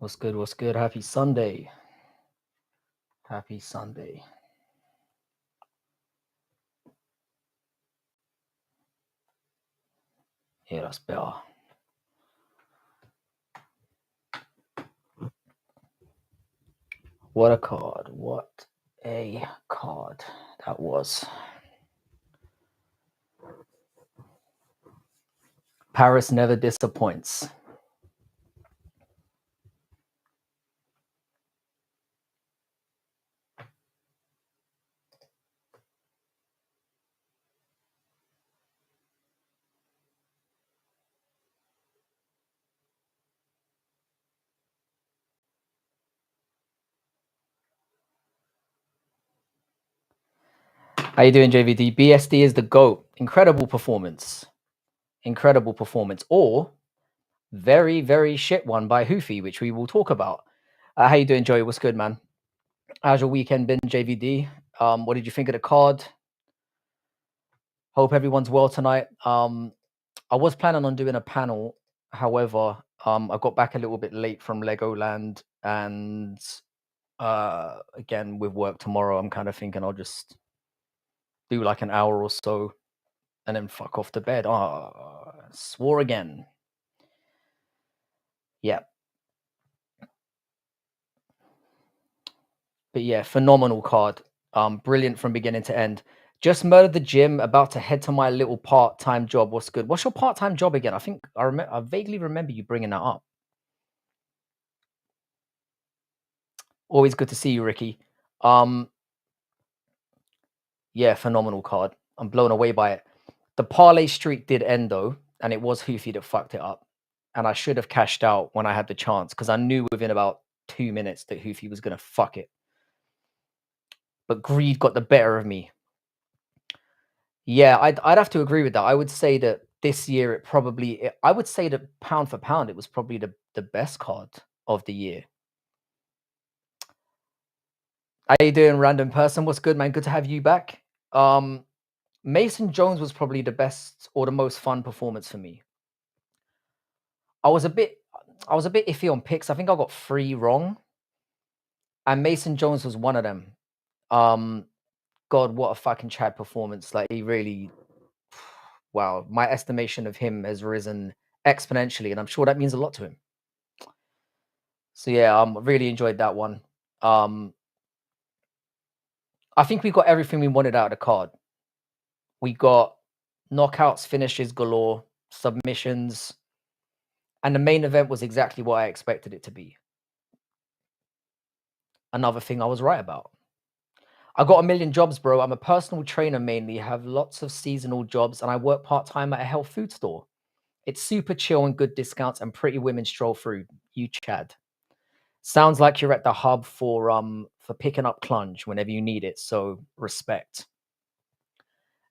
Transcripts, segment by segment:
What's good? What's good? Happy Sunday. Happy Sunday. Yeah, that's better. What a card. What a card that was. Paris never disappoints. How you doing, JVD? BSD is the GOAT. Incredible performance. Incredible performance. Or very, very shit one by Hoofy, which we will talk about. How you doing, Joey? What's good, man? How's your weekend been, JVD? What did you think of the card? Hope everyone's well tonight. I was planning on doing a panel. However, I got back a little bit late from Legoland, and again with work tomorrow, I'm kind of thinking I'll just do like an hour or so and then fuck off to bed. Swore again. Yeah. But yeah, phenomenal card. Brilliant from beginning to end. Just murdered the gym, about to head to my little part-time job. What's good? What's your part-time job again? I think I vaguely remember you bringing that up. Always good to see you, Ricky. Yeah, phenomenal card. I'm blown away by it. The parlay streak did end though, and it was Hoofy that fucked it up. And I should have cashed out when I had the chance because I knew within about 2 minutes that Hoofy was gonna fuck it. But greed got the better of me. Yeah, I'd have to agree with that. I would say that this year I would say that pound for pound, it was probably the best card of the year. How you doing, random person? What's good, man? Good to have you back. Mason Jones was probably the best or the most fun performance for me. I was a bit iffy on picks. I think I got 3 wrong, and Mason Jones was one of them. God, what a fucking Chad performance! Like he really, wow. My estimation of him has risen exponentially, and I'm sure that means a lot to him. So yeah, really enjoyed that one. I think we got everything we wanted out of the card. We got knockouts, finishes galore, submissions, and the main event was exactly what I expected it to be. Another thing I was right about. I got a million jobs, bro. I'm a personal trainer mainly, have lots of seasonal jobs, and I work part-time at a health food store. It's super chill and good discounts, and pretty women stroll through. You Chad. Sounds like you're at the hub for picking up clunge whenever you need it, so respect.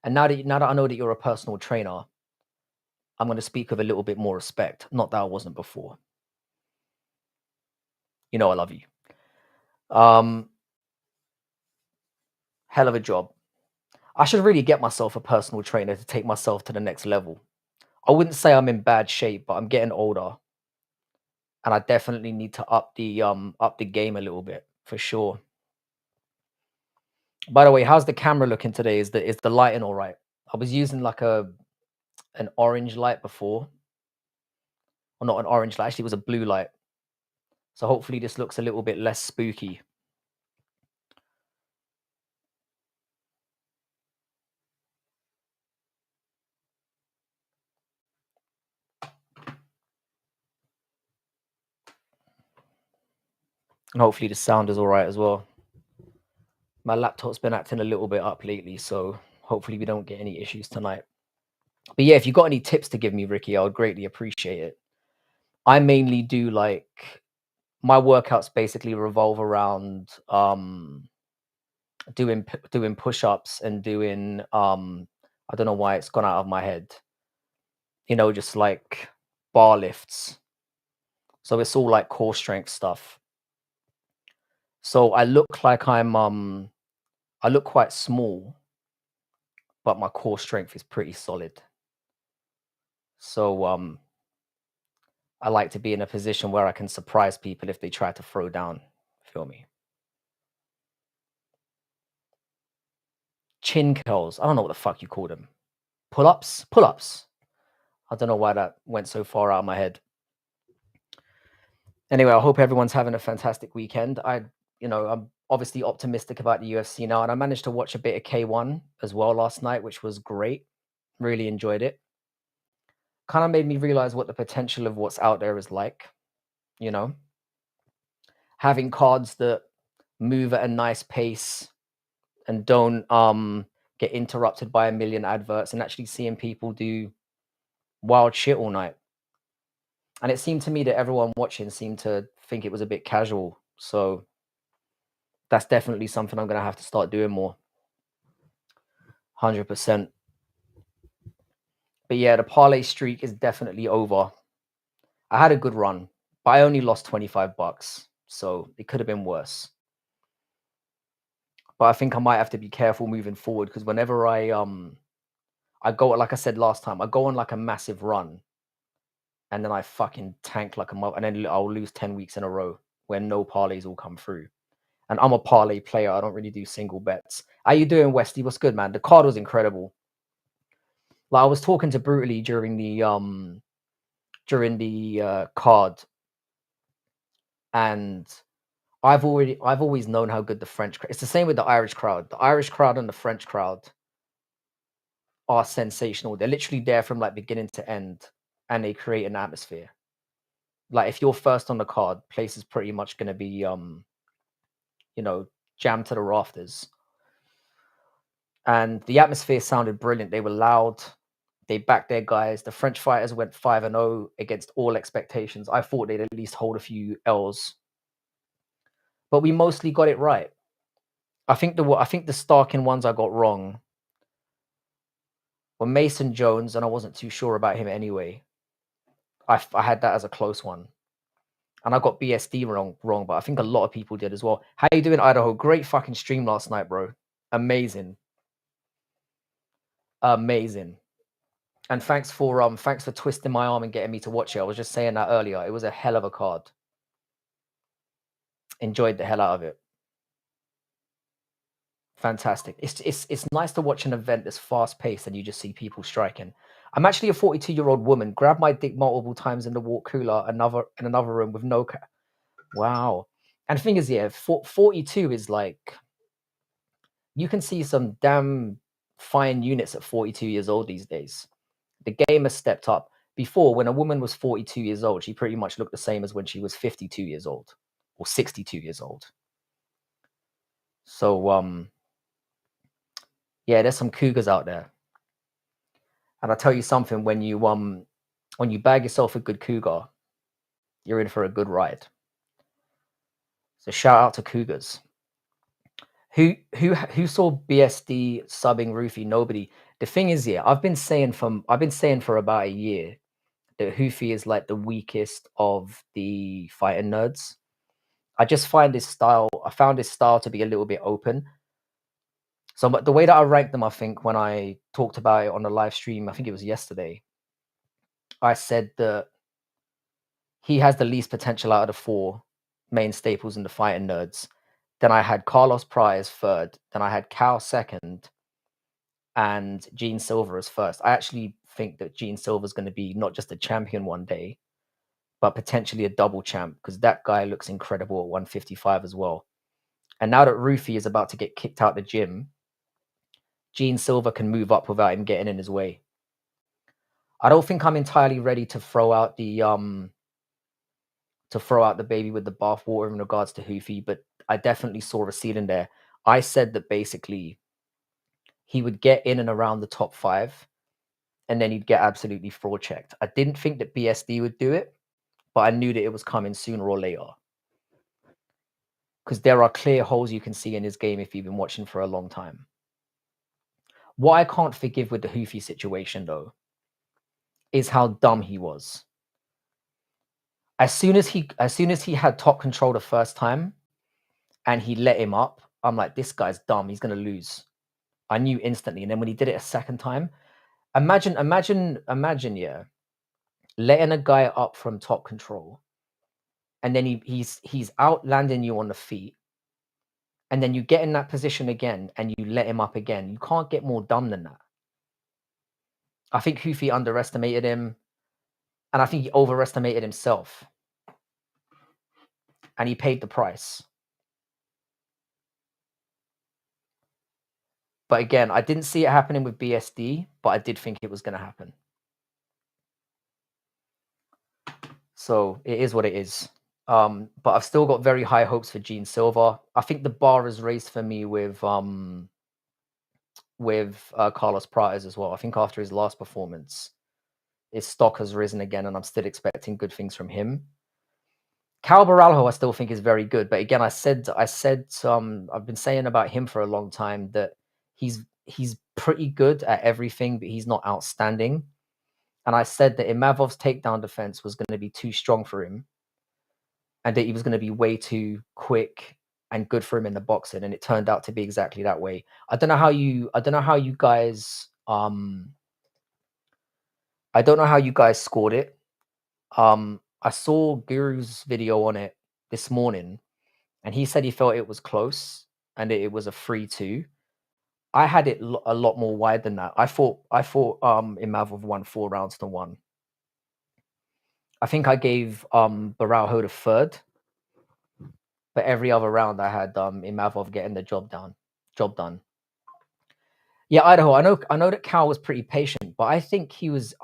And now that I know that you're a personal trainer, I'm gonna speak with a little bit more respect. Not that I wasn't before. You know I love you. Hell of a job. I should really get myself a personal trainer to take myself to the next level. I wouldn't say I'm in bad shape, but I'm getting older, and I definitely need to up the game a little bit for sure. By the way, how's the camera looking today? Is the lighting all right? I was using like an orange light before, or not an orange light. Actually, it was a blue light. So hopefully this looks a little bit less spooky. And hopefully the sound is all right as well. My laptop's been acting a little bit up lately, so hopefully we don't get any issues tonight. But yeah, if you've got any tips to give me, Ricky, I would greatly appreciate it. I mainly do like my workouts basically revolve around doing push-ups and doing I don't know why it's gone out of my head. You know, just like bar lifts. So it's all like core strength stuff. So I look like I look quite small, but my core strength is pretty solid. So I like to be in a position where I can surprise people if they try to throw down. Feel me? Chin curls. I don't know what the fuck you call them. Pull-ups? Pull-ups. I don't know why that went so far out of my head. Anyway, I hope everyone's having a fantastic weekend. I'm obviously optimistic about the UFC now, and I managed to watch a bit of K1 as well last night, which was great. Really enjoyed it. Kind of made me realize what the potential of what's out there is like, you know, having cards that move at a nice pace and don't get interrupted by a million adverts, and actually seeing people do wild shit all night. And it seemed to me that everyone watching seemed to think it was a bit casual. So that's definitely something I'm going to have to start doing more. 100%. But yeah, the parlay streak is definitely over. I had a good run, but I only lost $25, so it could have been worse. But I think I might have to be careful moving forward, because whenever I go, like I said last time, I go on like a massive run, and then I fucking tank like a mother, and then I'll lose 10 weeks in a row when no parlays will come through. And I'm a parlay player. I don't really do single bets. How you doing, Westy? What's good, man? The card was incredible. Like, I was talking to Brutally during the card, and I've always known how good the French. It's the same with the Irish crowd. The Irish crowd and the French crowd are sensational. They're literally there from like beginning to end, and they create an atmosphere. Like, if you're first on the card, place is pretty much going to be jammed to the rafters. And the atmosphere sounded brilliant. They were loud. They backed their guys. The French fighters went 5-0 against all expectations. I thought they'd at least hold a few L's, but we mostly got it right. I think the Starkin ones I got wrong were Mason Jones, and I wasn't too sure about him anyway. I had that as a close one, and I got BSD wrong, but I think a lot of people did as well. How you doing, Idaho? Great fucking stream last night, bro. Amazing. And thanks for twisting my arm and getting me to watch it. I was just saying that earlier. It was a hell of a card. Enjoyed the hell out of it. Fantastic. It's nice to watch an event that's fast paced and you just see people striking. I'm actually a 42-year-old woman. Grabbed my dick multiple times in the water cooler, in another room with no. Wow. And the thing is, yeah, 42 is like, you can see some damn fine units at 42 years old these days. The game has stepped up. Before, when a woman was 42 years old, she pretty much looked the same as when she was 52 years old or 62 years old. So, yeah, there's some cougars out there. And I'll tell you something, when you bag yourself a good cougar, you're in for a good ride. So shout out to cougars. Who saw BSD subbing Ruffy? Nobody. The thing is, yeah, I've been saying for about a year that Ruffy is like the weakest of the fighting nerds. I found his style to be a little bit open. So, but the way that I ranked them, I think when I talked about it on the live stream, I think it was yesterday, I said that he has the least potential out of the four main staples in the fighting nerds. Then I had Carlos Price third. Then I had Cal second, and Gene Silver as first. I actually think that Gene Silver is going to be not just a champion one day, but potentially a double champ, because that guy looks incredible at 155 as well. And now that Ruffy is about to get kicked out the gym, Gene Silver can move up without him getting in his way. I don't think I'm entirely ready to throw out the baby with the bathwater in regards to Ruffy, but I definitely saw a ceiling there. I said that basically he would get in and around the top 5, and then he'd get absolutely fraud checked. I didn't think that BSD would do it, but I knew that it was coming sooner or later. Because there are clear holes you can see in his game if you've been watching for a long time. What I can't forgive with the Ruffy situation, though, is how dumb he was. As soon as he had top control the first time, and he let him up, I'm like, this guy's dumb. He's gonna lose. I knew instantly. And then when he did it a second time, imagine, yeah, letting a guy up from top control, and then he's out landing you on the feet, and then you get in that position again and you let him up again. You can't get more dumb than that. I think Ruffy underestimated him, and I think he overestimated himself, and he paid the price. But again, I didn't see it happening with BSD, but I did think it was going to happen. So it is what it is. But I've still got very high hopes for Gene Silva. I think the bar is raised for me with Carlos Prates as well. I think after his last performance, his stock has risen again, and I'm still expecting good things from him. Cal Baralho, I still think is very good, but again, I've been saying about him for a long time that he's pretty good at everything, but he's not outstanding. And I said that Imavov's takedown defense was going to be too strong for him, and that he was going to be way too quick and good for him in the boxing, and it turned out to be exactly that way. I don't know how you guys scored it. I saw Guru's video on it this morning, and he said he felt it was close and it was a 3-2. I had it a lot more wide than that. I thought Imavov won 4 rounds to 1. I think I gave Baralho the third, but every other round I had Imavov getting the job done. Yeah, Idaho. I know that Cal was pretty patient, but I think he was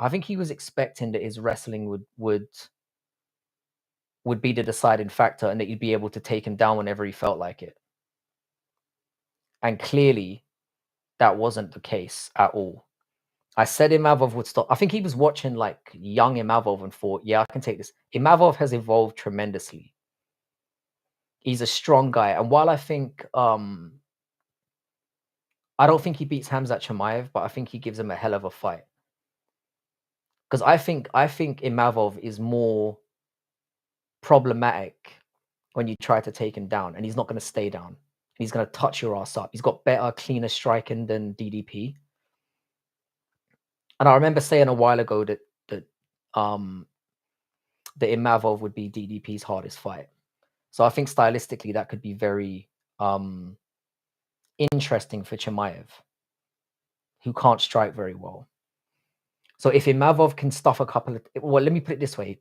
expecting that his wrestling would be the deciding factor, and that you'd be able to take him down whenever he felt like it. And clearly, that wasn't the case at all. I said Imavov would stop. I think he was watching like young Imavov and thought, yeah, I can take this. Imavov has evolved tremendously. He's a strong guy. And while I think, I don't think he beats Khamzat Chimaev, but I think he gives him a hell of a fight. Because I think Imavov is more problematic when you try to take him down, and he's not going to stay down. He's going to touch your ass up. He's got better, cleaner striking than DDP. And I remember saying a while ago that Imavov would be DDP's hardest fight. So I think stylistically that could be very interesting for Chimaev, who can't strike very well. So if Imavov can stuff a couple of... Well, let me put it this way.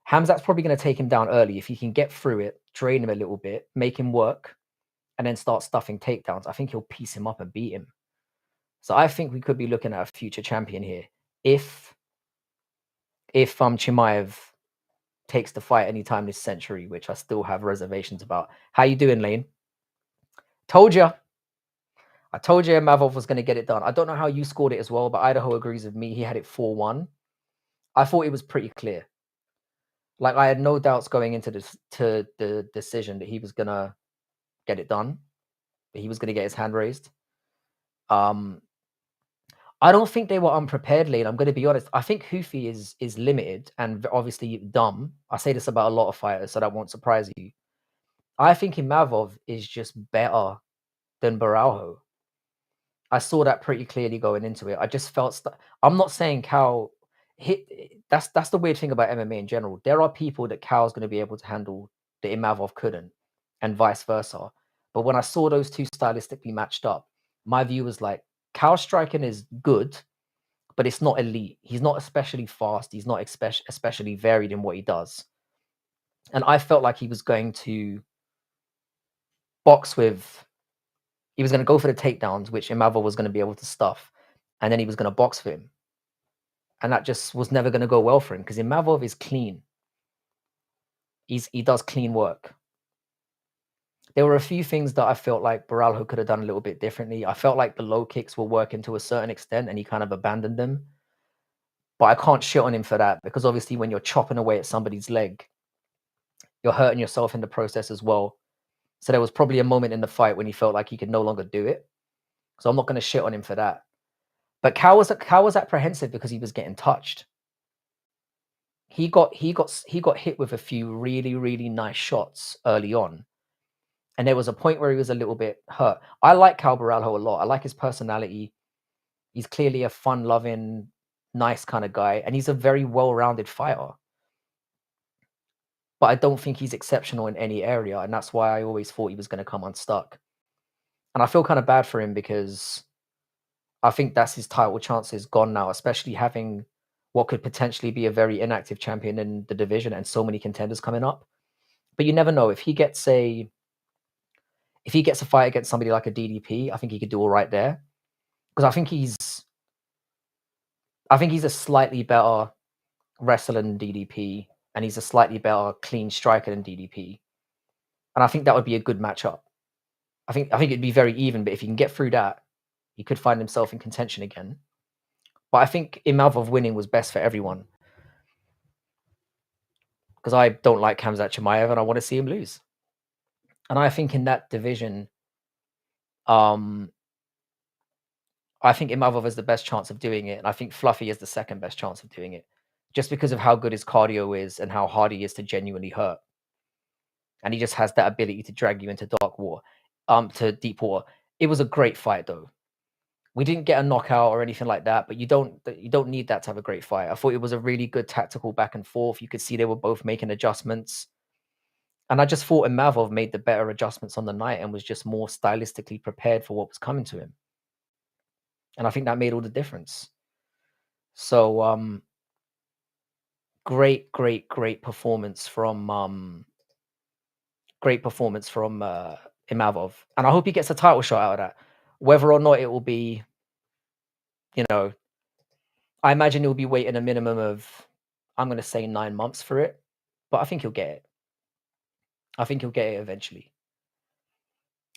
Khamzat's probably going to take him down early. If he can get through it, drain him a little bit, make him work, and then start stuffing takedowns, I think he'll piece him up and beat him. So I think we could be looking at a future champion here if Chimaev takes the fight anytime this century, which I still have reservations about. How you doing, Lane? Told you. I told you Imavov was going to get it done. I don't know how you scored it as well, but Idaho agrees with me. He had it 4-1. I thought it was pretty clear. Like, I had no doubts going into the decision that he was going to get it done, that he was going to get his hand raised. I don't think they were unprepared, Lane. I'm going to be honest. I think Ruffy is limited and obviously dumb. I say this about a lot of fighters, so that won't surprise you. I think Imavov is just better than Baralho. I saw that pretty clearly going into it. I just felt... I'm not saying Cal... That's the weird thing about MMA in general. There are people that Cal's going to be able to handle that Imavov couldn't, and vice versa. But when I saw those two stylistically matched up, my view was like, Cal's striking is good, but it's not elite. He's not especially fast. He's not especially varied in what he does. And I felt like he was going to box with... He was going to go for the takedowns, which Imavov was going to be able to stuff. And then he was going to box for him. And that just was never going to go well for him, because Imavov is clean. He does clean work. There were a few things that I felt like Baralho could have done a little bit differently. I felt like the low kicks were working to a certain extent, and he kind of abandoned them. But I can't shit on him for that, because obviously when you're chopping away at somebody's leg, you're hurting yourself in the process as well. So there was probably a moment in the fight when he felt like he could no longer do it. So I'm not going to shit on him for that. But Cal was apprehensive because he was getting touched. He got hit with a few really, really nice shots early on. And there was a point where he was a little bit hurt. I like Cal Baralho a lot. I like his personality. He's clearly a fun-loving, nice kind of guy, and he's a very well-rounded fighter. But I don't think he's exceptional in any area, and that's why I always thought he was gonna come unstuck. And I feel kind of bad for him because I think that's his title chances gone now, especially having what could potentially be a very inactive champion in the division and so many contenders coming up. But you never know if he gets a fight against somebody like a DDP, I think he could do all right there because I think he's a slightly better wrestler than DDP, and he's a slightly better clean striker than DDP, and I think that would be a good matchup. I think it'd be very even, but if he can get through that, he could find himself in contention again. But I think Imavov winning was best for everyone because I don't like Khamzat Chimaev and I want to see him lose. And I think in that division, um, I think Imavov has the best chance of doing it, and I think Fluffy has the second best chance of doing it, just because of how good his cardio is and how hard he is to genuinely hurt. And he just has that ability to drag you into dark water, to deep water. It was a great fight, though. We didn't get a knockout or anything like that, but you don't need that to have a great fight. I thought it was a really good tactical back and forth. You could see they were both making adjustments. And I just thought Imavov made the better adjustments on the night and was just more stylistically prepared for what was coming to him. And I think that made all the difference. So great performance from Imavov. And I hope he gets a title shot out of that. Whether or not it will be, you know, I imagine he'll be waiting a minimum of, I'm going to say 9 months for it, but I think he'll get it. I think he'll get it eventually.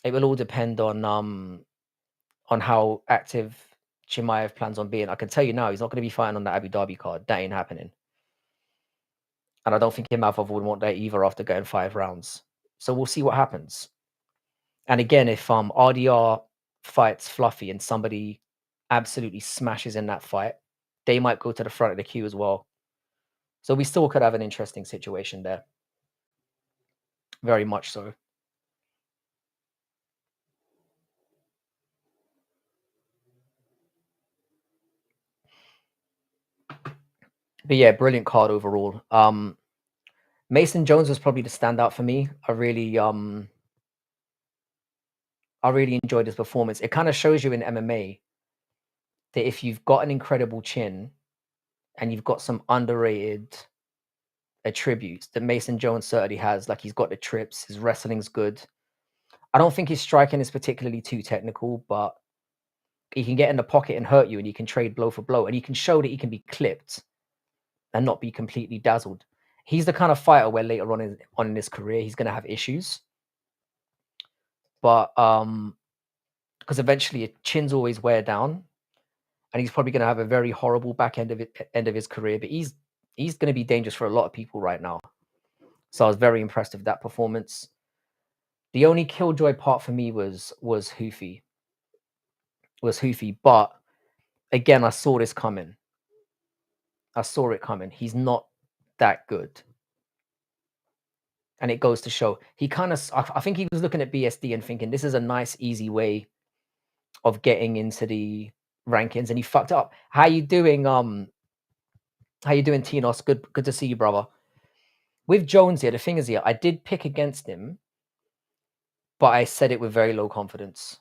It will all depend on how active Chimaev plans on being. I can tell you now, he's not going to be fighting on the Abu Dhabi card. That ain't happening. And I don't think Imavov would want that either after going 5 rounds. So we'll see what happens. And again, if RDR fights Fluffy and somebody absolutely smashes in that fight, they might go to the front of the queue as well. So we still could have an interesting situation there. Very much so. But yeah, brilliant card overall. Mason Jones was probably the standout for me. I really enjoyed his performance. It kind of shows you in MMA that if you've got an incredible chin and you've got some underrated attributes that Mason Jones certainly has, like he's got the trips, his wrestling's good. I don't think his striking is particularly too technical, but he can get in the pocket and hurt you, and he can trade blow for blow, and he can show that he can be clipped and not be completely dazzled. He's the kind of fighter where later on in his career he's going to have issues, but because eventually chin's always wear down, and he's probably going to have a very horrible back end of his career. But he's going to be dangerous for a lot of people right now. So I was very impressed with that performance. The only killjoy part for me was Hoofy. But again, I saw this coming. I saw it coming. He's not that good. And it goes to show he kind of, I think he was looking at BSD and thinking this is a nice, easy way of getting into the rankings, and he fucked up. How you doing, Tinos? Good to see you, brother. With Jones here, the thing is here, I did pick against him, but I said it with very low confidence.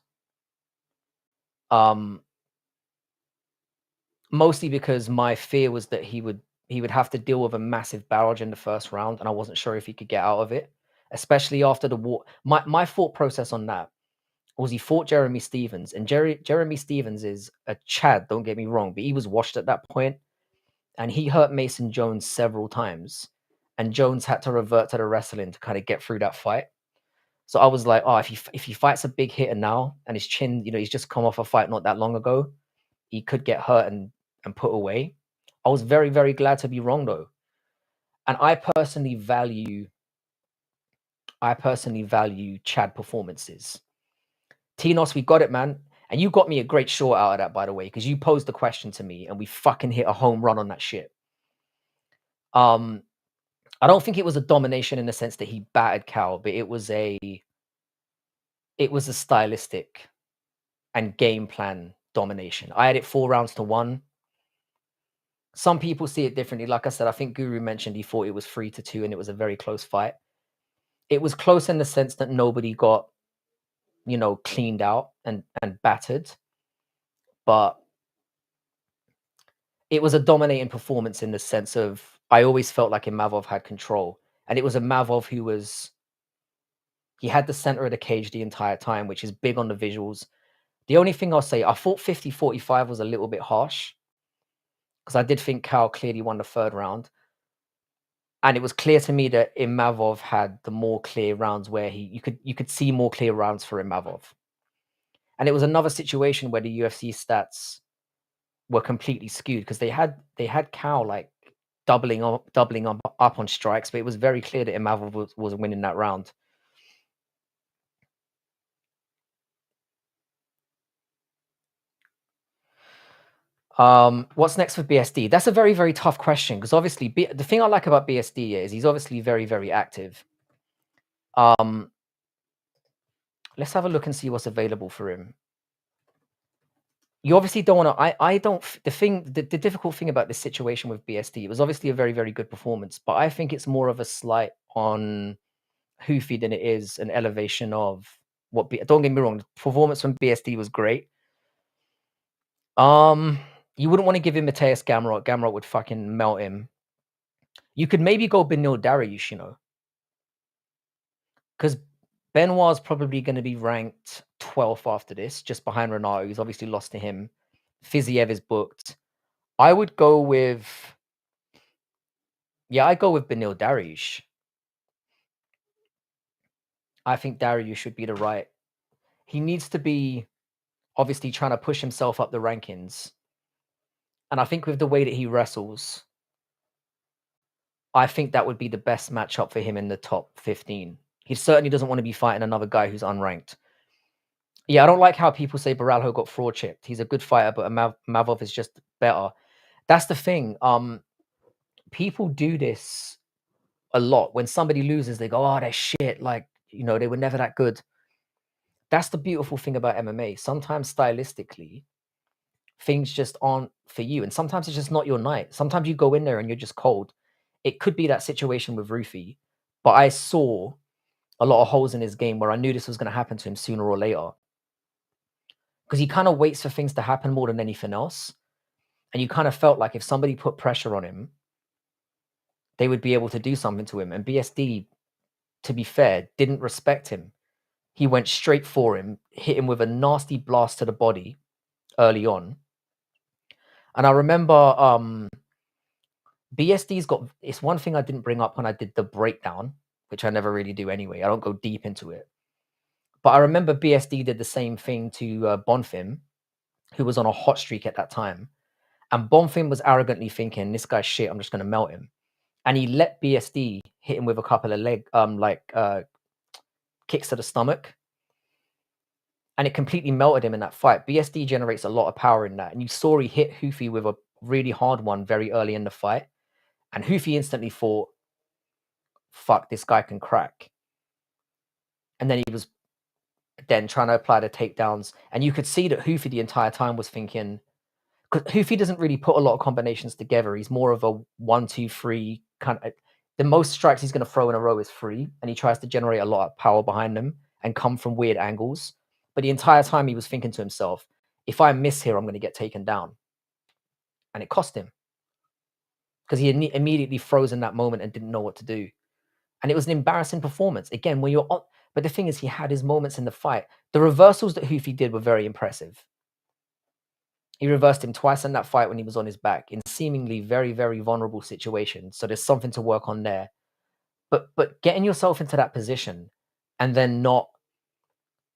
Mostly because my fear was that he would have to deal with a massive barrage in the first round, and I wasn't sure if he could get out of it, especially after the war. My thought process on that was he fought Jeremy Stevens, and Jeremy Stevens is a Chad, don't get me wrong, but he was washed at that point, and he hurt Mason Jones several times, and Jones had to revert to the wrestling to kind of get through that fight. So I was like, oh, if he fights a big hitter now, and his chin, he's just come off a fight not that long ago, he could get hurt and put away. I was very, very glad to be wrong though. And I personally value Chad performances. Tinos, we got it, man. And you got me a great short out of that, by the way, because you posed the question to me and we fucking hit a home run on that shit. I don't think it was a domination in the sense that he battered Cal, but it was a stylistic and game plan domination. I had it 4 rounds to 1. Some people see it differently. Like I said, I think Guru mentioned he thought it was 3-2 and it was a very close fight. It was close in the sense that nobody got, cleaned out and battered, but it was a dominating performance in the sense of I always felt like Imavov had control, and it was Imavov who he had the center of the cage the entire time, which is big on the visuals. The only thing I'll say, I thought 50-45 was a little bit harsh because I did think Cal clearly won the third round. And it was clear to me that Imavov had the more clear rounds where you could see more clear rounds for Imavov. And it was another situation where the UFC stats were completely skewed because they had Cal like doubling up on strikes, but it was very clear that Imavov was winning that round. What's next for BSD? That's a very, very tough question because obviously the thing I like about BSD is he's obviously very, very active. Let's have a look and see what's available for him. You obviously don't want to. I don't. The difficult thing about this situation with BSD, it was obviously a very, very good performance, but I think it's more of a slight on Hoofy than it is an elevation of what. Don't get me wrong, the performance from BSD was great. You wouldn't want to give him Mateus Gamrot. Gamrot would fucking melt him. You could maybe go Benil Dariush, because Benoit's probably going to be ranked 12th after this, just behind Renato. He's obviously lost to him. Fiziev is booked. I would go with, I'd go with Benil Dariush. I think Dariush should be the right. He needs to be obviously trying to push himself up the rankings. And I think with the way that he wrestles, I think that would be the best matchup for him in the top 15. He certainly doesn't want to be fighting another guy who's unranked. Yeah, I don't like how people say Baralho got fraud chipped. He's a good fighter, but Mavov is just better. That's the thing. People do this a lot. When somebody loses, they go, "Oh, they're shit. Like, they were never that good." That's the beautiful thing about MMA. Sometimes stylistically, things just aren't for you, and sometimes it's just not your night. Sometimes you go in there and you're just cold. It could be that situation with Ruffy, but I saw a lot of holes in his game where I knew this was going to happen to him sooner or later. Because he kind of waits for things to happen more than anything else. And you kind of felt like if somebody put pressure on him, they would be able to do something to him. And BSD, to be fair, didn't respect him. He went straight for him, hit him with a nasty blast to the body early on. And I remember BSD's got, it's one thing I didn't bring up when I did the breakdown, which I never really do anyway. I don't go deep into it. But I remember BSD did the same thing to Bonfim, who was on a hot streak at that time. And Bonfim was arrogantly thinking, this guy's shit, I'm just going to melt him. And he let BSD hit him with a couple of kicks to the stomach. And it completely melted him in that fight. BSD generates a lot of power in that. And you saw he hit Hoofy with a really hard one very early in the fight. And Hoofy instantly thought, fuck, this guy can crack. And then he was then trying to apply the takedowns. And you could see that Hoofy the entire time was thinking, because Hoofy doesn't really put a lot of combinations together. He's more of a 1-2-3 kind of. The most strikes he's going to throw in a row is 3, and he tries to generate a lot of power behind them and come from weird angles. But the entire time he was thinking to himself, if I miss here, I'm going to get taken down. And it cost him because he immediately froze in that moment and didn't know what to do. And it was an embarrassing performance. Again, when you're on, but the thing is, he had his moments in the fight. The reversals that Hoofy did were very impressive. He reversed him twice in that fight when he was on his back in seemingly very, very vulnerable situations. So there's something to work on there. But getting yourself into that position and then not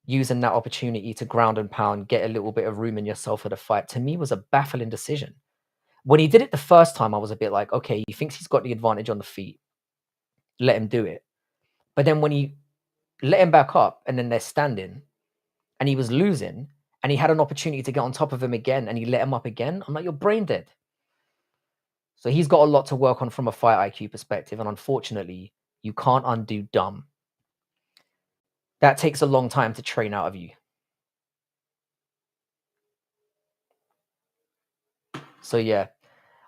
using that opportunity to ground and pound, get a little bit of room in yourself for the fight, to me was a baffling decision. When he did it the first time, I was a bit like, okay, he thinks he's got the advantage on the feet. Let him do it. But then when he let him back up and then they're standing and he was losing and he had an opportunity to get on top of him again and he let him up again, I'm like, you're brain dead. So he's got a lot to work on from a fight IQ perspective. And unfortunately, you can't undo dumb. That takes a long time to train out of you. So yeah,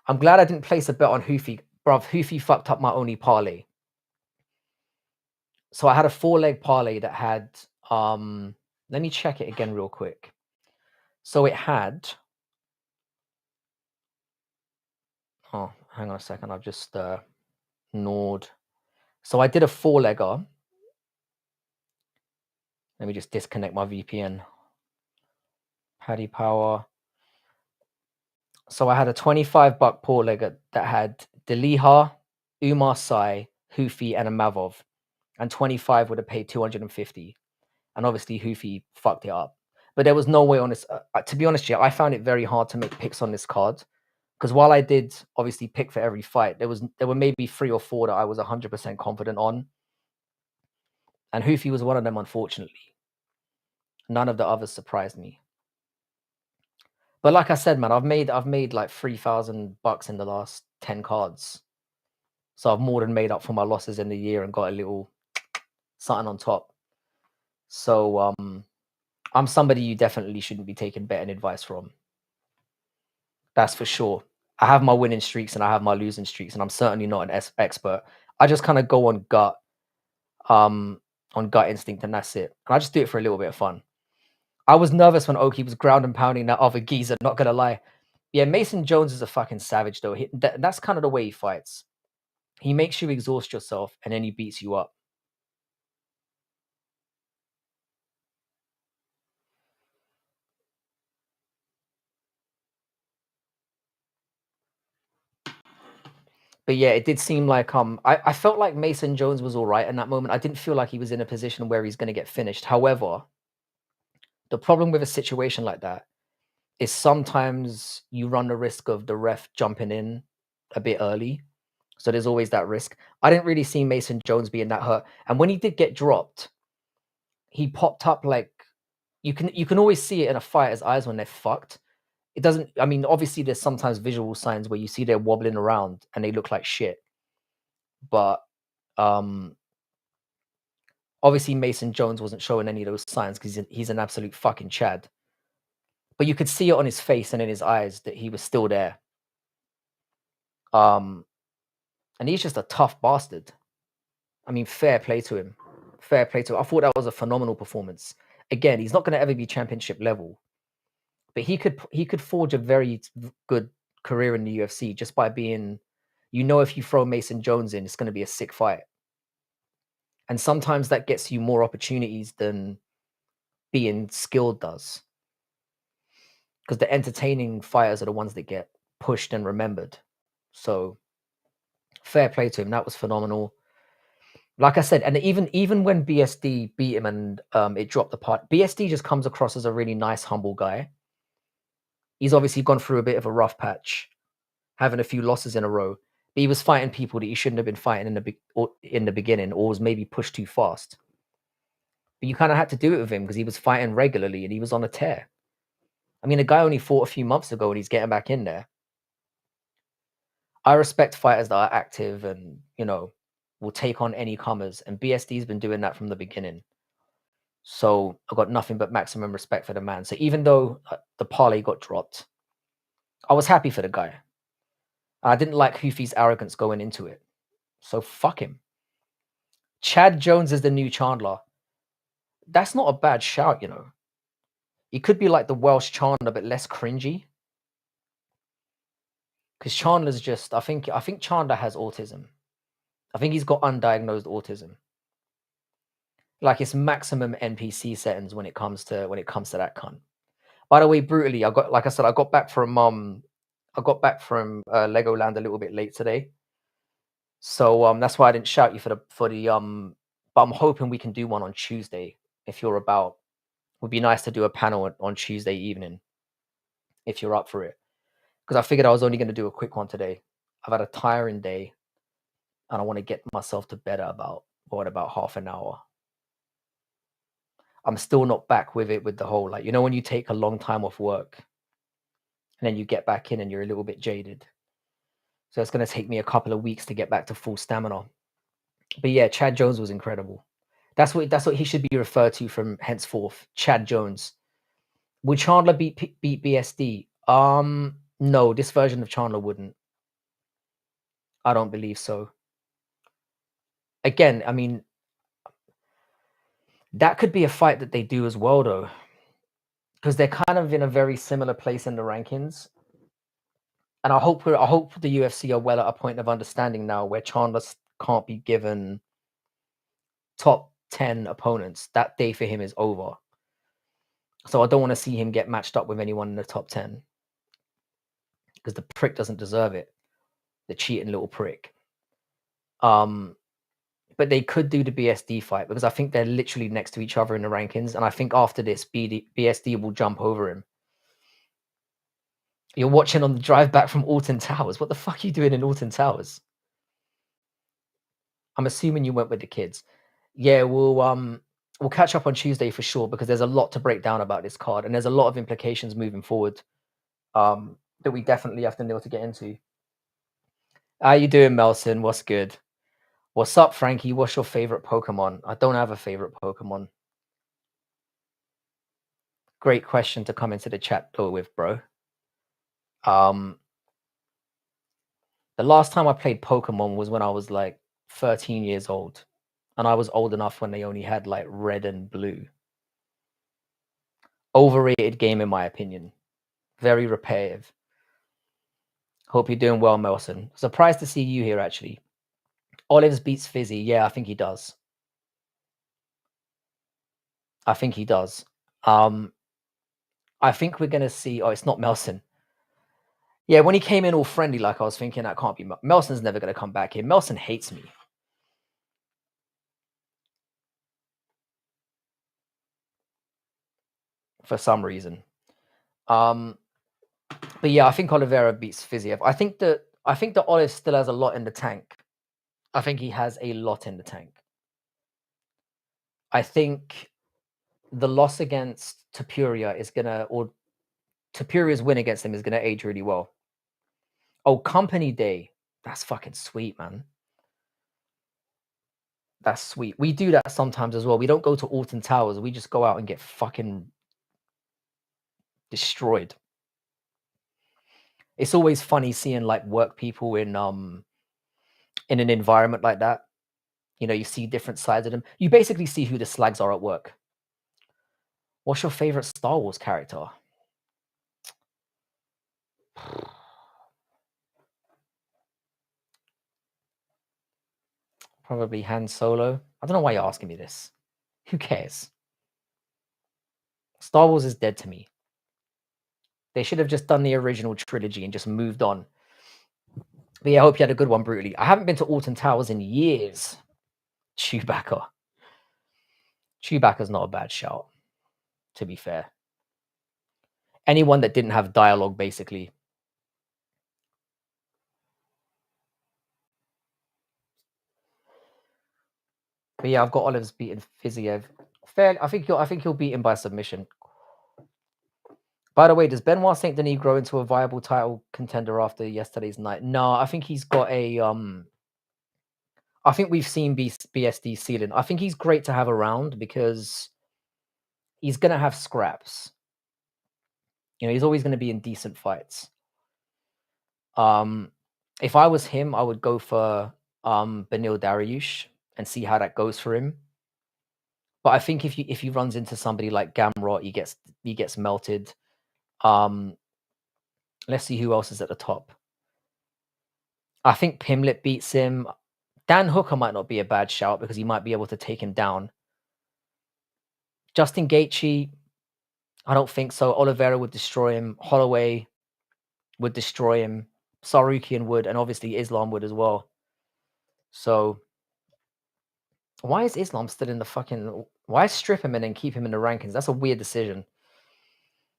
I'm glad I didn't place a bet on Hoofy. Bruv, Hoofy fucked up my only parlay. So I had a 4-leg parlay that had, let me check it again real quick. So it had, oh, hang on a second. I've just gnawed. So I did a 4-legger. Let me just disconnect my VPN. Paddy Power. So I had a $25 4-legger that had Deliha, Umar Sai, Hoofy, and Imavov. And 25 would have paid 250. And obviously Hoofy fucked it up. But there was no way on this. To be honest, I found it very hard to make picks on this card. Because while I did obviously pick for every fight, there were maybe 3 or 4 that I was 100% confident on. And Hoofy was one of them, unfortunately. None of the others surprised me. But like I said, man, I've made like $3,000 in the last 10 cards. So I've more than made up for my losses in the year and got a little something on top. So I'm somebody you definitely shouldn't be taking betting advice from. That's for sure. I have my winning streaks and I have my losing streaks, and I'm certainly not an expert. I just kind of go on gut instinct, and that's it. And I just do it for a little bit of fun. I was nervous when Oki was ground and pounding that other geezer, not gonna lie. Yeah, Mason Jones is a fucking savage though. That's kind of the way he fights. He makes you exhaust yourself and then he beats you up. But yeah, it did seem like I felt like Mason Jones was all right in that moment. I didn't feel like he was in a position where he's gonna get finished. However, the problem with a situation like that is sometimes you run the risk of the ref jumping in a bit early. So there's always that risk. I didn't really see Mason Jones being that hurt. And when he did get dropped, he popped up like you can always see it in a fighter's eyes when they're fucked. It doesn't, I mean, obviously there's sometimes visual signs where you see they're wobbling around and they look like shit. But obviously Mason Jones wasn't showing any of those signs because he's an absolute fucking Chad. But you could see it on his face and in his eyes that he was still there. And he's just a tough bastard. I mean, fair play to him. Fair play to him. I thought that was a phenomenal performance. Again, he's not going to ever be championship level, but he could forge a very good career in the UFC just by being, if you throw Mason Jones in, it's going to be a sick fight. And sometimes that gets you more opportunities than being skilled does. Because the entertaining fighters are the ones that get pushed and remembered. So fair play to him. That was phenomenal. Like I said, and even when BSD beat him and it dropped the part, BSD just comes across as a really nice, humble guy. He's obviously gone through a bit of a rough patch, having a few losses in a row. But he was fighting people that he shouldn't have been fighting in the beginning, or was maybe pushed too fast. But you kind of had to do it with him because he was fighting regularly and he was on a tear. I mean, the guy only fought a few months ago and he's getting back in there. I respect fighters that are active and, will take on any comers. And BSD's been doing that from the beginning. So I've got nothing but maximum respect for the man. So even though the parlay got dropped, I was happy for the guy. I didn't like Hoofy's arrogance going into it. So fuck him. Chad Jones is the new Chandler. That's not a bad shout, He could be like the Welsh Chandler, but less cringy. Because Chandler's just, I think Chandler has autism. I think he's got undiagnosed autism. Like it's maximum NPC settings when it comes to that cunt. By the way, brutally, I got back from Legoland a little bit late today. So that's why I didn't shout you for the but I'm hoping we can do one on Tuesday if you're about. Would be nice to do a panel on Tuesday evening if you're up for it. Because I figured I was only going to do a quick one today. I've had a tiring day and I want to get myself to bed at about half an hour. I'm still not back with it with the whole, like, when you take a long time off work and then you get back in and you're a little bit jaded. So it's going to take me a couple of weeks to get back to full stamina. But yeah, Chad Jones was incredible. That's what he should be referred to from henceforth. Chad Jones. Would Chandler beat BSD? No, this version of Chandler wouldn't. I don't believe so. Again, I mean, that could be a fight that they do as well, though, because they're kind of in a very similar place in the rankings. And I hope the UFC are well at a point of understanding now where Chandler can't be given top 10 opponents. That day for him is over. So I don't want to see him get matched up with anyone in the top 10 because the prick doesn't deserve it. The cheating little prick. But they could do the BSD fight because I think they're literally next to each other in the rankings. And I think after this, BSD will jump over him. You're watching on the drive back from Alton Towers. What the fuck are you doing in Alton Towers? I'm assuming you went with the kids. Yeah, we'll catch up on Tuesday for sure because there's a lot to break down about this card and there's a lot of implications moving forward that we definitely have to get into. How you doing, Melson? What's good? What's up, Frankie? What's your favorite Pokemon? I don't have a favorite Pokemon. Great question to come into the chat door with, bro. The last time I played Pokemon was when I was like 13 years old. And I was old enough when they only had like red and blue. Overrated game, in my opinion. Very repetitive. Hope you're doing well, Melson. Surprised to see you here, actually. Olives beats Fizzy. Yeah, I think he does. I think he does. I think we're going to see... Oh, it's not Melson. Yeah, when he came in all friendly, like I was thinking, that can't be... Melson's never going to come back here. Melson hates me. For some reason. But yeah, I think Oliveira beats Fiziev. I think that Olive still has a lot in the tank. I think he has a lot in the tank. I think the loss against Tapuria is gonna, or Tapuria's win against him is gonna age really well. Oh, company day. That's fucking sweet, man. That's sweet. We do that sometimes as well. We don't go to Alton Towers. We just go out and get fucking destroyed. It's always funny seeing like work people in an environment like that. You know, you see different sides of them. You basically see who the slags are at work. What's your favorite Star Wars character? Probably Han Solo. I don't know why you're asking me this. Who cares? Star Wars is dead to me. They should have just done the original trilogy and just moved on. But yeah, I hope you had a good one, brutally. I haven't been to Alton Towers in years. Chewbacca. Chewbacca's not a bad shout, to be fair. Anyone that didn't have dialogue, basically. But yeah, I've got Olives beating Fiziev. Fair. I think he'll beat him by submission. By the way, does Benoit Saint Denis grow into a viable title contender after yesterday's night? No, I think he's got a I think we've seen BSD ceiling. I think he's great to have around because he's gonna have scraps. You know, he's always gonna be in decent fights. If I was him, I would go for Benil Dariush and see how that goes for him. But I think if he runs into somebody like Gamrot, he gets melted. Let's see who else is at the top. I think Pimlet beats him. Dan Hooker might not be a bad shout because he might be able to take him down. Justin Gaethje, I don't think so. Oliveira would destroy him. Holloway would destroy him. Sarukian would, and obviously Islam would as well. So why is Islam still in the fucking... Why strip him and then keep him in the rankings? That's a weird decision.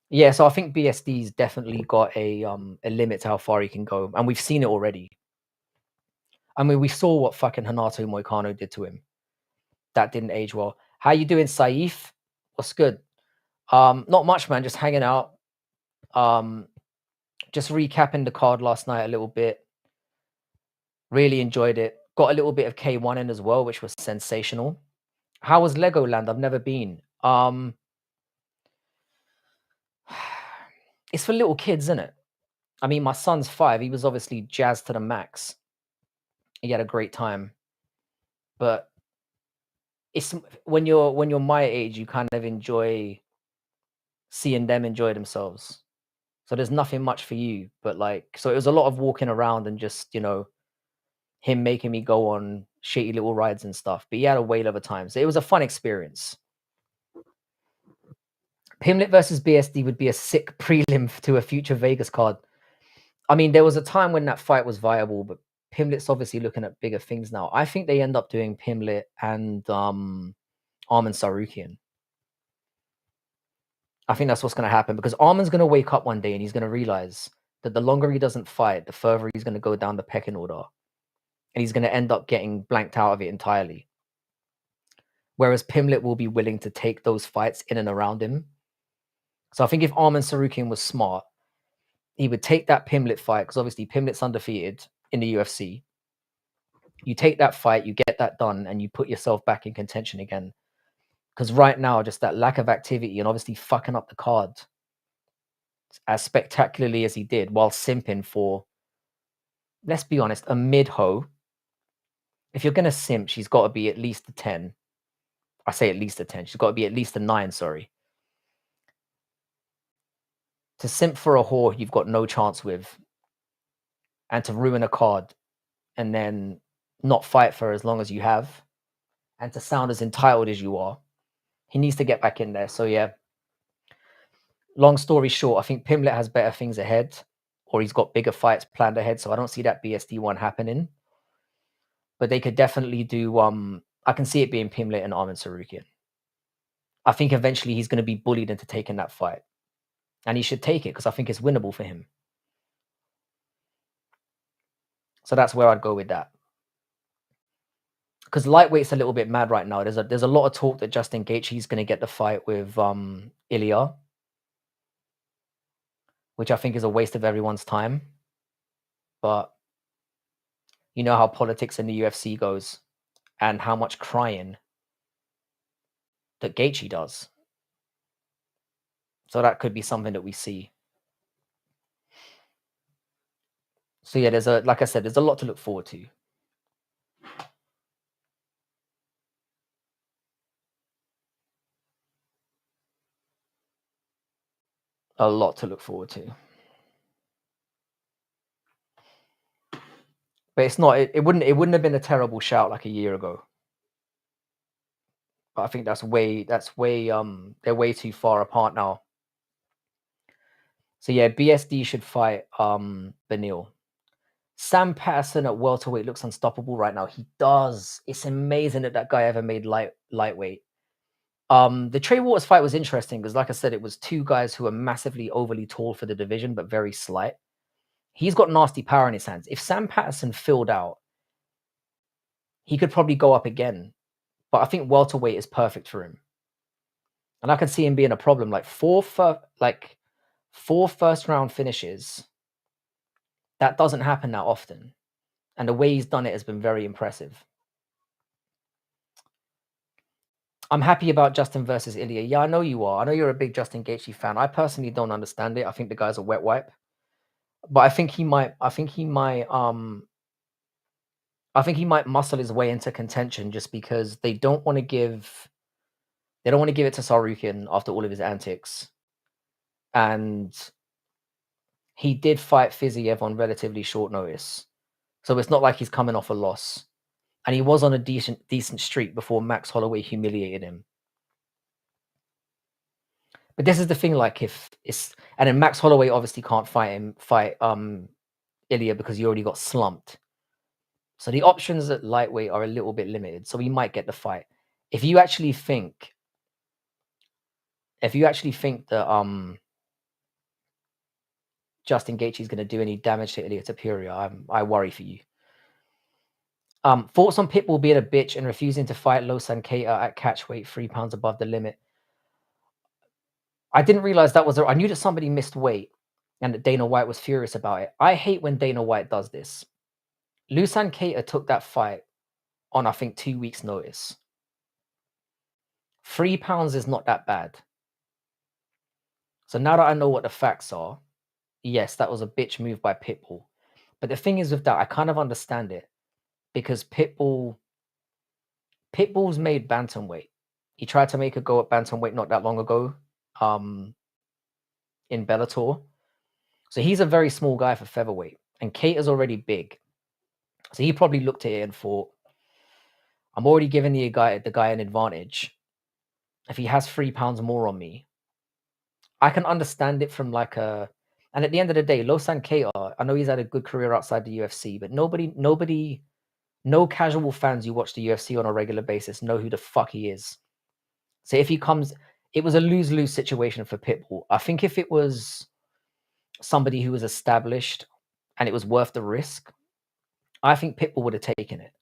Yeah, so I think BSD's definitely got a limit to how far he can go, and we've seen it already. I mean, we saw what fucking Hanato Moicano did to him. That didn't age well. How you doing, Saif? What's good? Not much, man. Just hanging out. Just recapping the card last night a little bit. Really enjoyed it. Got a little bit of K1 in as well, which was sensational. How was Legoland? I've never been. It's for little kids, isn't it? I mean, my son's 5. He was obviously jazzed to the max. He had a great time. But it's when you're my age, you kind of enjoy seeing them enjoy themselves. So there's nothing much for you, but like, so it was a lot of walking around and just, him making me go on shitty little rides and stuff. But he had a whale of a time. So it was a fun experience. Pimlet versus BSD would be a sick prelim to a future Vegas card. I mean, there was a time when that fight was viable, but Pimlet's obviously looking at bigger things now. I think they end up doing Pimlet and Arman Sarukian. I think that's what's going to happen because Arman's going to wake up one day and he's going to realize that the longer he doesn't fight, the further he's going to go down the pecking order. And he's going to end up getting blanked out of it entirely. Whereas Pimlet will be willing to take those fights in and around him. So I think if Arman Sarukian was smart, he would take that Pimlet fight, because obviously Pimlet's undefeated in the UFC. You take that fight, you get that done, and you put yourself back in contention again. Because right now, just that lack of activity and obviously fucking up the card as spectacularly as he did while simping for, let's be honest, a mid-ho. If you're going to simp, she's got to be at least a 10. I say at least a 10. She's got to be at least a 9, sorry. To simp for a whore you've got no chance with, and to ruin a card, and then not fight for as long as you have, and to sound as entitled as you are, he needs to get back in there. So yeah, long story short, I think Pimlet has better things ahead, or he's got bigger fights planned ahead, so I don't see that BSD one happening. But they could definitely do, I can see it being Pimlet and Arman Sarukian. I think eventually he's going to be bullied into taking that fight. And he should take it, because I think it's winnable for him. So that's where I'd go with that. Because lightweight's a little bit mad right now. There's a lot of talk that Justin Gaethje's going to get the fight with Ilya, which I think is a waste of everyone's time. But you know how politics in the UFC goes, and how much crying that Gaethje does. So that could be something that we see. So yeah, like I said, there's a lot to look forward to. A lot to look forward to. But it's not. It wouldn't have been a terrible shout like a year ago. But I think that's way. They're way too far apart now. So yeah, BSD should fight Benil. Sam Patterson at welterweight looks unstoppable right now. He does. It's amazing that guy ever made lightweight. The Trey Waters fight was interesting because, like I said, it was two guys who are massively overly tall for the division, but very slight. He's got nasty power in his hands. If Sam Patterson filled out, he could probably go up again. But I think welterweight is perfect for him. And I can see him being a problem. Like four first-round finishes, that doesn't happen that often. And the way he's done it has been very impressive. I'm happy about Justin versus Ilya. Yeah, I know you are. I know you're a big Justin Gaethje fan. I personally don't understand it. I think the guy's a wet wipe. But I think he might muscle his way into contention just because they don't want to give it to Sarukian after all of his antics. And he did fight Fiziev on relatively short notice. So it's not like he's coming off a loss. And he was on a decent streak before Max Holloway humiliated him. But this is the thing, like and then Max Holloway obviously can't fight Ilya because he already got slumped. So the options at lightweight are a little bit limited. So he might get the fight. If you actually think that Justin Gaethje is going to do any damage to Ilya Topuria, I worry for you. Thoughts on Pitbull being a bitch and refusing to fight Losan Keita at catchweight 3 pounds above the limit? I didn't realize that was. I knew that somebody missed weight and that Dana White was furious about it. I hate when Dana White does this. Losan Keita took that fight on, I think, 2 weeks' notice. 3 pounds is not that bad. So now that I know what the facts are, yes, that was a bitch move by Pitbull. But the thing is with that, I kind of understand it. because Pitbull's made bantamweight. He tried to make a go at bantamweight not that long ago, in Bellator. So he's a very small guy for featherweight, and Kate is already big. So he probably looked at it and thought, I'm already giving the guy an advantage. If he has 3 pounds more on me, I can understand it from like a. And at the end of the day, Losan Keita, I know he's had a good career outside the UFC, but no casual fans who watch the UFC on a regular basis know who the fuck he is. So if he comes, it was a lose-lose situation for Pitbull. I think if it was somebody who was established and it was worth the risk, I think Pitbull would have taken it,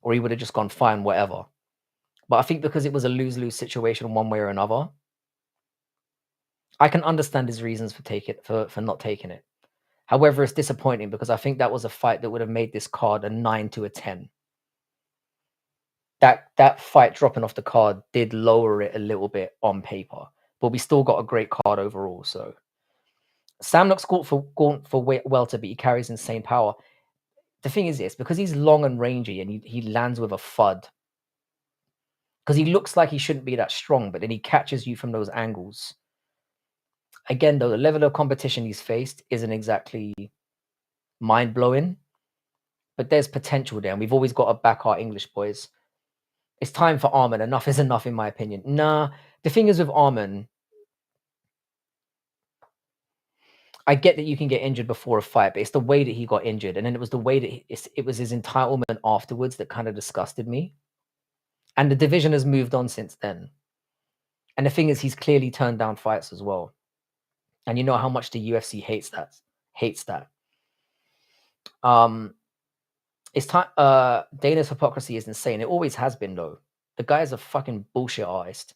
or he would have just gone fine, whatever. But I think because it was a lose-lose situation one way or another, I can understand his reasons for not taking it. However, it's disappointing because I think that was a fight that would have made this card a 9 to a 10. That fight dropping off the card did lower it a little bit on paper, but we still got a great card overall. So Sam looks gaunt for welter, but he carries insane power. The thing is this, because he's long and rangy and he lands with a thud, because he looks like he shouldn't be that strong, but then he catches you from those angles. Again, though, the level of competition he's faced isn't exactly mind-blowing, but there's potential there, and we've always got to back our English boys. It's time for Arman. Enough is enough, in my opinion. Nah, the thing is with Arman, I get that you can get injured before a fight, but it's the way that he got injured, and then it was the way that it was his entitlement afterwards that kind of disgusted me. And the division has moved on since then. And the thing is, he's clearly turned down fights as well. And you know how much the UFC hates that. It's time. Dana's hypocrisy is insane. It always has been, though. The guy is a fucking bullshit artist.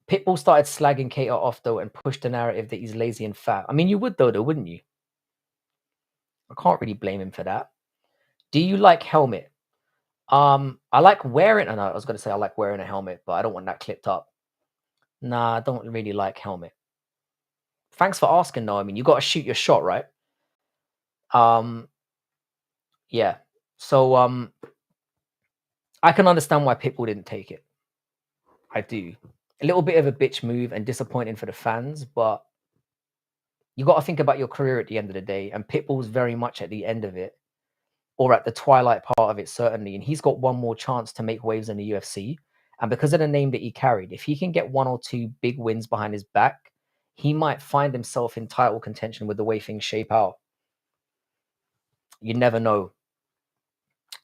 Pitbull started slagging Keita off, though, and pushed the narrative that he's lazy and fat. I mean, you would, though, wouldn't you? I can't really blame him for that. Do you like helmet? I like wearing. I was going to say I like wearing a helmet, but I don't want that clipped up. Nah, I don't really like helmet. Thanks for asking, though. I mean, you got to shoot your shot, right? Yeah. So, I can understand why Pitbull didn't take it. I do. A little bit of a bitch move and disappointing for the fans, but you got to think about your career at the end of the day. And Pitbull's very much at the end of it, or at the twilight part of it, certainly. And he's got one more chance to make waves in the UFC. And because of the name that he carried, if he can get 1 or 2 big wins behind his back, he might find himself in title contention with the way things shape out. You never know.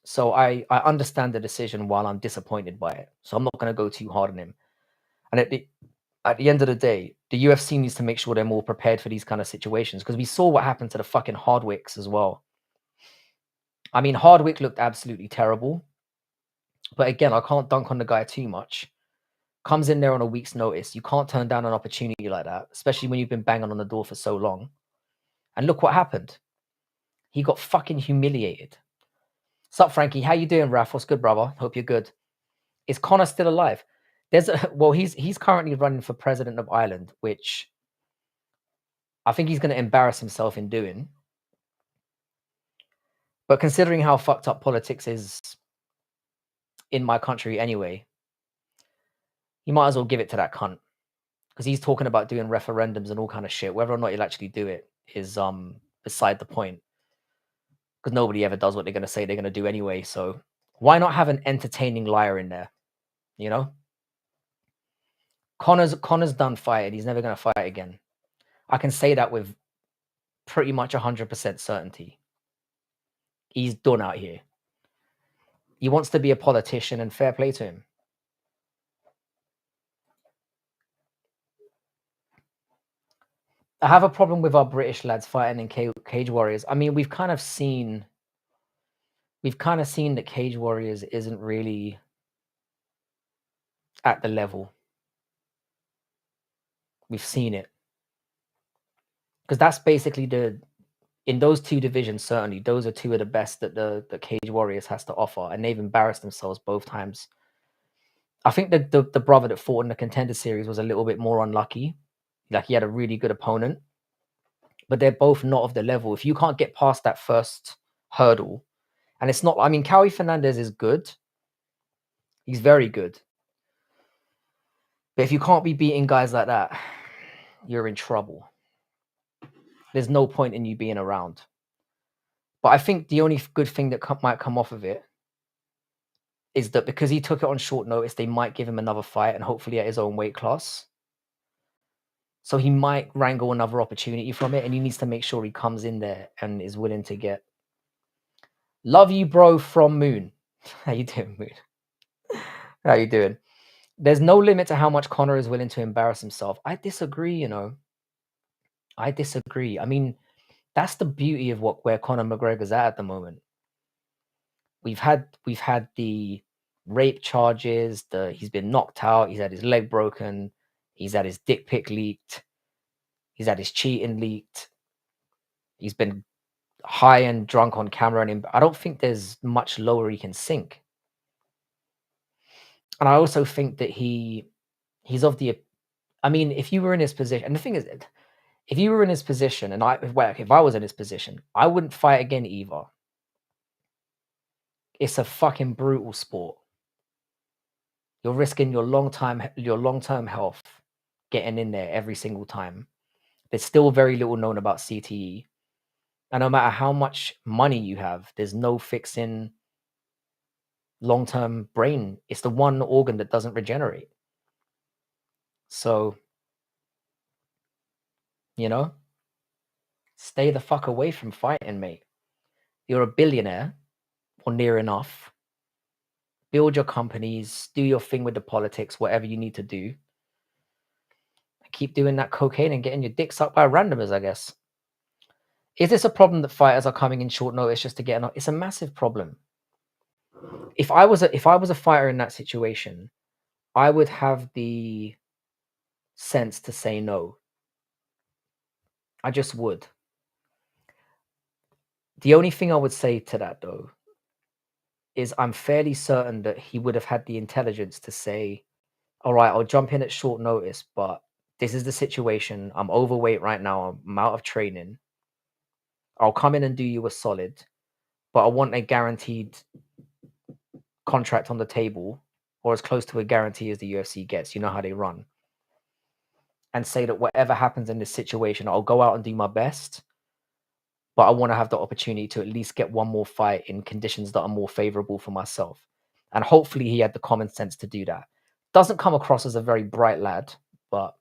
So I understand the decision while I'm disappointed by it. So I'm not going to go too hard on him. And at the end of the day, the UFC needs to make sure they're more prepared for these kind of situations, because we saw what happened to the fucking Hardwicks as well. I mean, Hardwick looked absolutely terrible. But again, I can't dunk on the guy too much. Comes in there on a week's notice. You can't turn down an opportunity like that, especially when you've been banging on the door for so long. And look what happened. He got fucking humiliated. Sup, Frankie? How you doing, Raf? What's good, brother? Hope you're good. Is Connor still alive? He's currently running for president of Ireland, which I think he's going to embarrass himself in doing. But considering how fucked up politics is in my country anyway, you might as well give it to that cunt, because he's talking about doing referendums and all kind of shit. Whether or not he'll actually do it is beside the point, because nobody ever does what they're going to say they're going to do anyway. So why not have an entertaining liar in there? You know, Connor's done fighting. He's never going to fight again. I can say that with pretty much 100% certainty. He's done out here. He wants to be a politician, and fair play to him. I have a problem with our British lads fighting in Cage Warriors. I mean, we've kind of seen that Cage Warriors isn't really at the level. We've seen it. Because that's basically in those 2 divisions, certainly, those are 2 of the best that the Cage Warriors has to offer, and they've embarrassed themselves both times. I think that the brother that fought in the Contender Series was a little bit more unlucky. Like, he had a really good opponent, but they're both not of the level. If you can't get past that first hurdle And it's not, I mean, Cowie Fernandez is good. He's very good. But if you can't be beating guys like that, you're in trouble. There's no point in you being around. But I think the only good thing that might come off of it is that because he took it on short notice, they might give him another fight and hopefully at his own weight class. So he might wrangle another opportunity from it, and he needs to make sure he comes in there and is willing to get. Love you, bro, from Moon. How you doing, Moon? How you doing? There's no limit to how much Conor is willing to embarrass himself. I disagree, you know. I disagree. I mean, that's the beauty of where Conor McGregor's at the moment. We've had the rape charges, he's been knocked out, he's had his leg broken, he's had his dick pic leaked, he's had his cheating leaked, he's been high and drunk on camera, and I don't think there's much lower he can sink. And I also think that he's of the. I mean, if you were in his position, and the thing is, if you were in his position, and if I was in his position, I wouldn't fight again either. It's a fucking brutal sport. You're risking your long-term health getting in there every single time. There's still very little known about CTE. And no matter how much money you have, there's no fixing long-term brain. It's the one organ that doesn't regenerate. So, you know, stay the fuck away from fighting, mate. You're a billionaire or near enough. Build your companies, do your thing with the politics, whatever you need to do. Keep doing that cocaine and getting your dick sucked by randomers, I guess. Is this a problem that fighters are coming in short notice just to get enough? It's a massive problem. If I was a fighter in that situation, I would have the sense to say no. I just would. The only thing I would say to that, though, is I'm fairly certain that he would have had the intelligence to say, all right, I'll jump in at short notice, but this is the situation. I'm overweight right now. I'm out of training. I'll come in and do you a solid, but I want a guaranteed contract on the table, or as close to a guarantee as the UFC gets. You know how they run. And say that whatever happens in this situation, I'll go out and do my best, but I want to have the opportunity to at least get one more fight in conditions that are more favorable for myself. And hopefully he had the common sense to do that. Doesn't come across as a very bright lad, but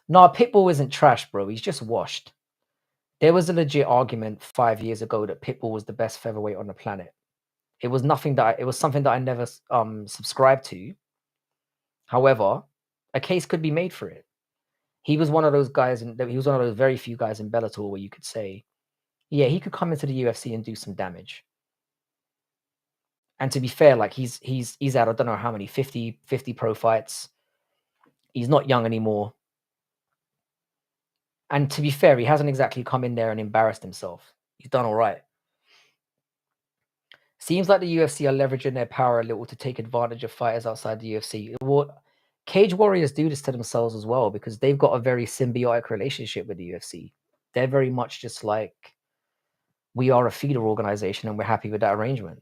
no, Pitbull isn't trash, bro. He's just washed. There was a legit argument 5 years ago that Pitbull was the best featherweight on the planet. It was something that I never subscribed to. However, a case could be made for it. He was one of those guys, and he was one of those very few guys in Bellator where you could say, yeah, he could come into the UFC and do some damage. And to be fair, like he's at, I don't know how many, 50 pro fights. He's not young anymore. And to be fair, he hasn't exactly come in there and embarrassed himself. He's done all right. Seems like the UFC are leveraging their power a little to take advantage of fighters outside the UFC. Well, Cage Warriors do this to themselves as well because they've got a very symbiotic relationship with the UFC. They're very much just like, we are a feeder organization and we're happy with that arrangement.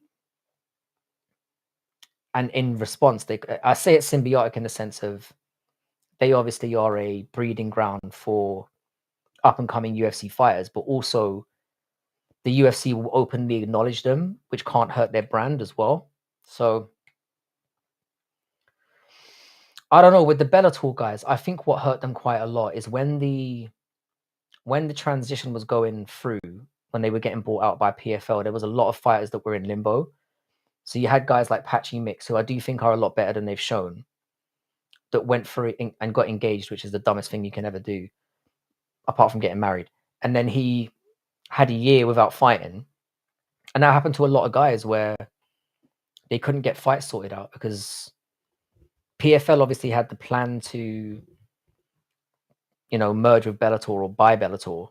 And in response, I say it's symbiotic in the sense of they obviously are a breeding ground for up-and-coming UFC fighters, but also the UFC will openly acknowledge them, which can't hurt their brand as well. So I don't know, with the Bellator guys, I think what hurt them quite a lot is when the transition was going through, when they were getting bought out by PFL, there was a lot of fighters that were in limbo. So you had guys like Patchy Mix, who I do think are a lot better than they've shown, that went through it and got engaged, which is the dumbest thing you can ever do, apart from getting married. And then he had a year without fighting. And that happened to a lot of guys where they couldn't get fights sorted out because PFL obviously had the plan to, merge with Bellator or buy Bellator,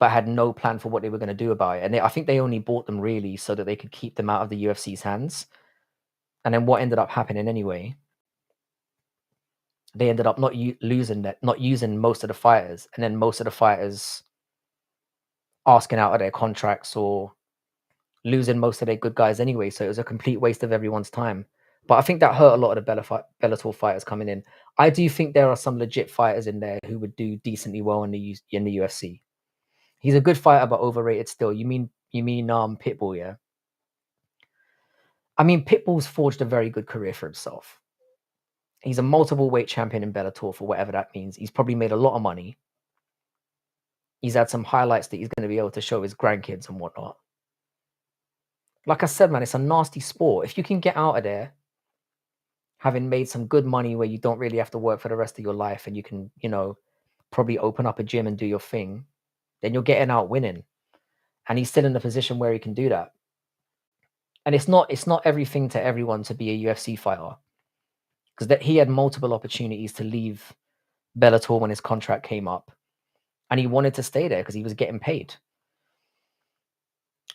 but had no plan for what they were going to do about it. And I think they only bought them really so that they could keep them out of the UFC's hands. And then what ended up happening anyway, they ended up not using most of the fighters, and then most of the fighters asking out of their contracts or losing most of their good guys anyway, so it was a complete waste of everyone's time. But I think that hurt a lot of the Bellator fighters coming in. I do think there are some legit fighters in there who would do decently well in the UFC. He's a good fighter, but overrated still. You mean Pitbull, yeah? I mean, Pitbull's forged a very good career for himself. He's a multiple weight champion in Bellator for whatever that means. He's probably made a lot of money. He's had some highlights that he's going to be able to show his grandkids and whatnot. Like I said, man, it's a nasty sport. If you can get out of there having made some good money where you don't really have to work for the rest of your life and you can, probably open up a gym and do your thing, then you're getting out winning. And he's still in a position where he can do that. And it's not everything to everyone to be a UFC fighter. Because that he had multiple opportunities to leave Bellator when his contract came up. And he wanted to stay there because he was getting paid.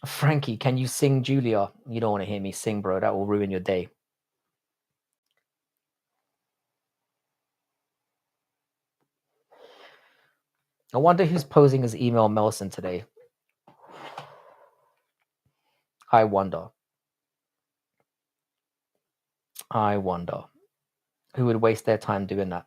Frankie, can you sing Julia? You don't want to hear me sing, bro. That will ruin your day. I wonder who's posing as Email Melson today. I wonder who would waste their time doing that.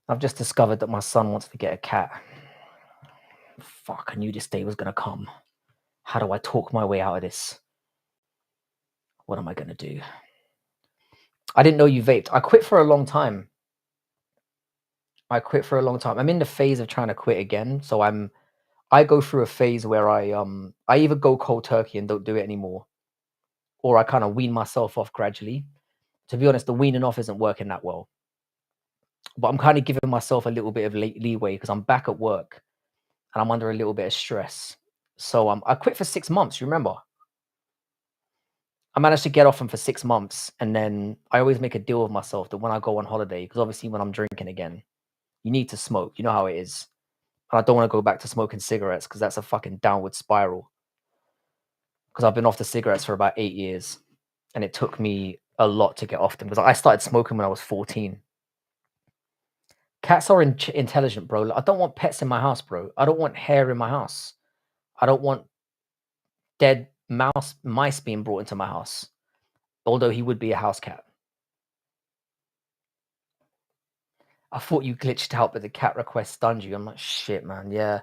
I've just discovered that my son wants to get a cat. Fuck, I knew this day was going to come. How do I talk my way out of this? What am I going to do? I didn't know you vaped. I quit for a long time. I'm in the phase of trying to quit again. So I go through a phase where I either go cold turkey and don't do it anymore, or I kind of wean myself off gradually. To be honest, the weaning off isn't working that well. But I'm kind of giving myself a little bit of leeway because I'm back at work and I'm under a little bit of stress. So I quit for 6 months, you remember? I managed to get off them for 6 months, and then I always make a deal with myself that when I go on holiday, because obviously when I'm drinking again, you need to smoke. You know how it is. And I don't want to go back to smoking cigarettes because that's a fucking downward spiral. Because I've been off the cigarettes for about 8 years, and it took me a lot to get off them because I started smoking when I was 14. Cats are intelligent, bro. I don't want pets in my house, bro. I don't want hair in my house. I don't want dead mice being brought into my house. Although he would be a house cat. I thought you glitched out, but the cat request stunned you. I'm like, shit, man, yeah.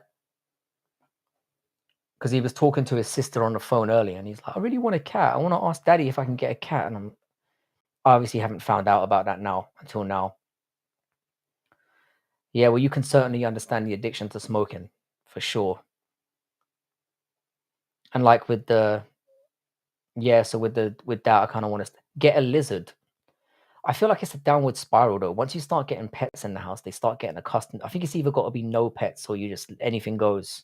Because he was talking to his sister on the phone earlier, and he's like, I really want a cat. I want to ask Daddy if I can get a cat. And I obviously haven't found out about that until now. Yeah, well, you can certainly understand the addiction to smoking, for sure. And like with that, I kind of want to get a lizard. I feel like it's a downward spiral though. Once you start getting pets in the house, they start getting accustomed. I think it's either got to be no pets or you just anything goes.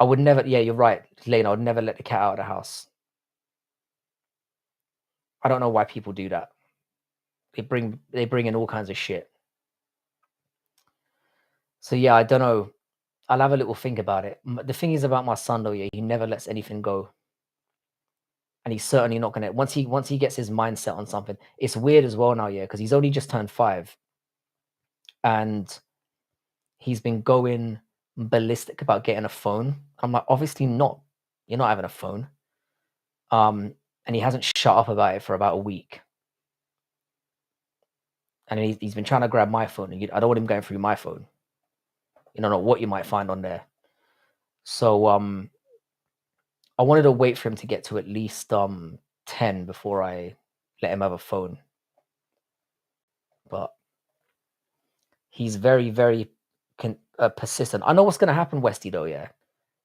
I would never. Yeah, you're right, Lane. I would never let the cat out of the house. I don't know why people do that. They bring in all kinds of shit. So yeah, I don't know. I'll have a little think about it. The thing is about my son though, yeah, he never lets anything go. And he's certainly not gonna once he gets his mindset on something. It's weird as well now, yeah, because he's only just turned 5, and he's been going ballistic about getting a phone. I'm like, obviously not. You're not having a phone. And he hasn't shut up about it for about a week. And he's been trying to grab my phone, and I don't want him going through my phone. You don't know what you might find on there. So I wanted to wait for him to get to at least 10 before I let him have a phone. But he's very, very persistent. I know what's gonna happen, Westy, though. Yeah,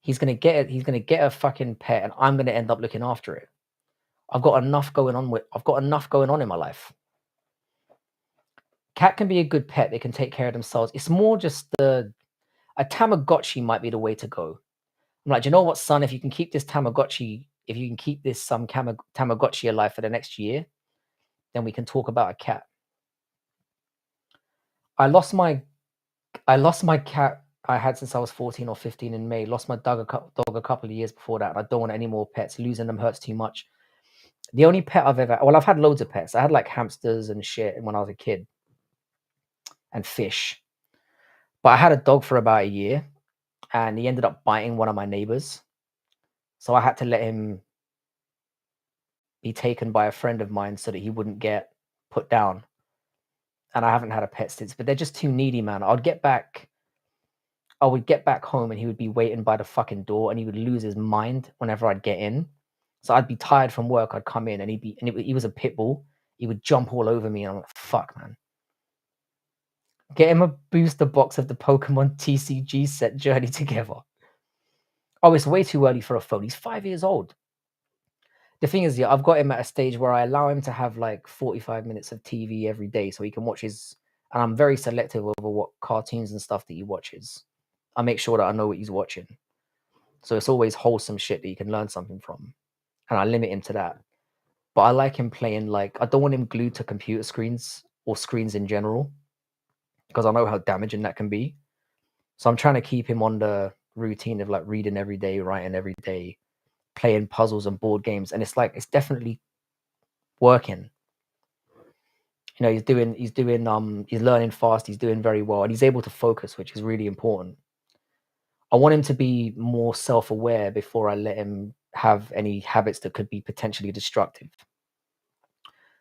he's gonna get it. He's gonna get a fucking pet, and I'm gonna end up looking after it. I've got enough going on in my life. Cat can be a good pet. They can take care of themselves. It's more just a Tamagotchi might be the way to go. I'm like, do you know what, son? If you can keep this Tamagotchi if you can keep this Tamagotchi alive for the next year, then we can talk about a cat. I lost my cat I had since I was 14 or 15 in May. Lost my dog a couple of years before that. And I don't want any more pets. Losing them hurts too much. The only pet I've had loads of pets. I had like hamsters and shit when I was a kid, and fish. But I had a dog for about a year, and he ended up biting one of my neighbors. So I had to let him be taken by a friend of mine so that he wouldn't get put down. And I haven't had a pet since, but they're just too needy, man. I would get back home and he would be waiting by the fucking door, and he would lose his mind whenever I'd get in. So I'd be tired from work, I'd come in, and he was a pit bull. He would jump all over me, and I'm like, fuck, man. Get him a booster box of the Pokemon TCG set Journey together. Oh, it's way too early for a phone. He's 5 years old. The thing is, yeah, I've got him at a stage where I allow him to have like 45 minutes of TV every day so he can watch and I'm very selective over what cartoons and stuff that he watches. I make sure that I know what he's watching. So it's always wholesome shit that you can learn something from. And I limit him to that. But I like him playing, like, I don't want him glued to computer screens or screens in general, because I know how damaging that can be. So I'm trying to keep him on the routine of like reading every day, writing every day, playing puzzles and board games. And it's like, it's definitely working. You know, he's learning fast, he's doing very well, and he's able to focus, which is really important. I want him to be more self-aware before I let him have any habits that could be potentially destructive.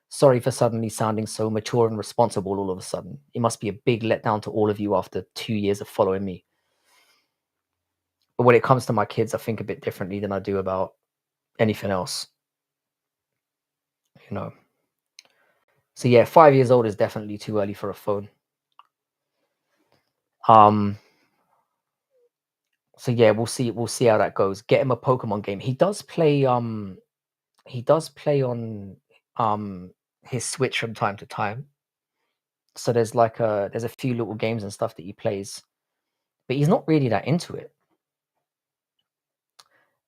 Sorry for suddenly sounding so mature and responsible all of a sudden. It must be a big letdown to all of you after 2 years of following me. But when it comes to my kids, I think a bit differently than I do about anything else. You know. So yeah, 5 years old is definitely too early for a phone. So yeah, we'll see how that goes. Get him a Pokemon game. He does play on his Switch from time to time. So there's a few little games and stuff that he plays, but he's not really that into it.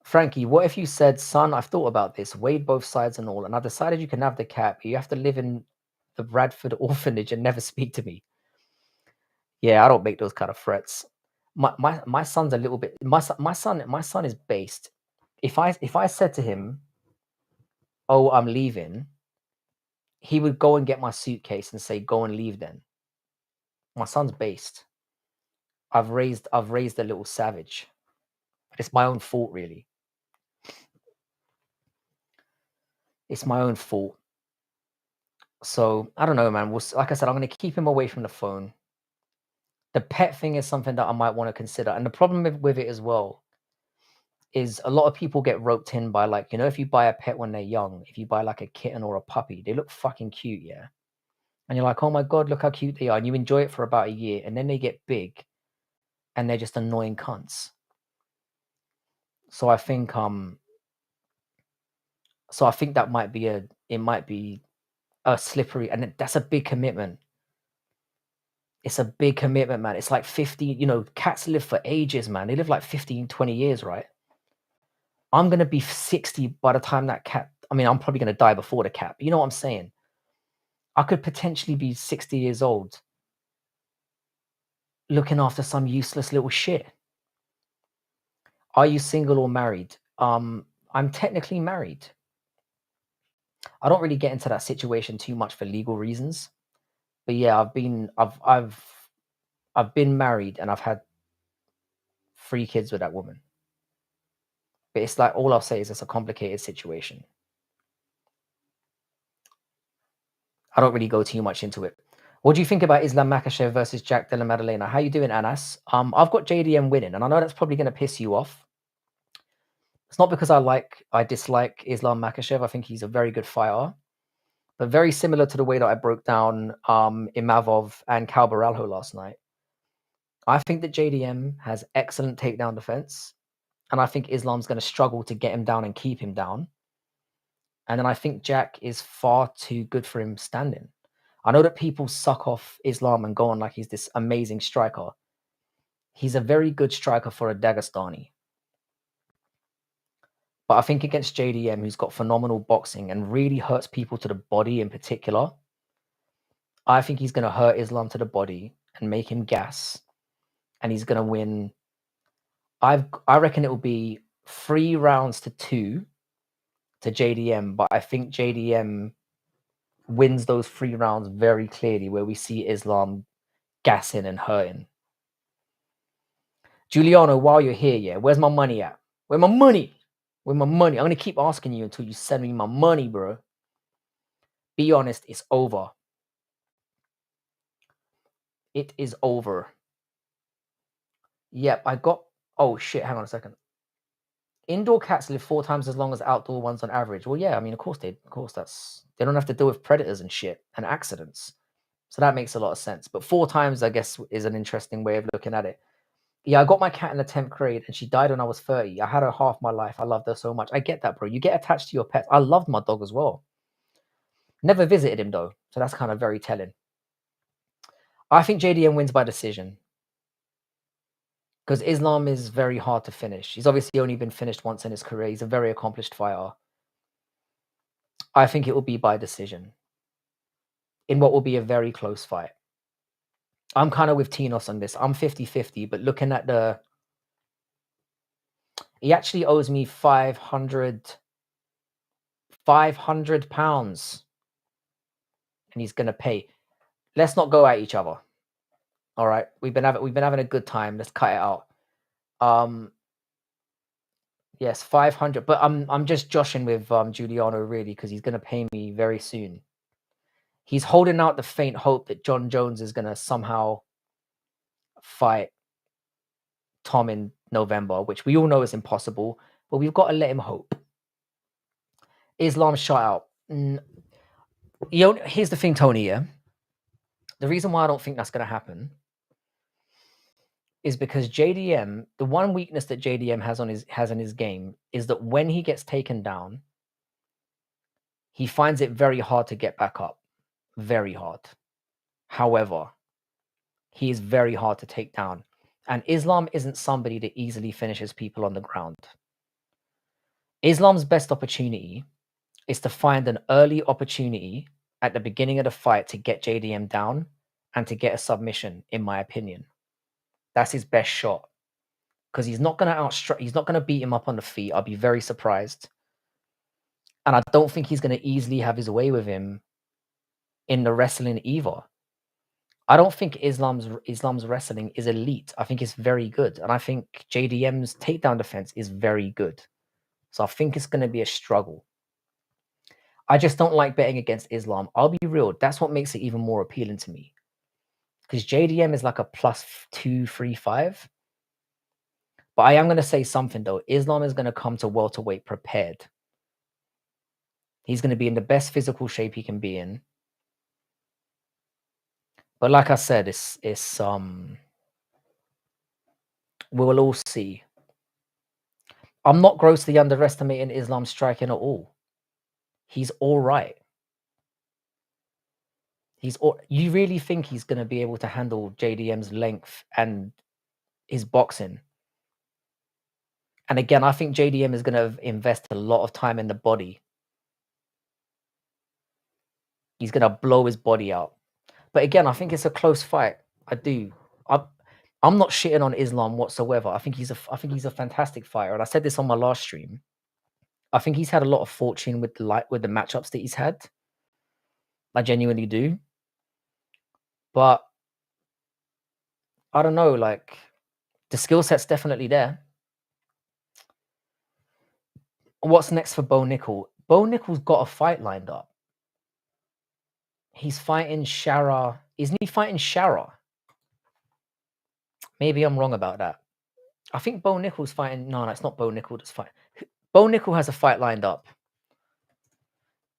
Frankie, what if you said, son, I've thought about this, weighed both sides and all, and I decided you can have the cat, but you have to live in the Bradford orphanage and never speak to me? Yeah, I don't make those kind of threats. My son's a little bit my son is based. If I said to him, "Oh, I'm leaving," he would go and get my suitcase and say, "Go and leave then." My son's based. I've raised a little savage. It's my own fault, really. It's my own fault. So I don't know, man. Like I said, I'm going to keep him away from the phone. The pet thing is something that I might want to consider, and the problem with it as well is a lot of people get roped in by, like, you know, if you buy a pet when they're young, if you buy like a kitten or a puppy, they look fucking cute, yeah. And you're like, oh my god, look how cute they are, and you enjoy it for about a year, and then they get big, and they're just annoying cunts. So I think that might be a slippery, and that's a big commitment. It's a big commitment, man. It's like 50, you know, cats live for ages, man. They live like 15, 20 years, right? I'm going to be 60 by the time that cat, I mean, I'm probably going to die before the cat, but you know what I'm saying? I could potentially be 60 years old looking after some useless little shit. Are you single or married? I'm technically married. I don't really get into that situation too much for legal reasons. But yeah, I've been married and I've had 3 kids with that woman. But it's like, all I'll say is it's a complicated situation. I don't really go too much into it. What do you think about Islam Makhachev versus Jack Della Maddalena? How you doing, Anas? I've got JDM winning, and I know that's probably going to piss you off. It's not because I dislike Islam Makhachev. I think he's a very good fighter, but very similar to the way that I broke down Imavov and Calbaralho last night. I think that JDM has excellent takedown defense, and I think Islam's going to struggle to get him down and keep him down. And then I think Jack is far too good for him standing. I know that people suck off Islam and go on like he's this amazing striker. He's a very good striker for a Dagestani. But I think against JDM, who's got phenomenal boxing and really hurts people to the body in particular, I think he's going to hurt Islam to the body and make him gas, and he's going to win. I reckon it will be 3 rounds to 2 to JDM, but I think JDM wins those 3 rounds very clearly, where we see Islam gassing and hurting. Giuliano, while you're here, yeah, where's my money at? Where's my money? Where's my money? I'm going to keep asking you until you send me my money, bro. Be honest, it's over. It is over. Yep, I got... Oh, shit, hang on a second. Indoor cats live 4 times as long as outdoor ones on average. Well, yeah, I mean, of course that's... They don't have to deal with predators and shit and accidents. So that makes a lot of sense. But 4 times, I guess, is an interesting way of looking at it. Yeah, I got my cat in the 10th grade and she died when I was 30. I had her half my life. I loved her so much. I get that, bro. You get attached to your pets. I loved my dog as well. Never visited him, though. So that's kind of very telling. I think JDM wins by decision. Because Islam is very hard to finish. He's obviously only been finished once in his career. He's a very accomplished fighter. I think it will be by decision in what will be a very close fight. I'm kind of with Tinos on this. I'm 50-50, but looking at the... He actually owes me 500 pounds. And he's going to pay. Let's not go at each other. All right? We've been having a good time. Let's cut it out. Yes, 500. But I'm just joshing with Giuliano, really, because he's going to pay me very soon. He's holding out the faint hope that John Jones is going to somehow fight Tom in November, which we all know is impossible, but we've got to let him hope. Islam shut out. Here's the thing, Tony, yeah? The reason why I don't think that's going to happen is because JDM, the one weakness that JDM has in his game is that when he gets taken down, he finds it very hard to get back up. Very hard. However, he is very hard to take down. And Islam isn't somebody that easily finishes people on the ground. Islam's best opportunity is to find an early opportunity at the beginning of the fight to get JDM down and to get a submission, in my opinion. That's his best shot. Because he's not going to beat him up on the feet. I'll be very surprised. And I don't think he's going to easily have his way with him in the wrestling either. I don't think Islam's wrestling is elite. I think it's very good. And I think JDM's takedown defense is very good. So I think it's going to be a struggle. I just don't like betting against Islam. I'll be real. That's what makes it even more appealing to me. Because JDM is like a +235. But I am going to say something, though. Islam is going to come to welterweight prepared. He's going to be in the best physical shape he can be in. But like I said, we'll all see. I'm not grossly underestimating Islam's striking at all. He's all right. You really think he's going to be able to handle JDM's length and his boxing? And again, I think JDM is going to invest a lot of time in the body. He's going to blow his body out. But again, I think it's a close fight. I do. I'm not shitting on Islam whatsoever. I think he's a fantastic fighter. And I said this on my last stream. I think he's had a lot of fortune with the matchups that he's had. I genuinely do. But I don't know, like, the skill set's definitely there. What's next for Bo Nickel? Bo Nickel's got a fight lined up. He's fighting Shara. Isn't he fighting Shara? Maybe I'm wrong about that. I think Bo Nickel's fighting... No, it's not Bo Nickel that's fighting. Bo Nickel has a fight lined up.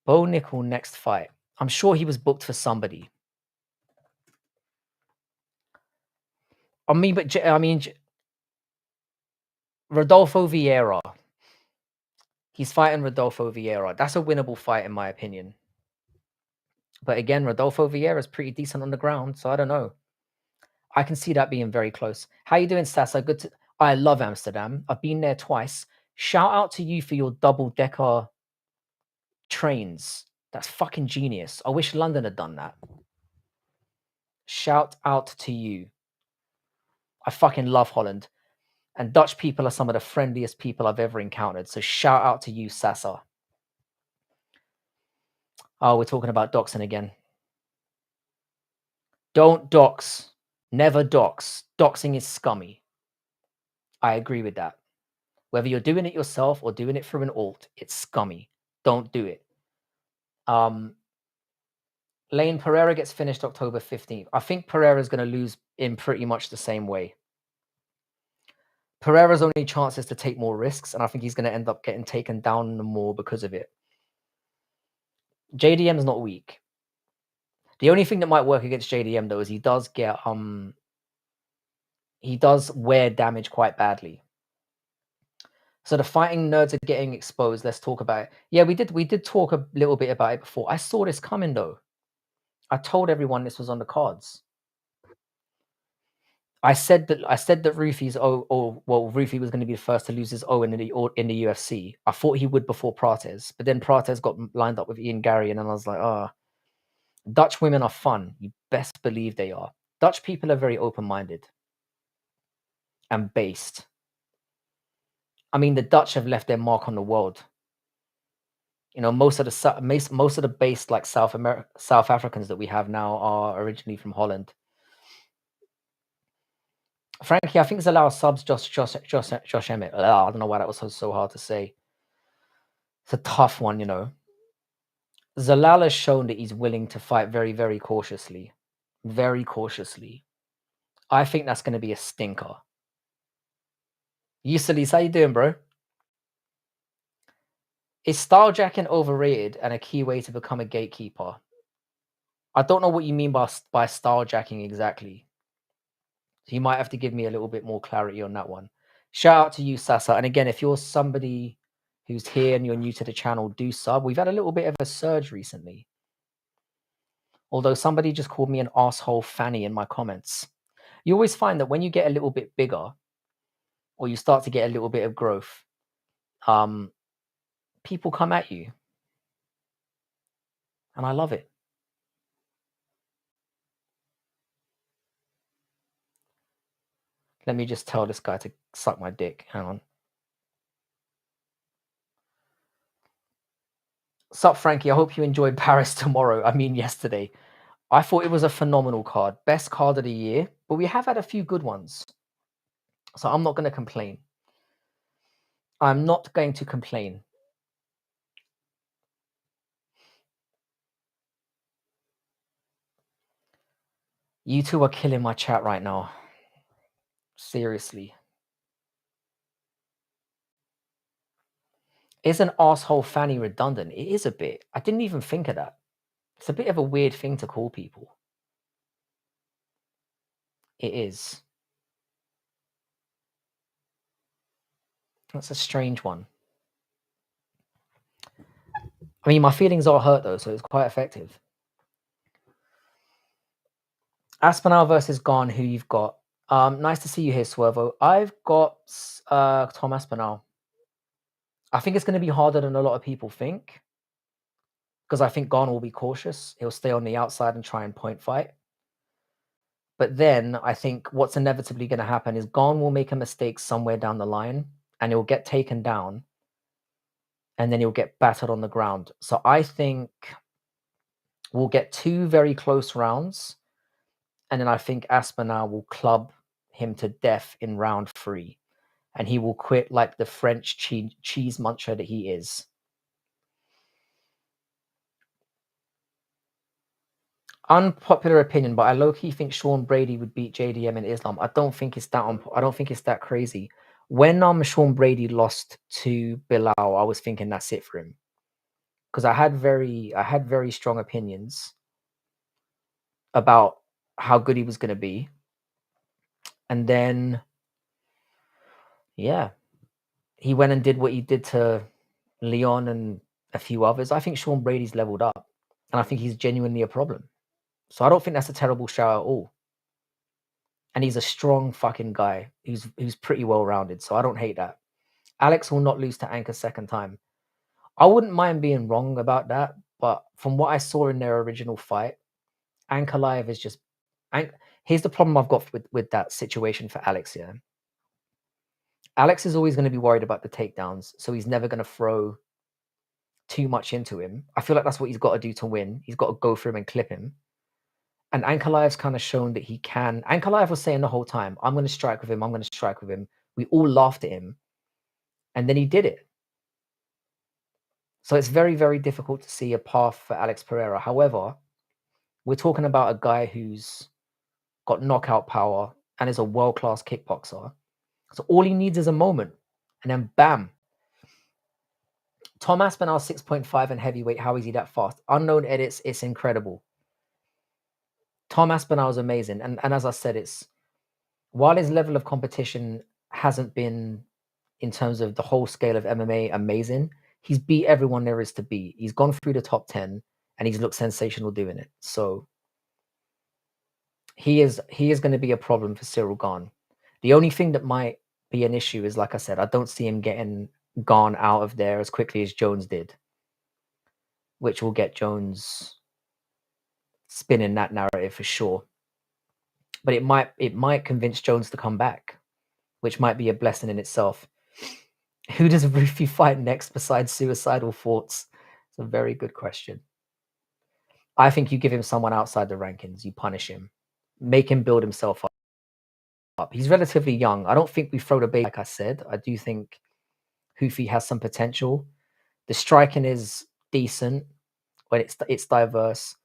Bo Nickel next fight. I'm sure he was booked for somebody. Rodolfo Vieira. He's fighting Rodolfo Vieira. That's a winnable fight, in my opinion. But again, Rodolfo Vieira is pretty decent on the ground, so I don't know. I can see that being very close. How you doing, Sasa? Good to... I love Amsterdam. I've been there twice. Shout out to you for your double-decker trains. That's fucking genius. I wish London had done that. Shout out to you. I fucking love Holland. And Dutch people are some of the friendliest people I've ever encountered. So shout out to you, Sasa. Oh, we're talking about doxing again. Don't dox. Never dox. Doxing is scummy. I agree with that. Whether you're doing it yourself or doing it through an alt, it's scummy. Don't do it. Lane Pereira gets finished October 15th. I think Pereira's going to lose in pretty much the same way. Pereira's only chance is to take more risks, and I think he's going to end up getting taken down more because of it. JDM's not weak. The only thing that might work against JDM, though, is he does get he does wear damage quite badly. So the fighting nerds are getting exposed. Let's talk about it. Yeah, we did talk a little bit about it before. I saw this coming, though. I told everyone this was on the cards. I said that Ruffy's Ruffy was going to be the first to lose his O in the UFC. I thought he would before Prates, but then Prates got lined up with Ian Gary, and I was like, oh, Dutch women are fun. You best believe they are. Dutch people are very open-minded and based. I mean, the Dutch have left their mark on the world. You know, most of the based like South Africans that we have now are originally from Holland. Frankly, I think Zalal subs Josh Emmett. I don't know why that was so hard to say. It's a tough one, you know. Zalal has shown that he's willing to fight very, very cautiously. Very cautiously. I think that's going to be a stinker. Yusalis, how you doing, bro? Is style jacking overrated and a key way to become a gatekeeper? I don't know what you mean by style jacking exactly. So you might have to give me a little bit more clarity on that one. Shout out to you, Sasa. And again, if you're somebody who's here and you're new to the channel, do sub. We've had a little bit of a surge recently. Although somebody just called me an asshole fanny in my comments. You always find that when you get a little bit bigger or you start to get a little bit of growth, people come at you. And I love it. Let me just tell this guy to suck my dick. Hang on. Sup, Frankie? I hope you enjoyed Paris tomorrow. I mean, yesterday. I thought it was a phenomenal card. Best card of the year. But we have had a few good ones. So I'm not going to complain. I'm not going to complain. You two are killing my chat right now. Seriously. Is an asshole fanny redundant? It is a bit. I didn't even think of that. It's a bit of a weird thing to call people. It is. That's a strange one. I mean, my feelings are hurt, though, so it's quite effective. Aspinall versus Garn, who you've got. Nice to see you here, Swervo. I've got Tom Aspinall. I think it's going to be harder than a lot of people think. Because I think Garn will be cautious. He'll stay on the outside and try and point fight. But then I think what's inevitably going to happen is Garn will make a mistake somewhere down the line and he'll get taken down. And then he'll get battered on the ground. So I think we'll get 2 very close rounds. And then I think Aspinall will club him to death in round 3. And he will quit like the French cheese muncher that he is. Unpopular opinion, but I low-key think Sean Brady would beat JDM in Islam. I don't think it's that crazy. When Sean Brady lost to Bilal, I was thinking that's it for him. Because I had very strong opinions about how good he was going to be. And then, yeah, he went and did what he did to Leon and a few others. I think Sean Brady's leveled up. And I think he's genuinely a problem. So I don't think that's a terrible shout at all. And he's a strong fucking guy who's pretty well-rounded. So I don't hate that. Alex will not lose to Anchor second time. I wouldn't mind being wrong about that, but from what I saw in their original fight, Ankalaev is just. Here's the problem I've got with that situation for Alex here. Alex is always going to be worried about the takedowns, so he's never going to throw too much into him. I feel like that's what he's got to do to win. He's got to go for him and clip him. And Ankalaev's kind of shown that he can. Ankalaev was saying the whole time, I'm going to strike with him. I'm going to strike with him. We all laughed at him. And then he did it. So it's very, very difficult to see a path for Alex Pereira. However, we're talking about a guy who's got knockout power and is a world-class kickboxer. So all he needs is a moment. And then bam. Tom Aspinall 6.5 in heavyweight. How is he that fast? Unknown edits. It's incredible. Tom Aspinall is amazing. And as I said, while his level of competition hasn't been, in terms of the whole scale of MMA, amazing, he's beat everyone there is to beat. He's gone through the top 10 and he's looked sensational doing it. So he is going to be a problem for Cyril Gane. The only thing that might be an issue is, like I said, I don't see him getting Gane out of there as quickly as Jones did, which will get Jones spinning that narrative for sure. But it might convince Jones to come back, which might be a blessing in itself. Who does Ruffy fight next besides Suicidal Thoughts? It's a very good question. I think you give him someone outside the rankings. You punish him. Make him build himself up. He's relatively young. I don't think we throw the baby, like I said. I do think Ruffy has some potential. The striking is decent when it's diverse.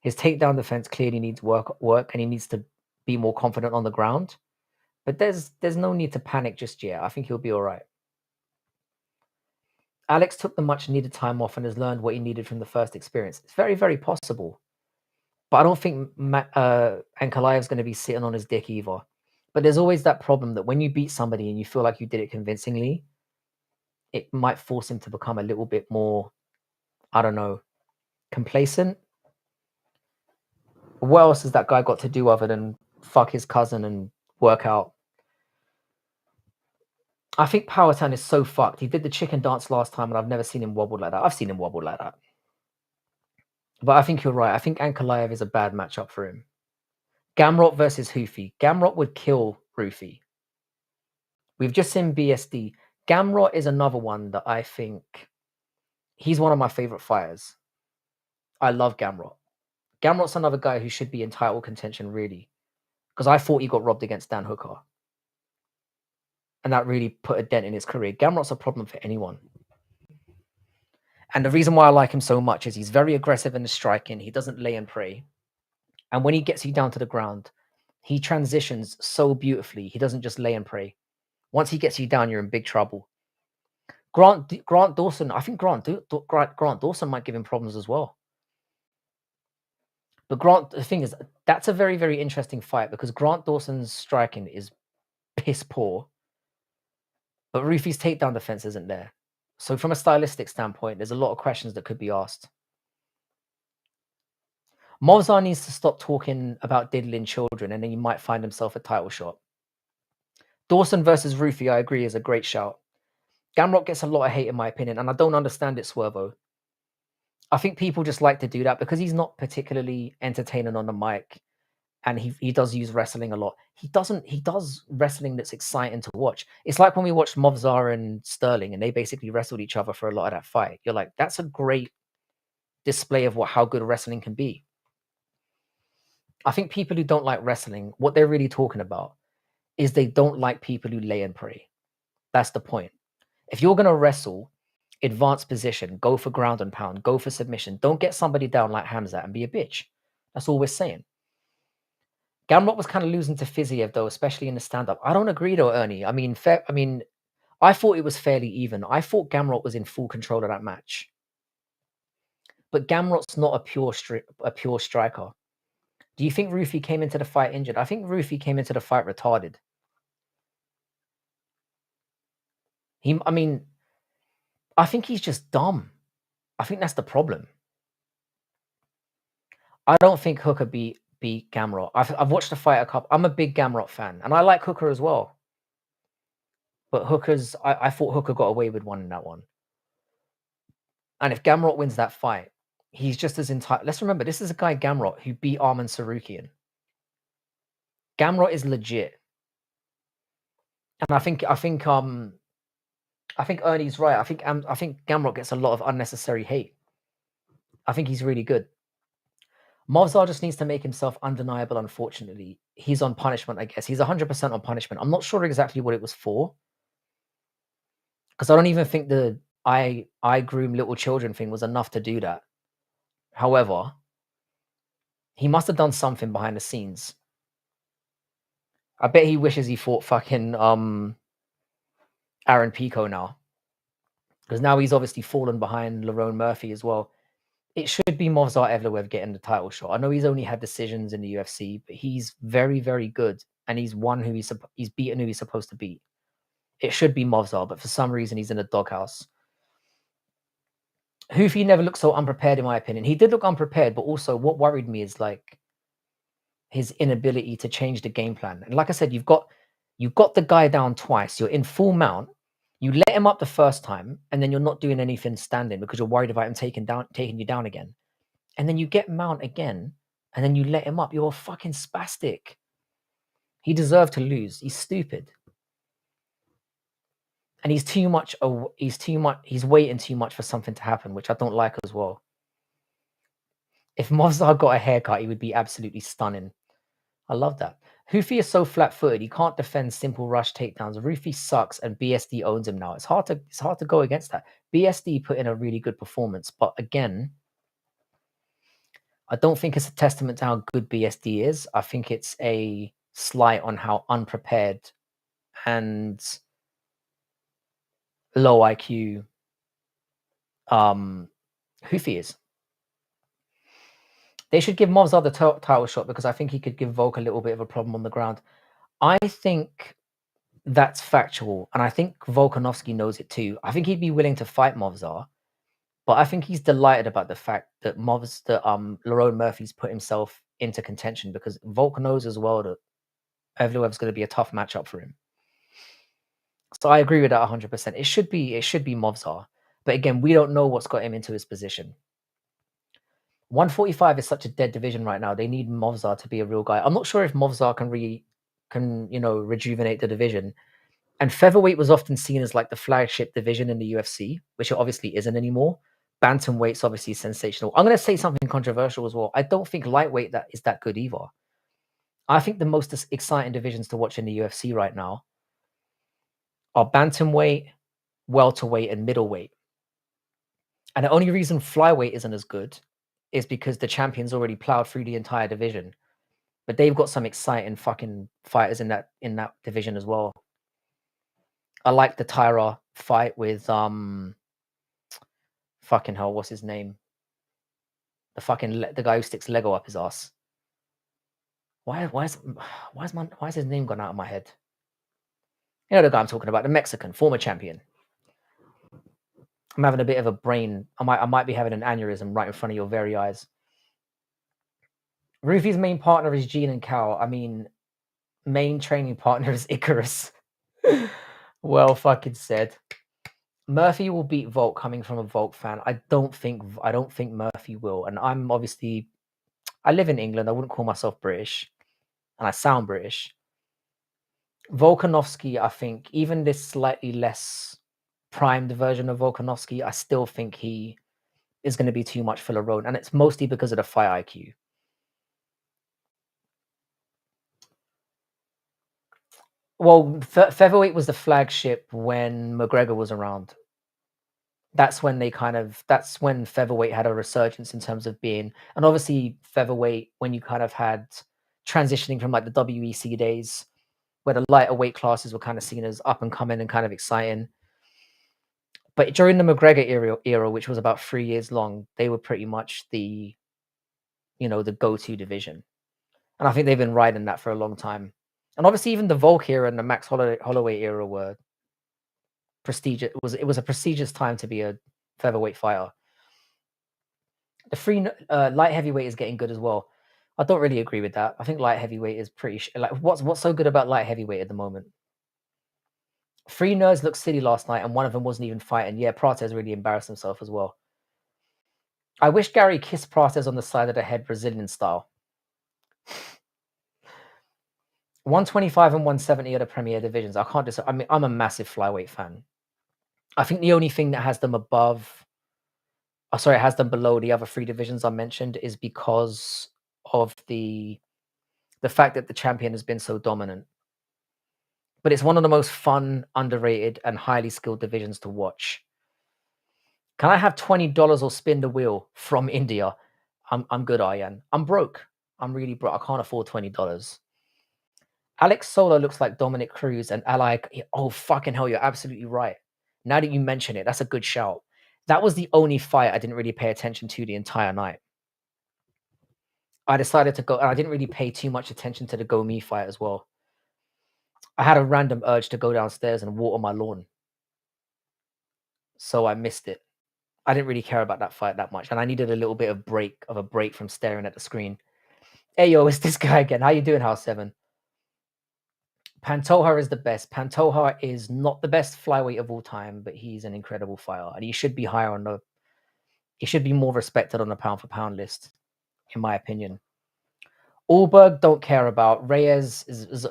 His takedown defense clearly needs work, and he needs to be more confident on the ground. But there's no need to panic just yet. I think he'll be all right. Alex took the much needed time off and has learned what he needed from the first experience. It's very, very possible. But I don't think Ankalaev's going to be sitting on his dick either. But there's always that problem that when you beat somebody and you feel like you did it convincingly, it might force him to become a little bit more, I don't know, complacent. What else has that guy got to do other than fuck his cousin and work out? I think Powhatan is so fucked. He did the chicken dance last time, and I've never seen him wobble like that. I've seen him wobble like that. But I think you're right. I think Ankalaev is a bad matchup for him. Gamrot versus Ruffy. Gamrot would kill Ruffy. We've just seen BSD. Gamrot is another one that I think he's one of my favorite fighters. I love Gamrot. Gamrot's another guy who should be in title contention, really, because I thought he got robbed against Dan Hooker. And that really put a dent in his career. Gamrot's a problem for anyone. And the reason why I like him so much is he's very aggressive in the striking. He doesn't lay and pray. And when he gets you down to the ground, he transitions so beautifully. He doesn't just lay and pray. Once he gets you down, you're in big trouble. Grant Dawson, I think Grant Dawson might give him problems as well. But the thing is, that's a very, very interesting fight because Grant Dawson's striking is piss poor. But Ruffy's takedown defense isn't there. So from a stylistic standpoint, there's a lot of questions that could be asked. Movzar needs to stop talking about diddling children, and then he might find himself a title shot. Dawson versus Ruffy, I agree, is a great shout. Gamrot gets a lot of hate, in my opinion, and I don't understand it, Swervo. I think people just like to do that because he's not particularly entertaining on the mic, and he does use wrestling a lot. He does wrestling that's exciting to watch. It's like when we watched Movzar and Sterling, and they basically wrestled each other for a lot of that fight. You're like, that's a great display of how good wrestling can be. I think people who don't like wrestling, what they're really talking about is they don't like people who lay and pray. That's the point. If you're going to wrestle, advanced position, go for ground and pound, go for submission. Don't get somebody down like Hamzat and be a bitch. That's all we're saying. Gamrot was kind of losing to Fiziev, though, especially in the stand-up. I don't agree, though, Ernie. I mean, I thought it was fairly even. I thought Gamrot was in full control of that match. But Gamrot's not a pure striker. Do you think Ruffy came into the fight injured? I think Ruffy came into the fight retarded. I think he's just dumb. I think that's the problem. I don't think Hooker beat Gamrot. I've watched the fight a couple. I'm a big Gamrot fan, and I like Hooker as well. But I thought Hooker got away with one in that one. And if Gamrot wins that fight, he's just as entitled. Let's remember, this is a guy, Gamrot, who beat Arman Sarukian. Gamrot is legit. And I think Ernie's right. I think Gamrot gets a lot of unnecessary hate. I think he's really good. Movzar just needs to make himself undeniable, unfortunately. He's on punishment, I guess. He's 100% on punishment. I'm not sure exactly what it was for. Because I don't even think the I groom little children thing was enough to do that. However, he must have done something behind the scenes. I bet he wishes he fought fucking Aaron Pico now. Because now he's obviously fallen behind Lerone Murphy as well. It should be Movzar Evloev getting the title shot. I know he's only had decisions in the UFC, but he's very, very good, and he's won who he's beaten who he's supposed to beat. It should be Movzar, but for some reason he's in a doghouse. Hoofy never looked so unprepared, in my opinion. He did look unprepared, but also what worried me is like his inability to change the game plan. And like I said, you've got the guy down twice. You're in full mount. You let him up the first time, and then you're not doing anything standing because you're worried about him taking you down again. And then you get mount again, and then you let him up. You're fucking spastic. He deserved to lose. He's stupid. And he's too much. He's waiting too much for something to happen, which I don't like as well. If Movzar got a haircut, he would be absolutely stunning. I love that. Hoofy is so flat-footed. He can't defend simple rush takedowns. Ruffy sucks, and BSD owns him now. It's hard to go against that. BSD put in a really good performance, but again, I don't think it's a testament to how good BSD is. I think it's a slight on how unprepared and low IQ Hoofy is. They should give Movzar the title shot because I think he could give Volk a little bit of a problem on the ground. I think that's factual, and I think Volkanovski knows it too. I think he'd be willing to fight Movzar, but I think he's delighted about the fact that Lerone Murphy's put himself into contention because Volk knows as well that Evloev's going to be a tough matchup for him. So I agree with that 100%. It should be Movzar, but again, we don't know what's got him into his position. 145 is such a dead division right now. They need Movzar to be a real guy. I'm not sure if Movzar can rejuvenate the division. And featherweight was often seen as like the flagship division in the UFC, which it obviously isn't anymore. Bantamweight's obviously sensational. I'm going to say something controversial as well. I don't think lightweight is that good either. I think the most exciting divisions to watch in the UFC right now are bantamweight, welterweight, and middleweight. And the only reason flyweight isn't as good is because the champions already plowed through the entire division. But they've got some exciting fucking fighters in that division as well. I like the Tyra fight with fucking hell, what's his name? The guy who sticks Lego up his ass. Why is his name gone out of my head? You know the guy I'm talking about, the Mexican former champion. I'm having a bit of a brain. I might be having an aneurysm right in front of your very eyes. Ruffy's main partner is Gene and Cal. I mean, main training partner is Icarus. Well fucking said. Murphy will beat Volk coming from a Volk fan. I don't think Murphy will. And I live in England. I wouldn't call myself British. And I sound British. Volkanovski, I think, even this slightly less primed version of Volkanovski, I still think he is going to be too much for Lerone. And it's mostly because of the fight IQ. Well, featherweight was the flagship when McGregor was around. That's when featherweight had a resurgence in terms of being, and obviously featherweight when you kind of had transitioning from like the WEC days where the lighter weight classes were kind of seen as up and coming and kind of exciting. But during the McGregor era, which was about 3 years long, they were pretty much the go-to division. And I think they've been riding that for a long time. And obviously even the Volk era and the Max Holloway era were prestigious. It was a prestigious time to be a featherweight fighter. The free light heavyweight is getting good as well. I don't really agree with that. I think light heavyweight is pretty like what's so good about light heavyweight at the moment? Three nerds looked silly last night, and one of them wasn't even fighting. Yeah, Prates really embarrassed himself as well. I wish Gary kissed Prates on the side of the head, Brazilian style. 125 and 170 are the Premier divisions. I can't I mean, I'm a massive flyweight fan. I think the only thing that has them has them below the other three divisions I mentioned is because of the fact that the champion has been so dominant. But it's one of the most fun, underrated, and highly skilled divisions to watch. Can I have $20 or spin the wheel from India? I'm good, Aryan. I'm broke. I'm really broke. I can't afford $20. Alex Solo looks like Dominic Cruz and Ally. Oh, fucking hell, you're absolutely right. Now that you mention it, that's a good shout. That was the only fight I didn't really pay attention to the entire night. I decided to go, and I didn't really pay too much attention to the Go Me fight as well. I had a random urge to go downstairs and water my lawn. So I missed it. I didn't really care about that fight that much, and I needed a little bit of a break from staring at the screen. Hey, yo, it's this guy again. How you doing, House 7? Pantoja is the best. Pantoja is not the best flyweight of all time, but he's an incredible fighter, and he should be higher on the. He should be more respected on the pound for pound list, in my opinion. Allberg don't care about. Reyes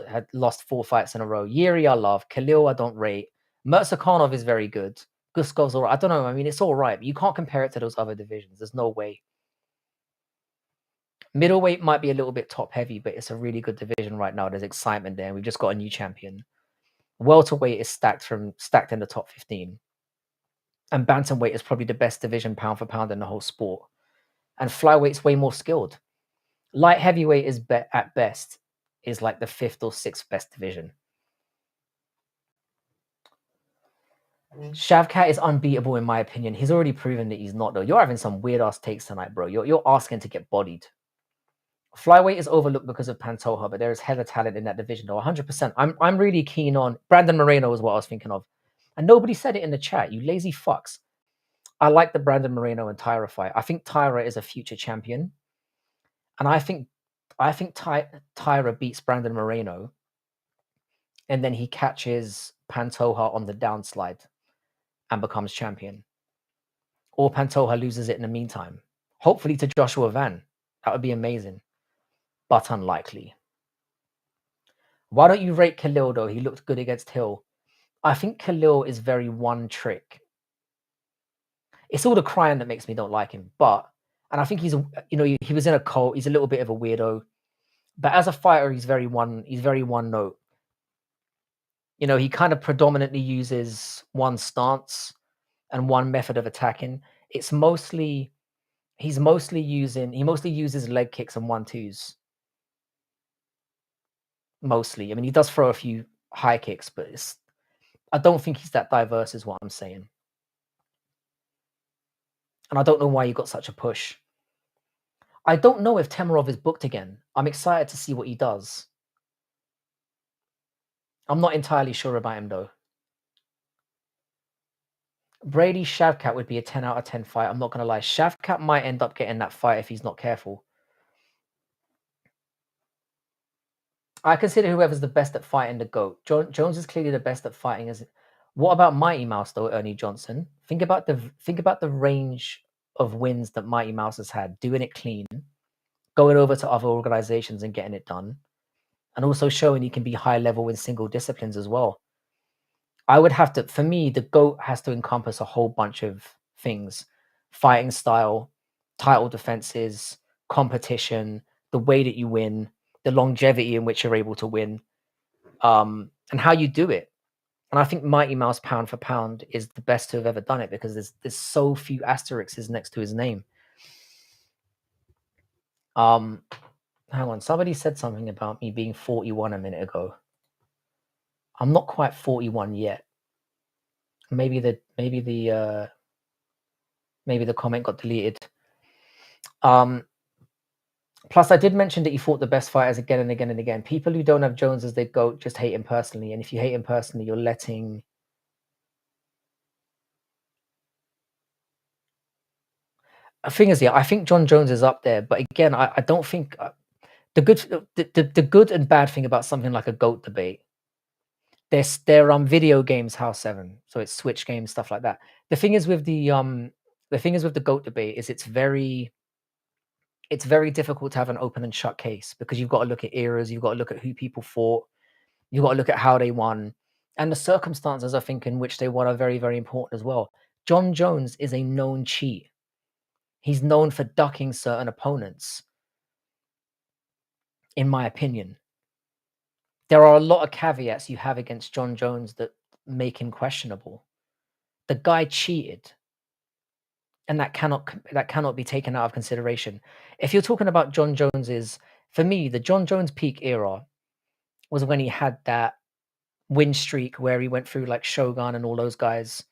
had lost 4 fights in a row. Yuri I love. Khalil I don't rate. Murzakanov is very good. Guskov's all right. I don't know. I mean, it's all right, but you can't compare it to those other divisions. There's no way. Middleweight might be a little bit top heavy, but it's a really good division right now. There's excitement there. We've just got a new champion. Welterweight is stacked in the top 15. And bantamweight is probably the best division pound for pound in the whole sport. And flyweight's way more skilled. Light heavyweight is at best is like the 5th or 6th best division. Shavkat is unbeatable in my opinion. He's already proven that he's not though. You're having some weird ass takes tonight, bro. You're asking to get bodied. Flyweight is overlooked because of Pantoja, but there is hella talent in that division though. 100%. I'm really keen on Brandon Moreno is what I was thinking of. And nobody said it in the chat, you lazy fucks. I like the Brandon Moreno and Tyra fight. I think Tyra is a future champion. And I think Tyra beats Brandon Moreno. And then he catches Pantoja on the downslide and becomes champion. Or Pantoja loses it in the meantime. Hopefully to Joshua Van. That would be amazing. But unlikely. Why don't you rate Khalil though? He looked good against Hill. I think Khalil is very one trick. It's all the crying that makes me don't like him. And I think he was in a cult. He's a little bit of a weirdo. But as a fighter, he's very one note. You know, he kind of predominantly uses one stance and one method of attacking. He mostly uses leg kicks and 1-2s. Mostly. I mean, he does throw a few high kicks, but I don't think he's that diverse is what I'm saying. And I don't know why he got such a push. I don't know if Temerov is booked again. I'm excited to see what he does. I'm not entirely sure about him though. Brady Shavkat would be a 10 out of 10 fight. I'm not going to lie. Shavkat might end up getting that fight if he's not careful. I consider whoever's the best at fighting the GOAT. Jones is clearly the best at fighting. What about Mighty Mouse though, Ernie Johnson? Think about the range of wins that Mighty Mouse has had, doing it clean, going over to other organizations and getting it done, and also showing he can be high level in single disciplines as well. I would have to, for me, the GOAT has to encompass a whole bunch of things: fighting style, title defenses, competition, the way that you win, the longevity in which you're able to win, and how you do it. And I think Mighty Mouse pound for pound is the best to have ever done it because there's so few asterisks next to his name. Hang on, somebody said something about me being 41 a minute ago. I'm not quite 41 yet. Maybe the comment got deleted. Plus, I did mention that he fought the best fighters again and again and again. People who don't have Jones as their GOAT just hate him personally. And if you hate him personally, you're letting... The thing is, I think John Jones is up there. But again, I don't think... the good and bad thing about something like a GOAT debate, They're video games House 7, so it's Switch games, stuff like that. The thing is with the GOAT debate is it's very difficult to have an open and shut case because you've got to look at eras, you've got to look at who people fought, you've got to look at how they won, and the circumstances I think in which they won are very, very important as well. John Jones is a known cheat. He's known for ducking certain opponents, in my opinion. There are a lot of caveats you have against John Jones that make him questionable. The guy cheated, and that cannot be taken out of consideration. If you're talking about John Jones's, for me, the John Jones peak era was when he had that win streak where he went through like Shogun and all those guys,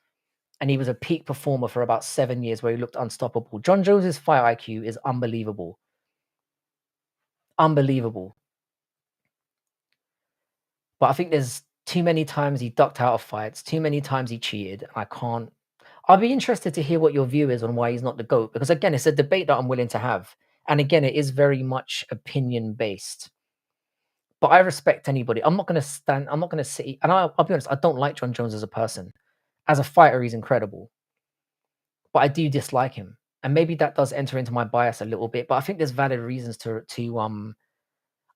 and he was a peak performer for about 7 years where he looked unstoppable. John Jones's fight IQ is unbelievable. Unbelievable. But I think there's too many times he ducked out of fights, too many times he cheated. I'll be interested to hear what your view is on why he's not the GOAT, because again, it's a debate that I'm willing to have. And again, it is very much opinion based. But I respect anybody. I'm not going to sit, and I'll be honest, I don't like John Jones as a person. As a fighter, he's incredible. But I do dislike him. And maybe that does enter into my bias a little bit, but I think there's valid reasons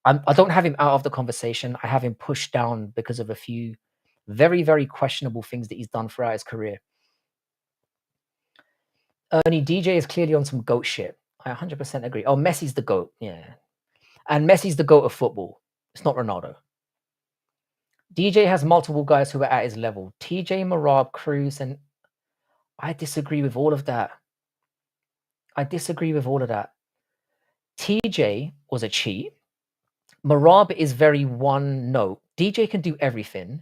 I don't have him out of the conversation. I have him pushed down because of a few very, very questionable things that he's done throughout his career. Ernie, DJ is clearly on some GOAT shit. I 100% agree. Oh, Messi's the GOAT. Yeah. And Messi's the GOAT of football. It's not Ronaldo. DJ has multiple guys who are at his level. TJ, Marab, Cruz, and I disagree with all of that. TJ was a cheat. Marab is very one note. DJ can do everything.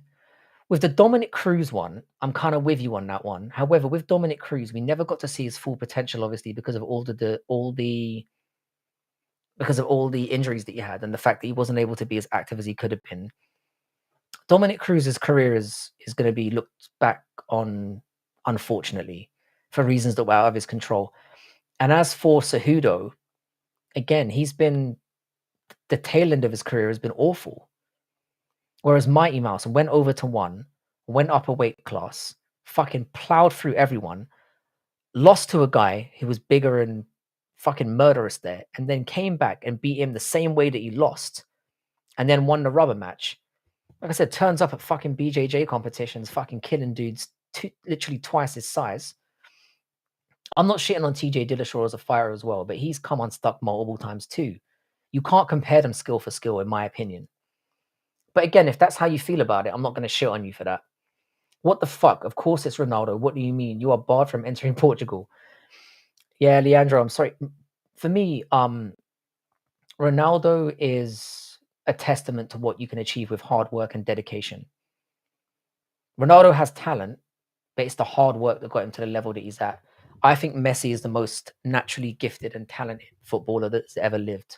With the Dominic Cruz one, I'm kind of with you on that one. However, with Dominic Cruz, we never got to see his full potential, obviously, because of all the injuries that he had and the fact that he wasn't able to be as active as he could have been. Dominic Cruz's career is going to be looked back on, unfortunately, for reasons that were out of his control. And as for Cejudo, again, the tail end of his career has been awful. Whereas Mighty Mouse went over to one, went up a weight class, fucking plowed through everyone, lost to a guy who was bigger and fucking murderous there, and then came back and beat him the same way that he lost, and then won the rubber match. Like I said, turns up at fucking BJJ competitions, fucking killing dudes literally twice his size. I'm not shitting on TJ Dillashaw as a fighter as well, but he's come unstuck multiple times too. You can't compare them skill for skill, in my opinion. But again, if that's how you feel about it, I'm not going to shit on you for that. What the fuck? Of course it's Ronaldo. What do you mean? You are barred from entering Portugal. Yeah, Leandro, I'm sorry. For me, Ronaldo is a testament to what you can achieve with hard work and dedication. Ronaldo has talent, but it's the hard work that got him to the level that he's at. I think Messi is the most naturally gifted and talented footballer that's ever lived.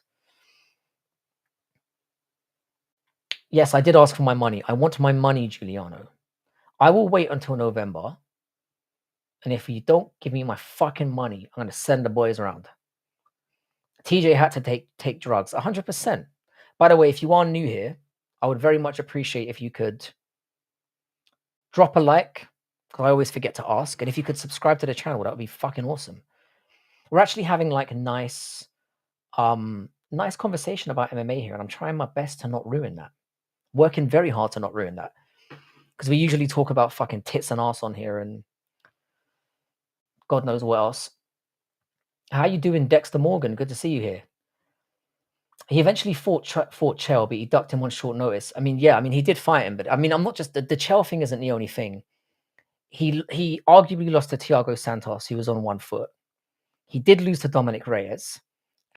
Yes, I did ask for my money. I want my money, Giuliano. I will wait until November. And if you don't give me my fucking money, I'm going to send the boys around. TJ had to take drugs, 100%. By the way, if you are new here, I would very much appreciate if you could drop a like, because I always forget to ask. And if you could subscribe to the channel, that would be fucking awesome. We're actually having like a nice conversation about MMA here, and I'm trying my best to not ruin that. Working very hard to not ruin that. Because we usually talk about fucking tits and ass on here and God knows what else. How you doing, Dexter Morgan? Good to see you here. He eventually fought Chael, but he ducked him on short notice. I mean, he did fight him, but I mean, I'm not just the Chael thing isn't the only thing. He arguably lost to Thiago Santos, who was on one foot. He did lose to Dominic Reyes,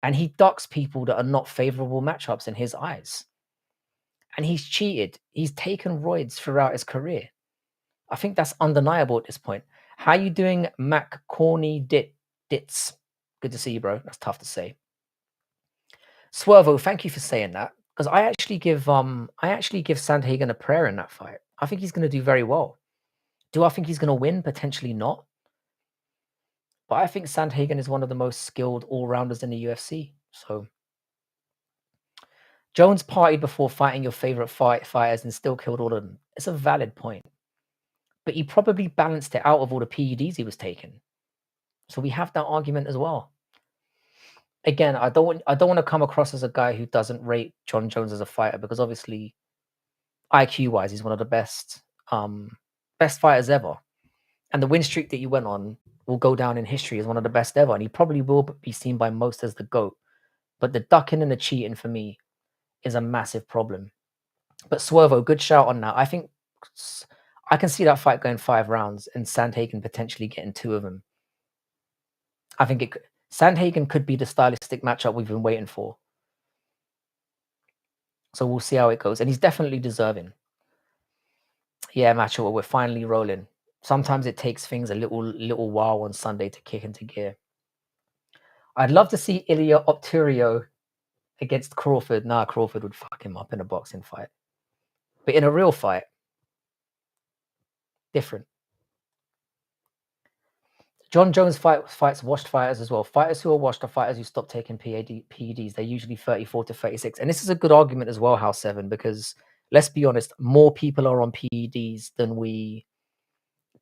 and he ducks people that are not favorable matchups in his eyes. And he's cheated. He's taken roids throughout his career. I think that's undeniable at this point. How you doing, Mac Corny Ditz? Good to see you, bro. That's tough to say. Swervo, thank you for saying that. Because I actually give Sandhagen a prayer in that fight. I think he's going to do very well. Do I think he's going to win? Potentially not. But I think Sandhagen is one of the most skilled all-rounders in the UFC. So Jones partied before fighting your favorite fighters and still killed all of them. It's a valid point. But he probably balanced it out of all the PEDs he was taking. So we have that argument as well. Again, I don't want to come across as a guy who doesn't rate John Jones as a fighter, because obviously IQ wise, he's one of the best fighters ever. And the win streak that he went on will go down in history as one of the best ever. And he probably will be seen by most as the GOAT. But the ducking and the cheating for me is a massive problem. But Swervo, good shout on that. I think I can see that fight going 5 rounds and Sandhagen potentially getting 2 of them. I think Sandhagen could be the stylistic matchup we've been waiting for. So we'll see how it goes. And he's definitely deserving. Yeah, Macho, we're finally rolling. Sometimes it takes things a little while on Sunday to kick into gear. I'd love to see Ilya Opturio against Crawford. Nah, Crawford would fuck him up in a boxing fight. But in a real fight, different. John Jones fights washed fighters as well. Fighters who are washed are fighters who stop taking PEDs. They're usually 34 to 36. And this is a good argument as well, House 7, because let's be honest, more people are on PEDs than we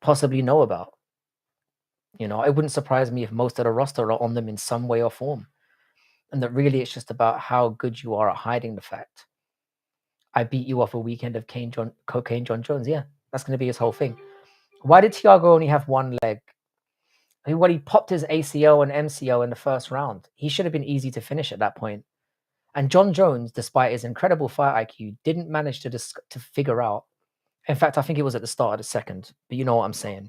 possibly know about. You know, it wouldn't surprise me if most of the roster are on them in some way or form. And that really it's just about how good you are at hiding the fact. I beat you off a weekend of cocaine John Jones. Yeah, that's going to be his whole thing. Why did Thiago only have one leg? When he popped his ACL and MCL in the first round, he should have been easy to finish at that point. And John Jones, despite his incredible fight IQ, didn't manage to figure out. In fact, I think it was at the start of the second, but you know what I'm saying.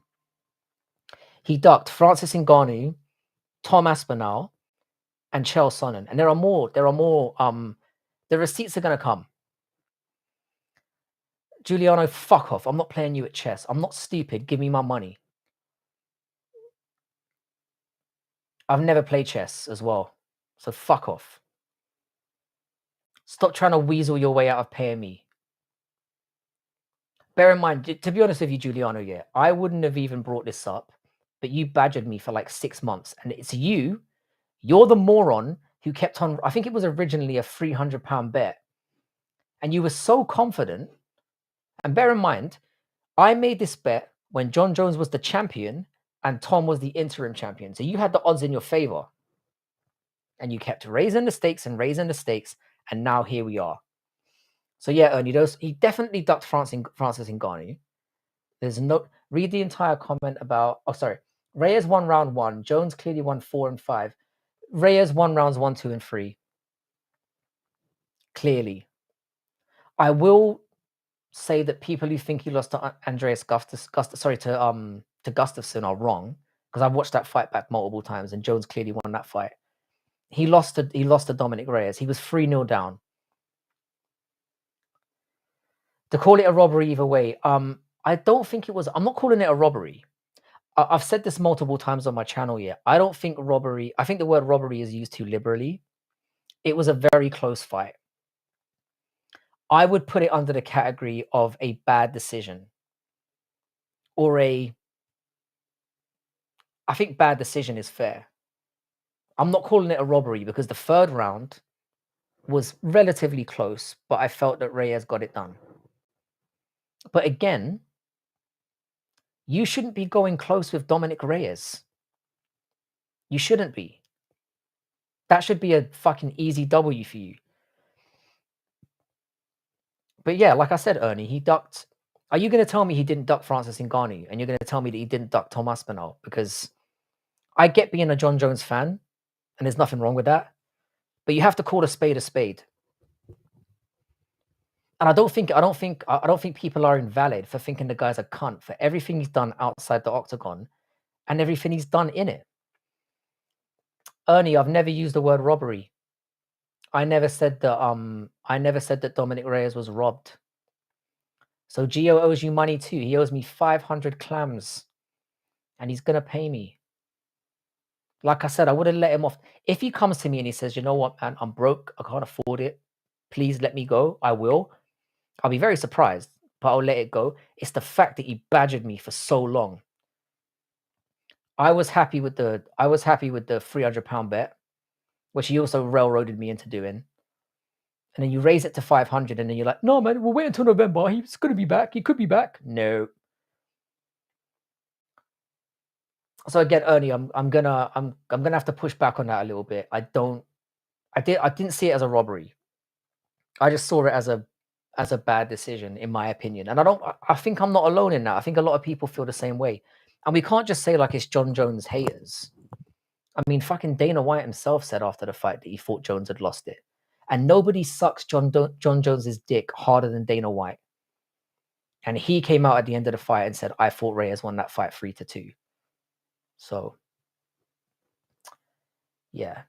He ducked Francis Ngannou, Tom Aspinall, and Chael Sonnen. And there are more. The receipts are going to come. Giuliano, fuck off. I'm not playing you at chess. I'm not stupid. Give me my money. I've never played chess as well. So fuck off. Stop trying to weasel your way out of paying me. Bear in mind, to be honest with you, Giuliano, yeah, I wouldn't have even brought this up, but you badgered me for like 6 months. And it's you're the moron who kept on, I think it was originally a £300 bet. And you were so confident. And bear in mind, I made this bet when John Jones was the champion and Tom was the interim champion. So you had the odds in your favor. And you kept raising the stakes and raising the stakes. And now here we are. So yeah, Ernie, he definitely ducked Francis Ngannou. There's no, read the entire comment about, Reyes won round 1. Jones clearly won 4 and 5. Reyes won rounds 1, 2, and 3. Clearly. I will say that people who think he lost to Andreas to Gustafsson are wrong, because I've watched that fight back multiple times and Jones clearly won that fight. He lost to Dominic Reyes. He was 3-0 down. To call it a robbery either way, I don't think it was. I'm not calling it a robbery. I've said this multiple times on my channel here. I don't think robbery. I think the word robbery is used too liberally. It was a very close fight. I would put it under the category of a bad decision, or I think bad decision is fair. I'm not calling it a robbery because the third round was relatively close, but I felt that Reyes got it done. But again, you shouldn't be going close with Dominic Reyes. You shouldn't be. That should be a fucking easy W for you. But yeah, like I said, Ernie, he ducked. Are you going to tell me he didn't duck Francis Ngannou? And you're going to tell me that he didn't duck Tom Aspinall? Because I get being a John Jones fan, and there's nothing wrong with that. But you have to call a spade a spade. And I don't think people are invalid for thinking the guy's a cunt for everything he's done outside the octagon and everything he's done in it. Ernie, I've never used the word robbery. I never said that Dominic Reyes was robbed. So Gio owes you money too. He owes me 500 clams, and he's gonna pay me. Like I said, I wouldn't let him off. If he comes to me and he says, "You know what, man? I'm broke. I can't afford it. Please let me go." I will. I'll be very surprised, but I'll let it go. It's the fact that he badgered me for so long. I was happy with the £300 bet, which he also railroaded me into doing. And then you raise it to 500, and then you're like, no, man, we'll wait until November. He's going to be back. He could be back. No. So again, Ernie, I'm gonna have to push back on that a little bit. I didn't see it as a robbery. I just saw it as a bad decision, in my opinion. And I think I'm not alone in that. I think a lot of people feel the same way. And we can't just say like it's John Jones haters. I mean, fucking Dana White himself said after the fight that he thought Jones had lost it. And nobody sucks John Jones's dick harder than Dana White. And he came out at the end of the fight and said, I thought Reyes won that fight 3-2. So, yeah.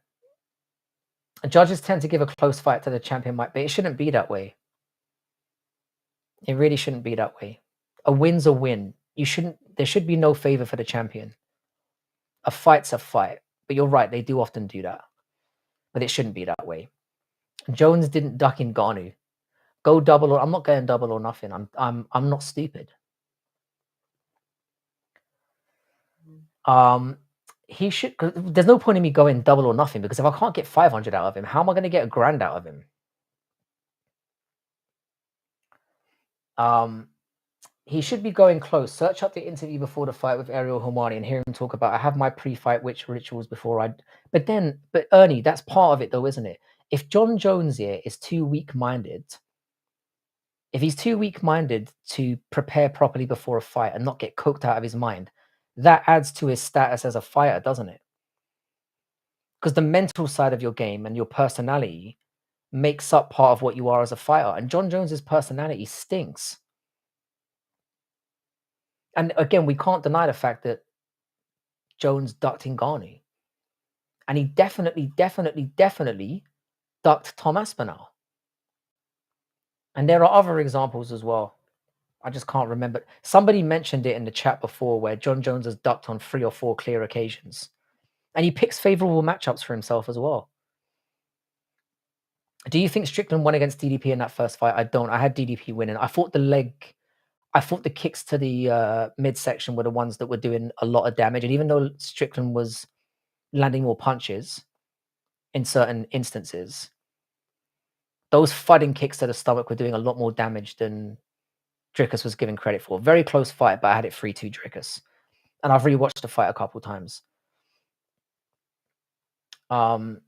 Judges tend to give a close fight to the champion, but it shouldn't be that way. It really shouldn't be that way. A win's a win. There should be no favor for the champion. A fight's a fight. But you're right, they do often do that. But it shouldn't be that way. Jones didn't duck Ngannou. Go double or I'm not going double or nothing. I'm not stupid. He should. There's no point in me going double or nothing, because if I can't get 500 out of him, how am I going to get $1,000 out of him? He should be going close. Search up the interview before the fight with Ariel Helwani and hear him talk about, I have my pre-fight rituals before I. But Ernie, that's part of it though, isn't it? If John Jones here is too weak-minded, if he's too weak-minded to prepare properly before a fight and not get cooked out of his mind, that adds to his status as a fighter, doesn't it? Because the mental side of your game and your personality makes up part of what you are as a fighter. And John Jones's personality stinks. And again, we can't deny the fact that Jones ducked Ngannou. And he definitely ducked Tom Aspinall. And there are other examples as well. I just can't remember. Somebody mentioned it in the chat before where John Jones has ducked on 3 or 4 clear occasions. And he picks favorable matchups for himself as well. Do you think Strickland won against DDP in that first fight? I don't. I had DDP winning. I thought the kicks to the midsection were the ones that were doing a lot of damage. And even though Strickland was landing more punches in certain instances, those thudding kicks to the stomach were doing a lot more damage than Dricus was given credit for. Very close fight, but I had it 3-2 Dricus. And I've rewatched the fight a couple times. John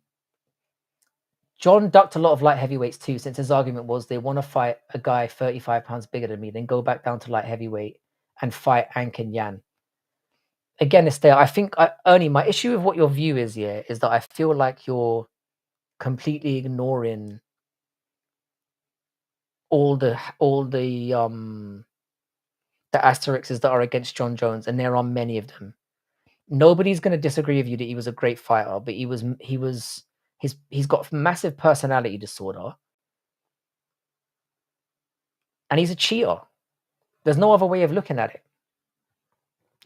ducked a lot of light heavyweights too, since his argument was they want to fight a guy 35 pounds bigger than me, then go back down to light heavyweight and fight Ankin Yan. Again, it's there. I think, Ernie, my issue with what your view is here is that I feel like you're completely ignoring all the asterisks that are against John Jones, and there are many of them. Nobody's going to disagree with you that he was a great fighter, but he's got massive personality disorder, and he's a cheater. There's no other way of looking at it,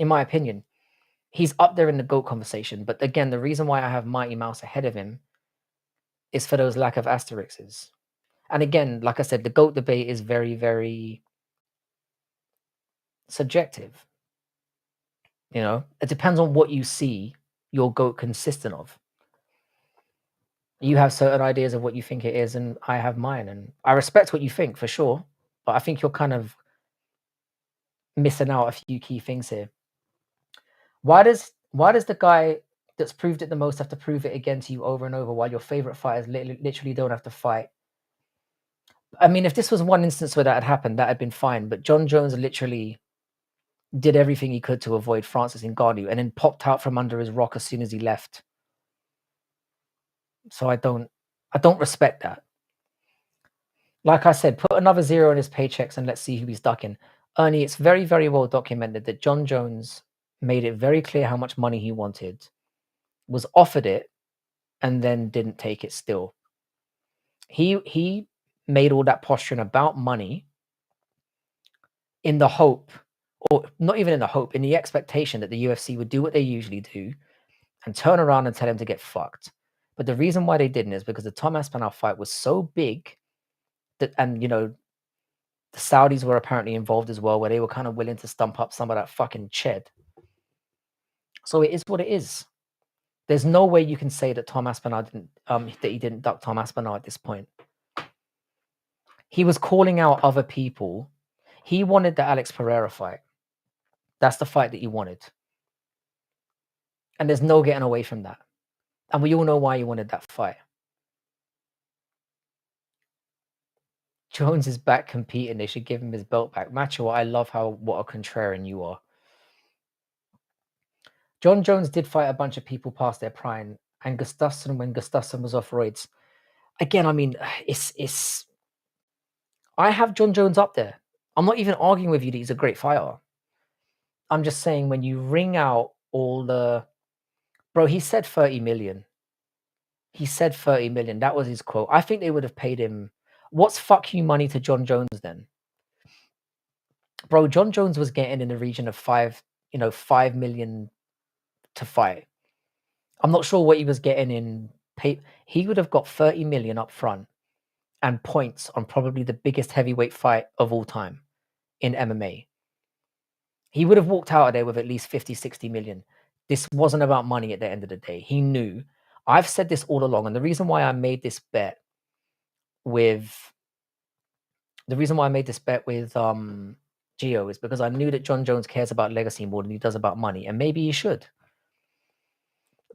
in my opinion. He's up there in the GOAT conversation, but again, the reason why I have Mighty Mouse ahead of him is for those lack of asterisks. And again, like I said, the GOAT debate is very, very subjective. You know, it depends on what you see your GOAT consistent of. You have certain ideas of what you think it is, and I have mine, and I respect what you think for sure, but I think you're kind of missing out a few key things here. Why does the guy that's proved it the most have to prove it again to you over and over, while your favorite fighters literally don't have to fight? I mean, if this was one instance where that had happened, that had been fine, but John Jones literally did everything he could to avoid Francis Ngannou and then popped out from under his rock as soon as he left. So I don't respect that. Like I said, put another 0 on his paychecks and let's see who he's ducking. Ernie, it's very, very well documented that John Jones made it very clear how much money he wanted, was offered it, and then didn't take it still. He made all that posturing about money in the hope, or not even in the hope, in the expectation that the UFC would do what they usually do and turn around and tell him to get fucked. But the reason why they didn't is because the Tom Aspinall fight was so big that, and you know, the Saudis were apparently involved as well, where they were kind of willing to stump up some of that fucking ched. So it is what it is. There's no way you can say that Tom Aspinall didn't that he didn't duck Tom Aspinall at this point. He was calling out other people. He wanted the Alex Pereira fight. That's the fight that he wanted. And there's no getting away from that. And we all know why he wanted that fight. Jones is back competing. They should give him his belt back. Macho, I love what a contrarian you are. John Jones did fight a bunch of people past their prime, and Gustafsson when Gustafsson was off roids. Again, I mean, it's. I have John Jones up there. I'm not even arguing with you that he's a great fighter. I'm just saying when you ring out all the, bro, he said 30 million. He said 30 million. That was his quote. I think they would have paid him. What's fuck you money to John Jones then? Bro, John Jones was getting in the region of 5 million to fight. I'm not sure what he was getting in pay. He would have got 30 million up front and points on probably the biggest heavyweight fight of all time in MMA. He would have walked out of there with at least 50, 60 million. This wasn't about money at the end of the day. He knew. I've said this all along. And the reason why I made this bet with Gio is because I knew that John Jones cares about legacy more than he does about money. And maybe he should.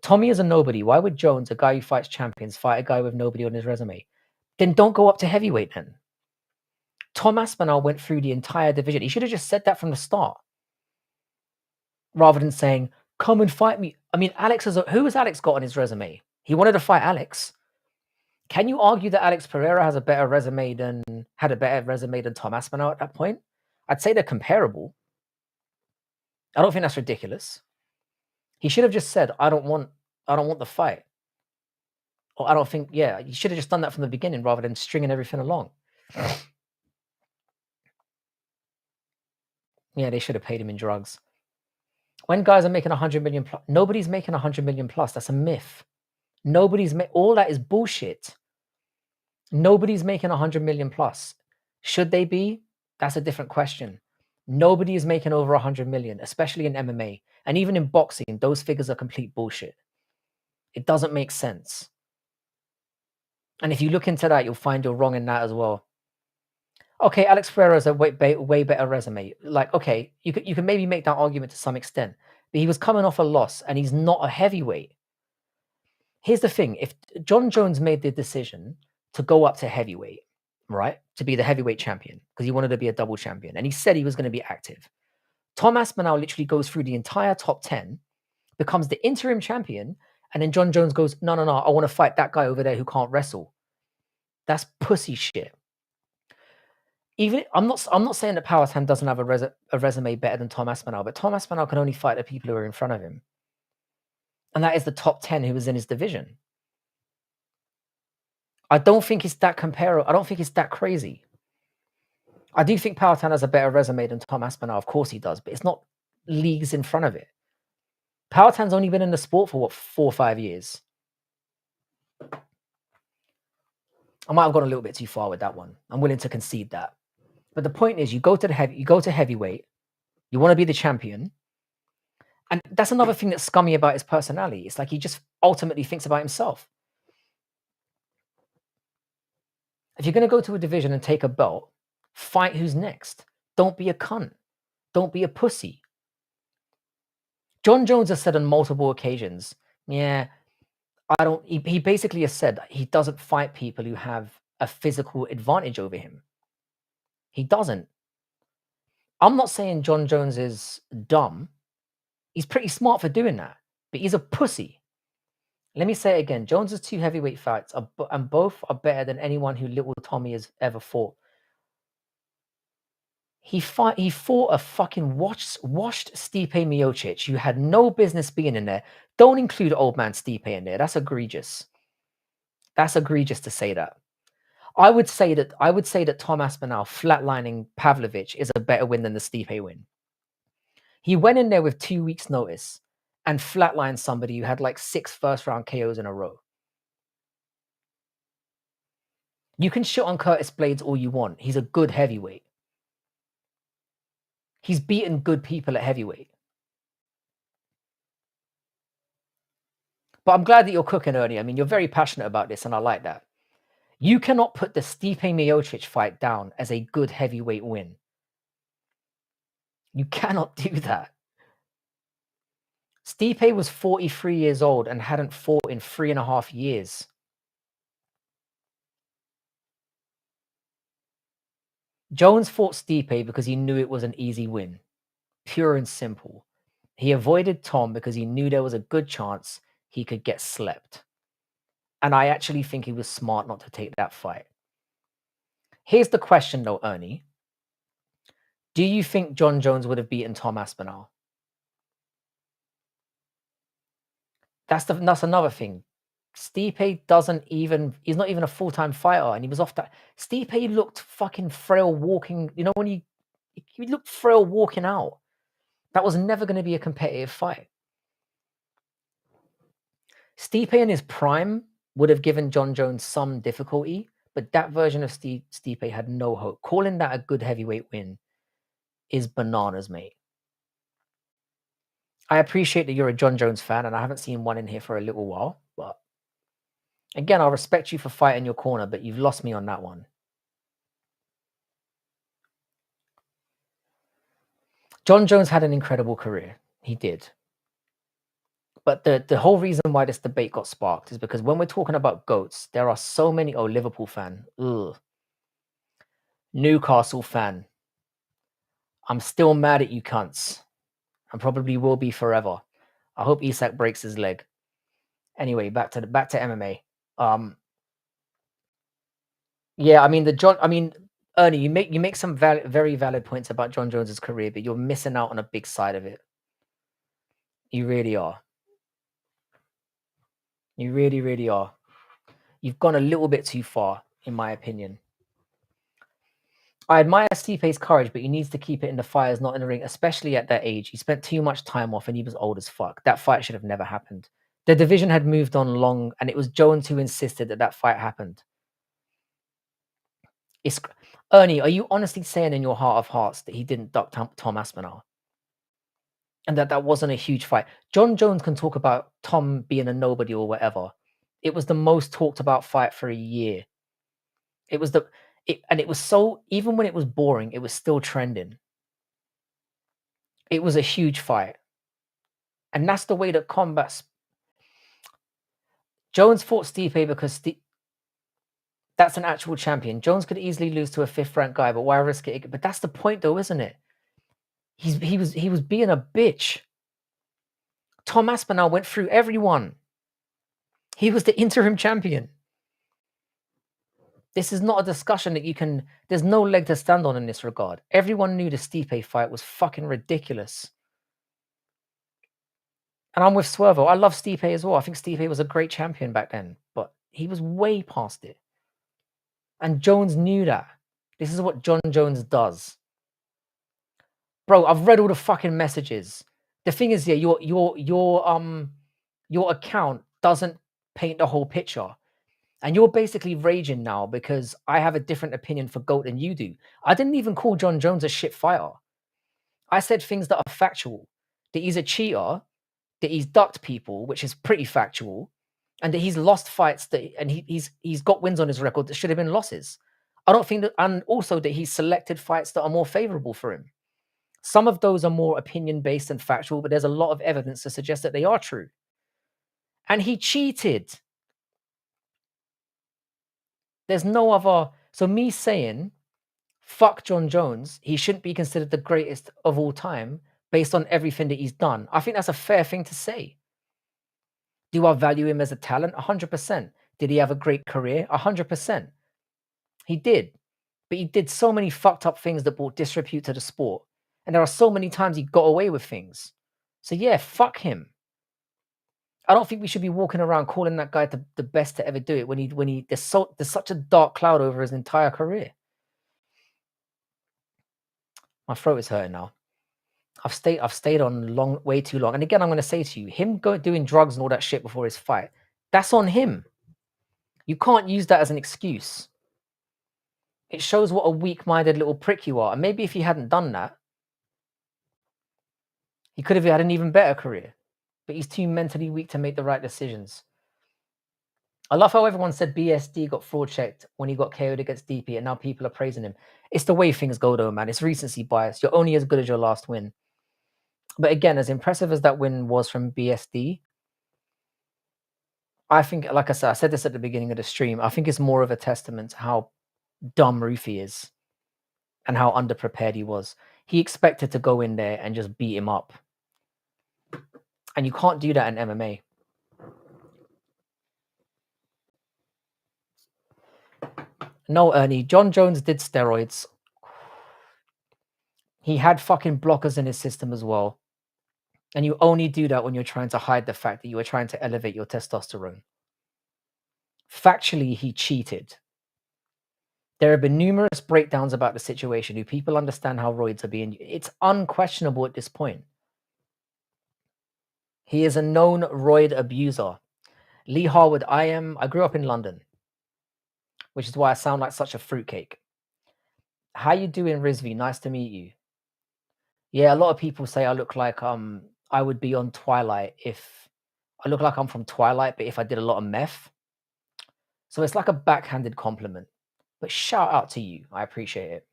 Tommy is a nobody. Why would Jones, a guy who fights champions, fight a guy with nobody on his resume? Then don't go up to heavyweight then. Tom Aspinall went through the entire division. He should have just said that from the start. Rather than saying, come and fight me. I mean, who has Alex got on his resume? He wanted to fight Alex. Can you argue that Alex Pereira had a better resume than Tom Aspinall at that point? I'd say they're comparable. I don't think that's ridiculous. He should have just said, I don't want the fight. Or I don't think, you should have just done that from the beginning rather than stringing everything along. Yeah, they should have paid him in drugs. When guys are making 100 million plus, nobody's making 100 million plus. That's a myth. All that is bullshit. Nobody's making 100 million plus. Should they be? That's a different question. Nobody is making over 100 million, especially in MMA. And even in boxing, those figures are complete bullshit. It doesn't make sense. And if you look into that, you'll find you're wrong in that as well. Okay, Alex Pereira has a way better resume. Like, okay, you can maybe make that argument to some extent. But he was coming off a loss, and he's not a heavyweight. Here's the thing. If John Jones made the decision to go up to heavyweight, right, to be the heavyweight champion, because he wanted to be a double champion, and he said he was going to be active, Tom Aspinall literally goes through the entire top 10, becomes the interim champion, and then John Jones goes, no, I want to fight that guy over there who can't wrestle. That's pussy shit. Even I'm not saying that Powhatan doesn't have a resume better than Tom Aspinall, but Tom Aspinall can only fight the people who are in front of him. And that is the top 10 who was in his division. I don't think it's that comparable. I don't think it's that crazy. I do think Powhatan has a better resume than Tom Aspinall. Of course he does, but it's not leagues in front of it. Powhatan's only been in the sport for 4 or 5 years. I might have gone a little bit too far with that one. I'm willing to concede that. But the point is, you go to heavyweight, you want to be the champion. And that's another thing that's scummy about his personality. It's like he just ultimately thinks about himself. If you're going to go to a division and take a belt, fight who's next. Don't be a cunt. Don't be a pussy. John Jones has said on multiple occasions, he basically has said he doesn't fight people who have a physical advantage over him. He doesn't. I'm not saying John Jones is dumb. He's pretty smart for doing that, but he's a pussy. Let me say it again. Jones's 2 heavyweight fights and both are better than anyone who Little Tommy has ever fought. He fought a fucking washed Stipe Miocic who had no business being in there. Don't include old man Stipe in there. That's egregious. That's egregious to say that. I would say that Tom Aspinall flatlining Pavlovich is a better win than the Stipe win. He went in there with 2 weeks' notice and flatlined somebody who had like 6 first-round KOs in a row. You can shit on Curtis Blades all you want. He's a good heavyweight. He's beaten good people at heavyweight. But I'm glad that you're cooking, Ernie. I mean, you're very passionate about this, and I like that. You cannot put the Stipe Miocic fight down as a good heavyweight win. You cannot do that. Stipe was 43 years old and hadn't fought in 3.5 years. Jones fought Stipe because he knew it was an easy win. Pure and simple. He avoided Tom because he knew there was a good chance he could get slept. And I actually think he was smart not to take that fight. Here's the question though, Ernie. Do you think John Jones would have beaten Tom Aspinall? That's another thing. Stipe he's not even a full-time fighter, and he was off that. Stipe looked fucking frail walking, you know, when he looked frail walking out. That was never going to be a competitive fight. Stipe in his prime would have given John Jones some difficulty, but that version of Stipe had no hope. Calling that a good heavyweight win is bananas, mate. I appreciate that you're a John Jones fan, and I haven't seen one in here for a little while, but again, I'll respect you for fighting your corner, but you've lost me on that one. John Jones had an incredible career. He did. But the whole reason why this debate got sparked is because when we're talking about GOATs, there are so many. Oh, Liverpool fan. Ugh. Newcastle fan. I'm still mad at you cunts. And probably will be forever. I hope Isak breaks his leg. Anyway, back to MMA. Yeah, I mean Ernie, you make some very valid points about John Jones's career, but you're missing out on a big side of it. You really are. You really, really are. You've gone a little bit too far, in my opinion. I admire Stipe's courage, but he needs to keep it in the fires, not in the ring, especially at that age. He spent too much time off and he was old as fuck. That fight should have never happened. The division had moved on long, and it was Jones who insisted that fight happened. Ernie, are you honestly saying in your heart of hearts that he didn't duck Tom Aspinall? And that wasn't a huge fight? John Jones can talk about Tom being a nobody or whatever. It was the most talked about fight for a year. It was it was so, even when it was boring, it was still trending. It was a huge fight. And that's the way that combat's. Jones fought Stipe because that's an actual champion. Jones could easily lose to a 5th-ranked guy, but why risk it? But that's the point, though, isn't it? He was being a bitch. Tom Aspinall went through everyone. He was the interim champion. This is not a discussion that you can. There's no leg to stand on in this regard. Everyone knew the Stipe fight was fucking ridiculous. And I'm with Swervo. I love Stipe as well. I think Stipe was a great champion back then, but he was way past it. And Jones knew that. This is what John Jones does. Bro, I've read all the fucking messages. The thing is, yeah, your account doesn't paint the whole picture. And you're basically raging now because I have a different opinion for GOAT than you do. I didn't even call John Jones a shit fighter. I said things that are factual. That he's a cheater, that he's ducked people, which is pretty factual, and that he's lost fights and he's got wins on his record that should have been losses. I don't think that, and also that he's selected fights that are more favorable for him. Some of those are more opinion-based and factual, but there's a lot of evidence to suggest that they are true. And he cheated. There's no other. So me saying, fuck John Jones, he shouldn't be considered the greatest of all time based on everything that he's done. I think that's a fair thing to say. Do I value him as a talent? 100%. Did he have a great career? 100%. He did. But he did so many fucked up things that brought disrepute to the sport. And there are so many times he got away with things. So yeah, fuck him. I don't think we should be walking around calling that guy the best to ever do it when there's such a dark cloud over his entire career. My throat is hurting now. I've stayed on way too long. And again, I'm going to say to you, him doing drugs and all that shit before his fight, that's on him. You can't use that as an excuse. It shows what a weak-minded little prick you are. And maybe if he hadn't done that, he could have had an even better career. But he's too mentally weak to make the right decisions. I love how everyone said BSD got fraud checked when he got KO'd against DP, and now people are praising him. It's the way things go, though, man. It's recency bias. You're only as good as your last win. But again, as impressive as that win was from BSD, I think, like I said this at the beginning of the stream, I think it's more of a testament to how dumb Ruffy is and how underprepared he was. He expected to go in there and just beat him up. And you can't do that in MMA. No, Ernie, John Jones did steroids. He had fucking blockers in his system as well. And you only do that when you're trying to hide the fact that you were trying to elevate your testosterone. Factually, he cheated. There have been numerous breakdowns about the situation. Do people understand how roids are being? It's unquestionable at this point. He is a known roid abuser. Lee Harwood, I grew up in London, which is why I sound like such a fruitcake. How you doing, Rizvi? Nice to meet you. Yeah, a lot of people say I look like I would be on Twilight if I look like I'm from Twilight, but if I did a lot of meth. So it's like a backhanded compliment. But shout out to you. I appreciate it.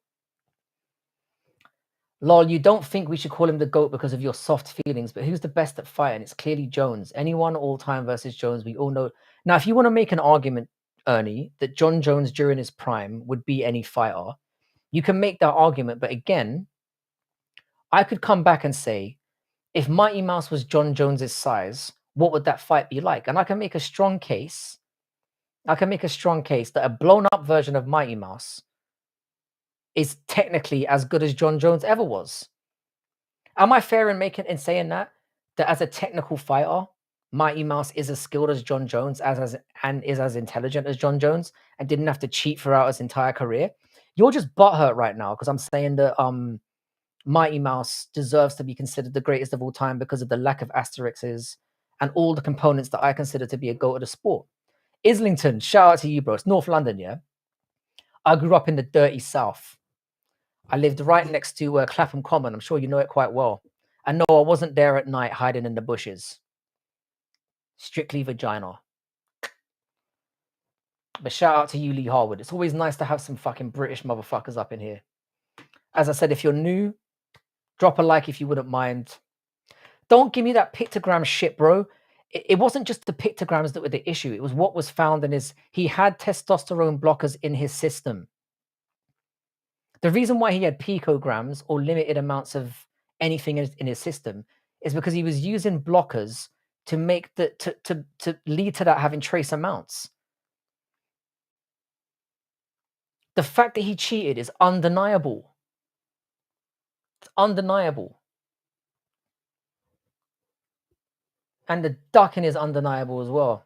Lol, you don't think we should call him the GOAT because of your soft feelings, but who's the best at fighting? It's clearly Jones. Anyone all time versus Jones, we all know. Now, if you want to make an argument, Ernie, that John Jones during his prime would be any fighter, you can make that argument. But again, I could come back and say, if Mighty Mouse was John Jones's size, what would that fight be like? And I can make a strong case. I can make a strong case that a blown up version of Mighty Mouse is technically as good as John Jones ever was. Am I fair in saying that as a technical fighter, Mighty Mouse is as skilled as John Jones and is as intelligent as John Jones and didn't have to cheat throughout his entire career? You're just butthurt right now because I'm saying that Mighty Mouse deserves to be considered the greatest of all time because of the lack of asterisks and all the components that I consider to be a GOAT of the sport. Islington, shout out to you, bro. It's North London, yeah? I grew up in the dirty South. I lived right next to Clapham Common. I'm sure you know it quite well. And no, I wasn't there at night hiding in the bushes. Strictly vagina. But shout out to you, Lee Harwood. It's always nice to have some fucking British motherfuckers up in here. As I said, if you're new, drop a like if you wouldn't mind. Don't give me that pictogram shit, bro. It wasn't just the pictograms that were the issue. It was what was found in he had testosterone blockers in his system. The reason why he had picograms or limited amounts of anything in his system is because he was using blockers to make to lead to that having trace amounts. The fact that he cheated is undeniable. It's undeniable. And the ducking is undeniable as well.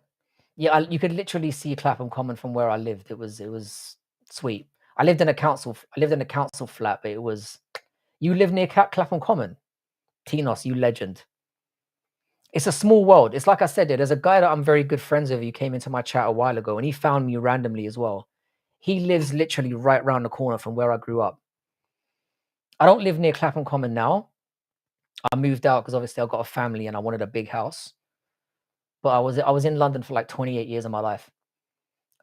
Yeah, you could literally see Clapham Common from where I lived. It was sweet. I lived in a council flat, but it was. You live near Clapham Common, Tinos, you legend. It's a small world. It's like I said, there's a guy that I'm very good friends with who came into my chat a while ago, and he found me randomly as well. He lives literally right round the corner from where I grew up. I don't live near Clapham Common now. I moved out because obviously I've got a family and I wanted a big house. But I was in London for like 28 years of my life.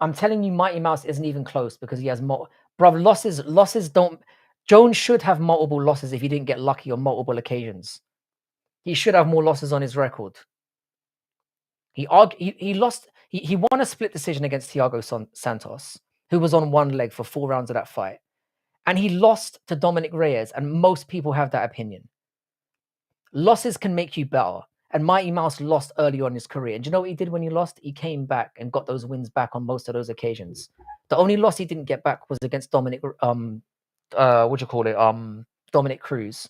I'm telling you, Mighty Mouse isn't even close because he has more. Bruv, losses don't. Jones should have multiple losses if he didn't get lucky on multiple occasions. He should have more losses on his record. He lost. He won a split decision against Thiago Santos, who was on one leg for 4 rounds of that fight, and he lost to Dominic Reyes. And most people have that opinion. Losses can make you better. And Mighty Mouse lost early on in his career. And do you know what he did when he lost? He came back and got those wins back on most of those occasions. The only loss he didn't get back was against Dominic Cruz,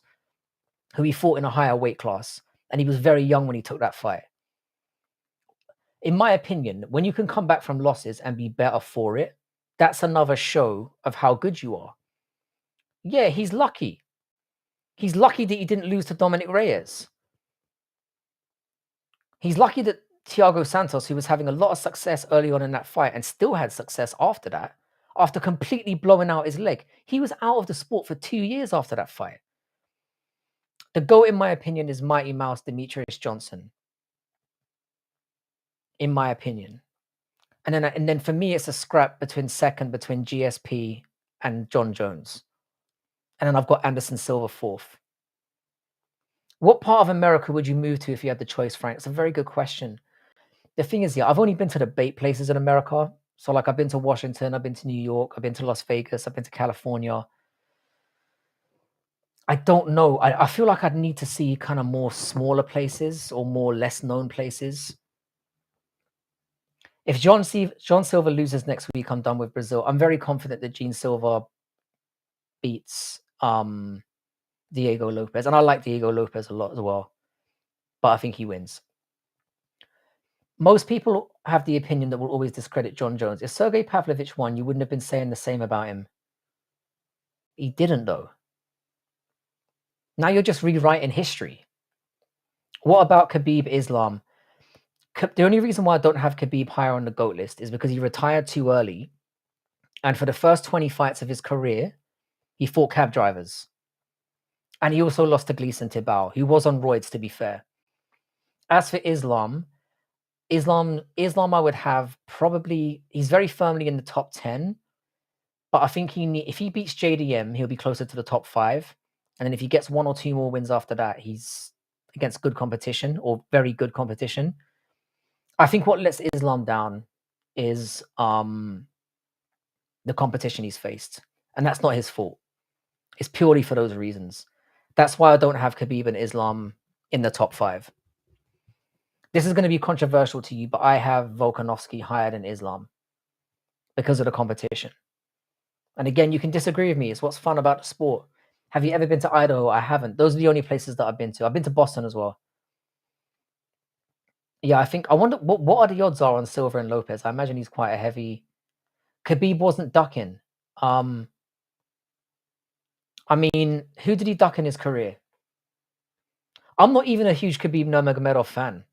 who he fought in a higher weight class. And he was very young when he took that fight. In my opinion, when you can come back from losses and be better for it, that's another show of how good you are. Yeah, he's lucky. He's lucky that he didn't lose to Dominic Reyes. He's lucky that Thiago Santos, who was having a lot of success early on in that fight and still had success after that, after completely blowing out his leg, he was out of the sport for 2 years after that fight. The GOAT, in my opinion, is Mighty Mouse Demetrius Johnson. In my opinion. And then for me, it's a scrap between GSP and John Jones. And then I've got Anderson Silva fourth. What part of America would you move to if you had the choice, Frank? It's a very good question. The thing is, yeah, I've only been to the bait places in America. So like I've been to Washington, I've been to New York, I've been to Las Vegas, I've been to California. I don't know. I feel like I'd need to see kind of more smaller places or more less known places. If John Silva loses next week, I'm done with Brazil. I'm very confident that Gene Silva beats Diego Lopez. And I like Diego Lopez a lot as well. But I think he wins. Most people have the opinion that will always discredit John Jones. If Sergey Pavlovich won, you wouldn't have been saying the same about him. He didn't, though. Now you're just rewriting history. What about Khabib Islam? The only reason why I don't have Khabib higher on the GOAT list is because he retired too early. And for the first 20 fights of his career, he fought cab drivers. And he also lost to Gleason Tibau, who was on roids, to be fair. As for Islam, I would have probably, he's very firmly in the top 10. But I think if he beats JDM, he'll be closer to the top 5. And then if he gets 1 or 2 more wins after that, he's against good competition or very good competition. I think what lets Islam down is the competition he's faced. And that's not his fault. It's purely for those reasons. That's why I don't have Khabib and Islam in the top 5. This is going to be controversial to you, but I have Volkanovski higher than Islam because of the competition. And again, you can disagree with me. It's what's fun about the sport. Have you ever been to Idaho? I haven't. Those are the only places that I've been to. I've been to Boston as well. Yeah, I wonder what are the odds are on Silva and Lopez? I imagine he's quite a heavy. Khabib wasn't ducking. I mean, who did he duck in his career? I'm not even a huge Khabib Nurmagomedov fan.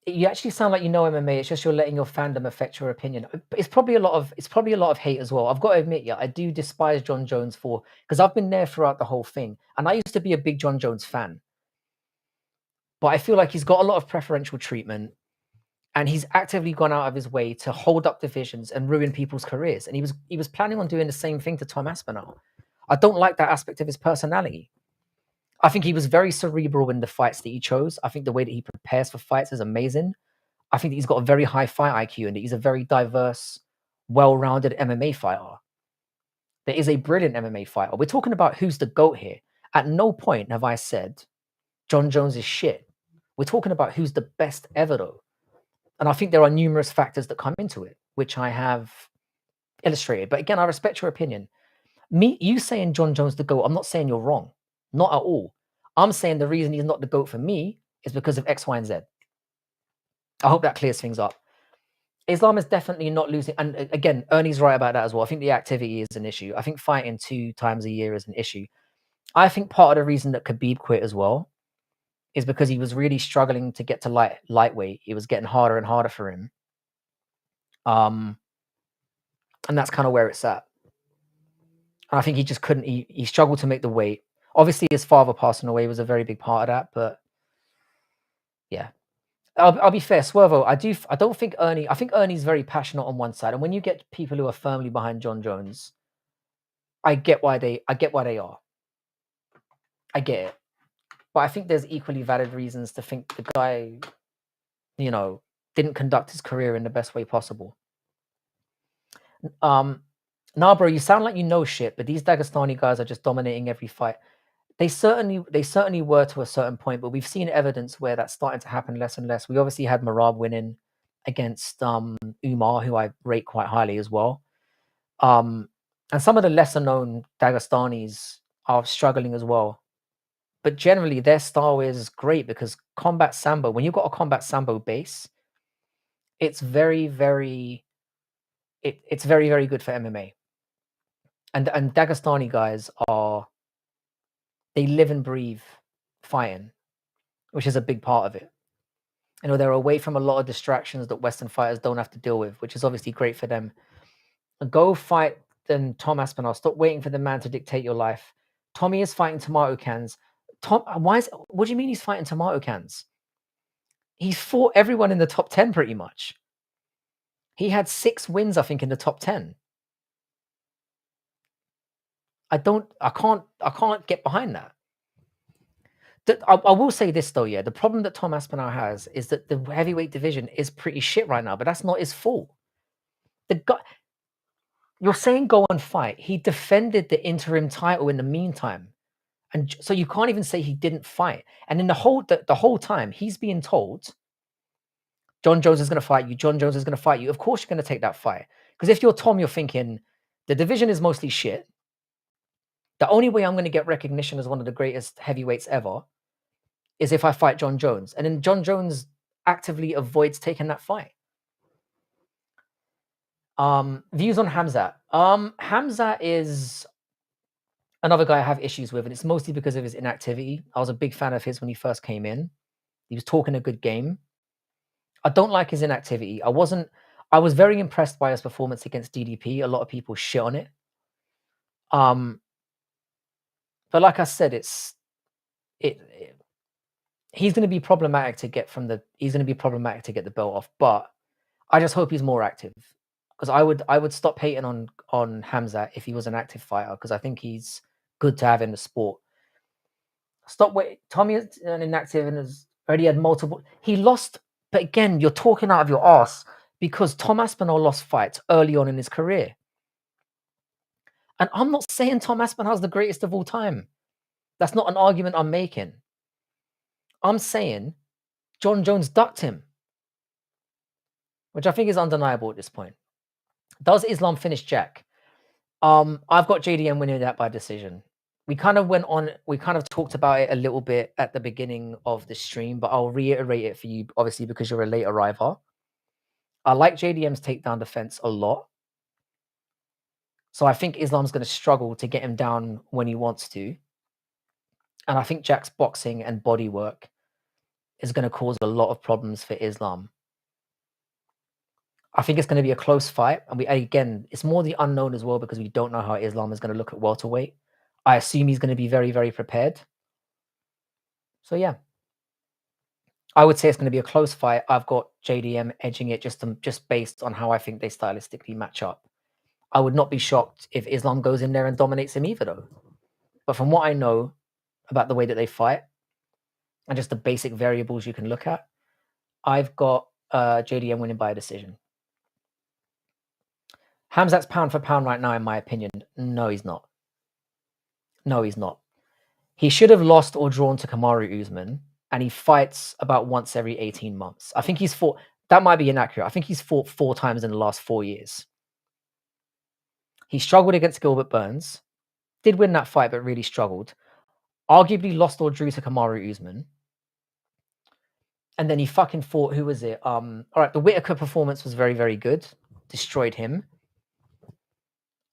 You actually sound like you know MMA. It's just you're letting your fandom affect your opinion. It's probably a lot of hate as well. I've got to admit, yeah, I do despise John Jones because I've been there throughout the whole thing, and I used to be a big John Jones fan. But I feel like he's got a lot of preferential treatment, and he's actively gone out of his way to hold up divisions and ruin people's careers. And he was planning on doing the same thing to Tom Aspinall. I don't like that aspect of his personality. I think he was very cerebral in the fights that he chose. I think the way that he prepares for fights is amazing. I think that he's got a very high fight IQ and that he's a very diverse, well-rounded MMA fighter. There is a brilliant MMA fighter. We're talking about who's the GOAT here. At no point have I said John Jones is shit. We're talking about who's the best ever, though. And I think there are numerous factors that come into it, which I have illustrated. But again, I respect your opinion. You saying John Jones the GOAT, I'm not saying you're wrong. Not at all. I'm saying the reason he's not the GOAT for me is because of X, Y, and Z. I hope that clears things up. Islam is definitely not losing. And again, Ernie's right about that as well. I think the activity is an issue. I think fighting 2 times a year is an issue. I think part of the reason that Khabib quit as well is because he was really struggling to get to lightweight. It was getting harder and harder for him. And that's kind of where it's at. And I think he just couldn't. He struggled to make the weight. Obviously, his father passing away was a very big part of that. But yeah, I'll be fair, Swervo. I don't think Ernie. I think Ernie's very passionate on one side, and when you get people who are firmly behind John Jones, I get why they are. I get it, but I think there's equally valid reasons to think the guy, didn't conduct his career in the best way possible. Nah, bro, you sound like you know shit, but these Dagestani guys are just dominating every fight. They certainly were to a certain point, but we've seen evidence where that's starting to happen less and less. We obviously had Marab winning against Umar, who I rate quite highly as well. And some of the lesser known Dagestanis are struggling as well. But generally their style is great because combat sambo, when you've got a combat sambo base, it's very, very very good for MMA. And Dagestani guys they live and breathe fighting, which is a big part of it. They're away from a lot of distractions that Western fighters don't have to deal with, which is obviously great for them. Go fight then Tom Aspinall. Stop waiting for the man to dictate your life. Tommy is fighting tomato cans. What do you mean he's fighting tomato cans? He's fought everyone in the top 10 pretty much. He had 6 wins, I think, in the top 10. I can't get behind that. I will say this though, yeah, the problem that Tom Aspinall has is that the heavyweight division is pretty shit right now, but that's not his fault. The guy, you're saying go and fight. He defended the interim title in the meantime. And so you can't even say he didn't fight. And in the whole time, he's being told, John Jones is going to fight you. John Jones is going to fight you. Of course, you're going to take that fight. Because if you're Tom, you're thinking the division is mostly shit. The only way I'm going to get recognition as one of the greatest heavyweights ever is if I fight John Jones. And then John Jones actively avoids taking that fight. Views on Hamzat. Hamzat is another guy I have issues with, and it's mostly because of his inactivity. I was a big fan of his when he first came in. He was talking a good game. I don't like his inactivity. I was very impressed by his performance against DDP. A lot of people shit on it. But like I said, he's going to be problematic to get the belt off. But I just hope he's more active, because I would stop hating on Hamzat if he was an active fighter, because I think he's good to have in the sport. Tommy is an inactive and has already had multiple. He lost, but again, you're talking out of your ass because Tom Aspinall lost fights early on in his career. And I'm not saying Tom Aspinall's the greatest of all time. That's not an argument I'm making. I'm saying John Jones ducked him, which I think is undeniable at this point. Does Islam finish Jack? I've got JDM winning that by decision. We kind of talked about it a little bit at the beginning of the stream, but I'll reiterate it for you, obviously, because you're a late arriver. I like JDM's takedown defense a lot. So I think Islam's going to struggle to get him down when he wants to. And I think Jack's boxing and body work is going to cause a lot of problems for Islam. I think it's going to be a close fight. And again, it's more the unknown as well, because we don't know how Islam is going to look at welterweight. I assume he's going to be very, very prepared. So yeah, I would say it's going to be a close fight. I've got JDM edging it just based on how I think they stylistically match up. I would not be shocked if Islam goes in there and dominates him either, though. But from what I know about the way that they fight and just the basic variables you can look at, I've got JDM winning by a decision. Hamzat's pound for pound right now, in my opinion. No, he's not. No, he's not. He should have lost or drawn to Kamaru Usman, and he fights about once every 18 months. I think he's fought, that might be inaccurate. I think he's fought 4 times in the last 4 years. He struggled against Gilbert Burns, did win that fight, but really struggled. Arguably lost or drew to Kamaru Usman. And then he fucking fought, who was it? All right, the Whitaker performance was very, very good. Destroyed him.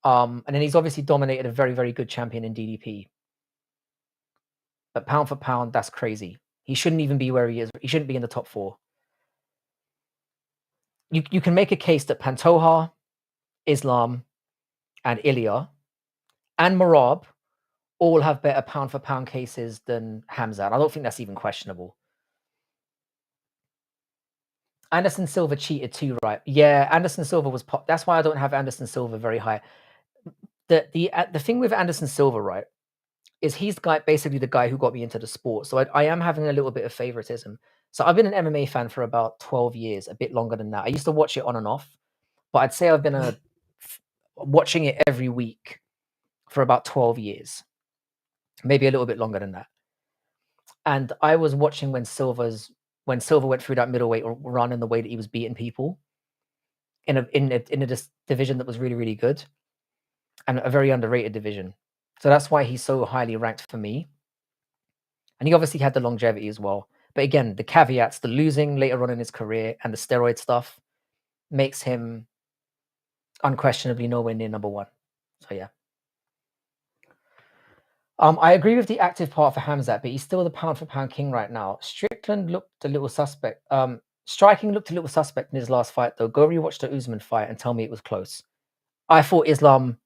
And then he's obviously dominated a very, very good champion in DDP. But pound for pound, that's crazy. He shouldn't even be where he is. He shouldn't be in the top 4. You can make a case that Pantoja, Islam, and Ilya, and Marab all have better pound for pound cases than Hamzat. I don't think that's even questionable. Anderson Silva cheated too, right? Yeah, Anderson Silva was that's why I don't have Anderson Silva very high. The thing with Anderson Silva, right, is he's basically the guy who got me into the sport. So I am having a little bit of favoritism. So I've been an MMA fan for about 12 years, a bit longer than that. I used to watch it on and off, but I'd say I've been watching it every week for about 12 years, maybe a little bit longer than that. And I was watching when Silva went through that middleweight run and the way that he was beating people in a division that was really, really good and a very underrated division. So that's why he's so highly ranked for me. And he obviously had the longevity as well. But again, the caveats, the losing later on in his career and the steroid stuff makes him unquestionably nowhere near number 1. So yeah. I agree with the active part for Hamzat, but he's still the pound for pound king right now. Strickland looked a little suspect. Striking looked a little suspect in his last fight, though. Go rewatch the Usman fight and tell me it was close. I thought Islam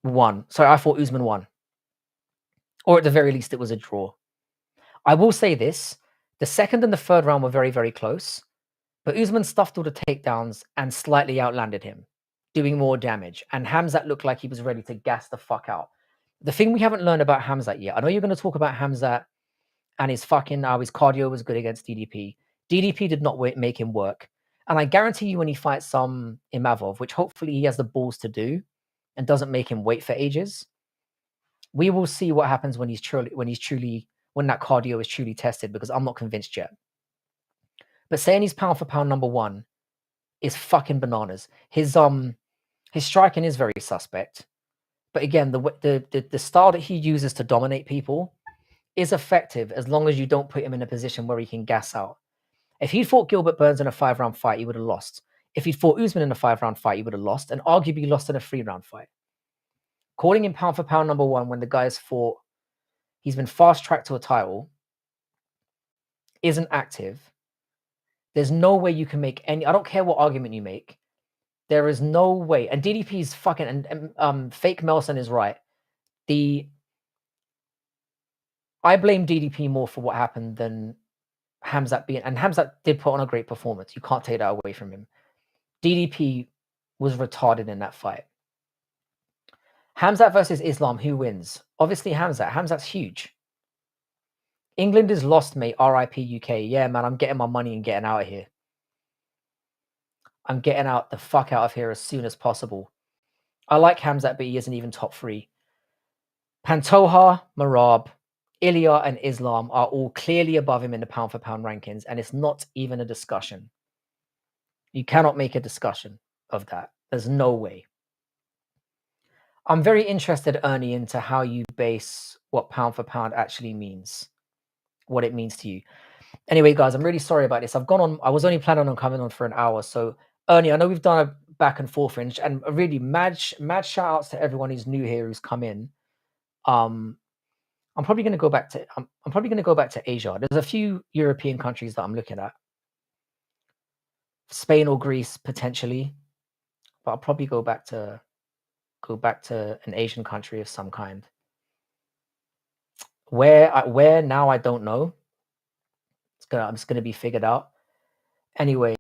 won. Sorry, I thought Usman won. Or at the very least, it was a draw. I will say this. The second and the third round were very, very close, but Usman stuffed all the takedowns and slightly outlanded him, doing more damage. And Hamzat looked like he was ready to gas the fuck out. The thing we haven't learned about Hamzat yet, I know you're going to talk about Hamzat and his cardio was good against DDP. DDP did not make him work. And I guarantee you when he fights some Imavov, which hopefully he has the balls to do and doesn't make him wait for ages, we will see what happens when when that cardio is truly tested, because I'm not convinced yet. But saying he's pound for pound number one is fucking bananas. His striking is very suspect. But again, the style that he uses to dominate people is effective as long as you don't put him in a position where he can gas out. If he'd fought Gilbert Burns in a 5-round fight, he would have lost. If he'd fought Usman in a 5-round fight, he would have lost, and arguably lost in a 3-round fight. Calling him pound for pound number one when the guy's fought, he's been fast-tracked to a title, isn't active. There's no way you can make any... I don't care what argument you make. There is no way. And DDP's fucking... And fake Melson is right. I blame DDP more for what happened than Hamzat being... And Hamzat did put on a great performance. You can't take that away from him. DDP was retarded in that fight. Hamzat versus Islam, who wins? Obviously Hamzat. Hamzat's huge. England is lost, mate. RIP UK. Yeah, man, I'm getting my money and getting out of here. I'm getting out the fuck out of here as soon as possible. I like Hamzat, but he isn't even top 3. Pantoja, Marab, Ilya, and Islam are all clearly above him in the pound for pound rankings, and it's not even a discussion. You cannot make a discussion of that. There's no way. I'm very interested, Ernie, into how you base what pound for pound actually means, what it means to you. Anyway, guys, I'm really sorry about this. I was only planning on coming on for an hour. So, Ernie, I know we've done a back and forth range, and really mad shout outs to everyone who's new here, who's come in. I'm probably going to go back to I'm probably going to go back to Asia. There's a few European countries that I'm looking at, Spain or Greece potentially, but I'll probably go back to an Asian country of some kind. Where now I don't know. I'm just gonna be figured out. Anyway,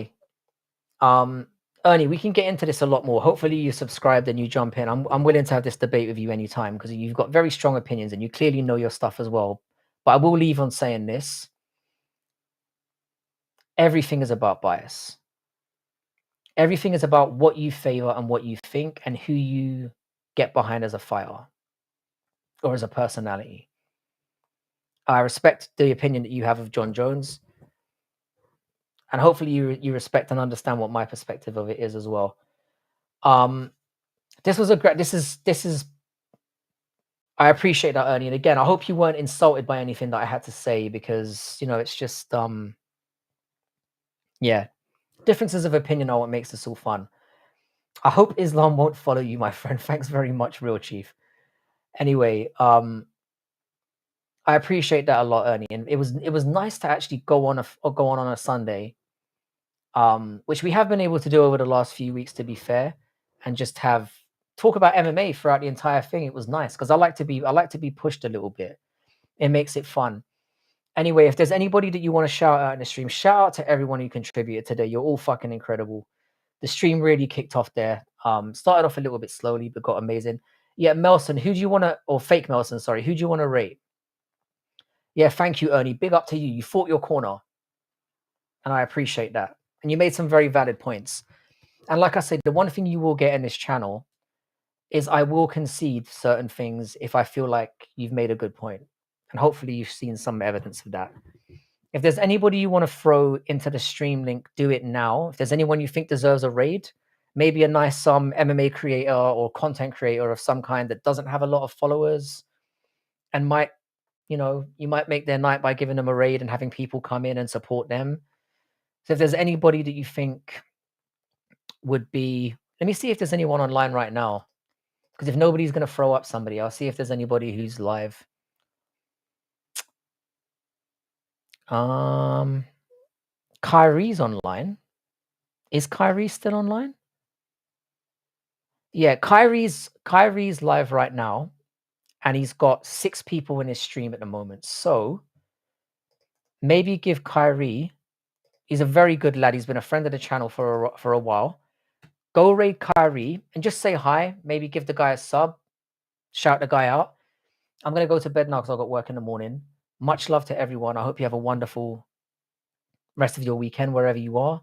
Ernie, we can get into this a lot more. Hopefully you subscribed and you jump in. I'm willing to have this debate with you anytime, because you've got very strong opinions and you clearly know your stuff as well. But I will leave on saying this. Everything is about bias. Everything is about what you favor and what you think and who you get behind as a fighter or as a personality. I respect the opinion that you have of John Jones, and hopefully you respect and understand what my perspective of it is as well. This was a great... This is... I appreciate that, Ernie. And again, I hope you weren't insulted by anything that I had to say, because, you know, it's just, yeah, differences of opinion are what makes this all fun. I hope Islam won't follow you, my friend. Thanks very much, Real Chief. Anyway, I appreciate that a lot, Ernie. And it was nice to actually go on on a Sunday, which we have been able to do over the last few weeks, to be fair, and just talk about MMA throughout the entire thing. It was nice, because I like to be pushed a little bit. It makes it fun. Anyway, if there's anybody that you want to shout out in the stream, shout out to everyone who contributed today. You're all fucking incredible. The stream really kicked off there. Started off a little bit slowly, but got amazing. Yeah, Melson, who do you want to... Or fake Melson, sorry. Who do you want to rate? Yeah, thank you, Ernie. Big up to you. You fought your corner, and I appreciate that. And you made some very valid points. And like I said, the one thing you will get in this channel is I will concede certain things if I feel like you've made a good point. And hopefully you've seen some evidence of that. If there's anybody you want to throw into the stream link, do it now. If there's anyone you think deserves a raid, maybe a nice MMA creator or content creator of some kind that doesn't have a lot of followers and might, you know, you might make their night by giving them a raid and having people come in and support them. So if there's anybody that you think would be... Let me see if there's anyone online right now. Because if nobody's going to throw up somebody, I'll see if there's anybody who's live. Kyrie's online. Is Kyrie still online? Yeah, Kyrie's live right now, and he's got 6 people in his stream at the moment. So maybe give Kyrie. He's a very good lad. He's been a friend of the channel for a while. Go raid Kyrie and just say hi. Maybe give the guy a sub. Shout the guy out. I'm gonna go to bed now because I've got work in the morning. Much love to everyone. I hope you have a wonderful rest of your weekend wherever you are.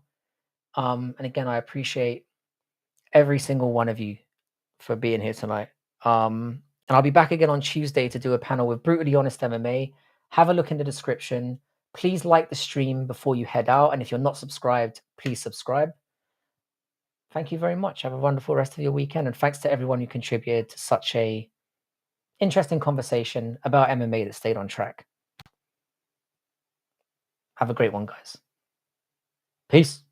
And again, I appreciate every single one of you for being here tonight. And I'll be back again on Tuesday to do a panel with Brutally Honest MMA. Have a look in the description. Please like the stream before you head out. And if you're not subscribed, please subscribe. Thank you very much. Have a wonderful rest of your weekend. And thanks to everyone who contributed to such a interesting conversation about MMA that stayed on track. Have a great one, guys. Peace.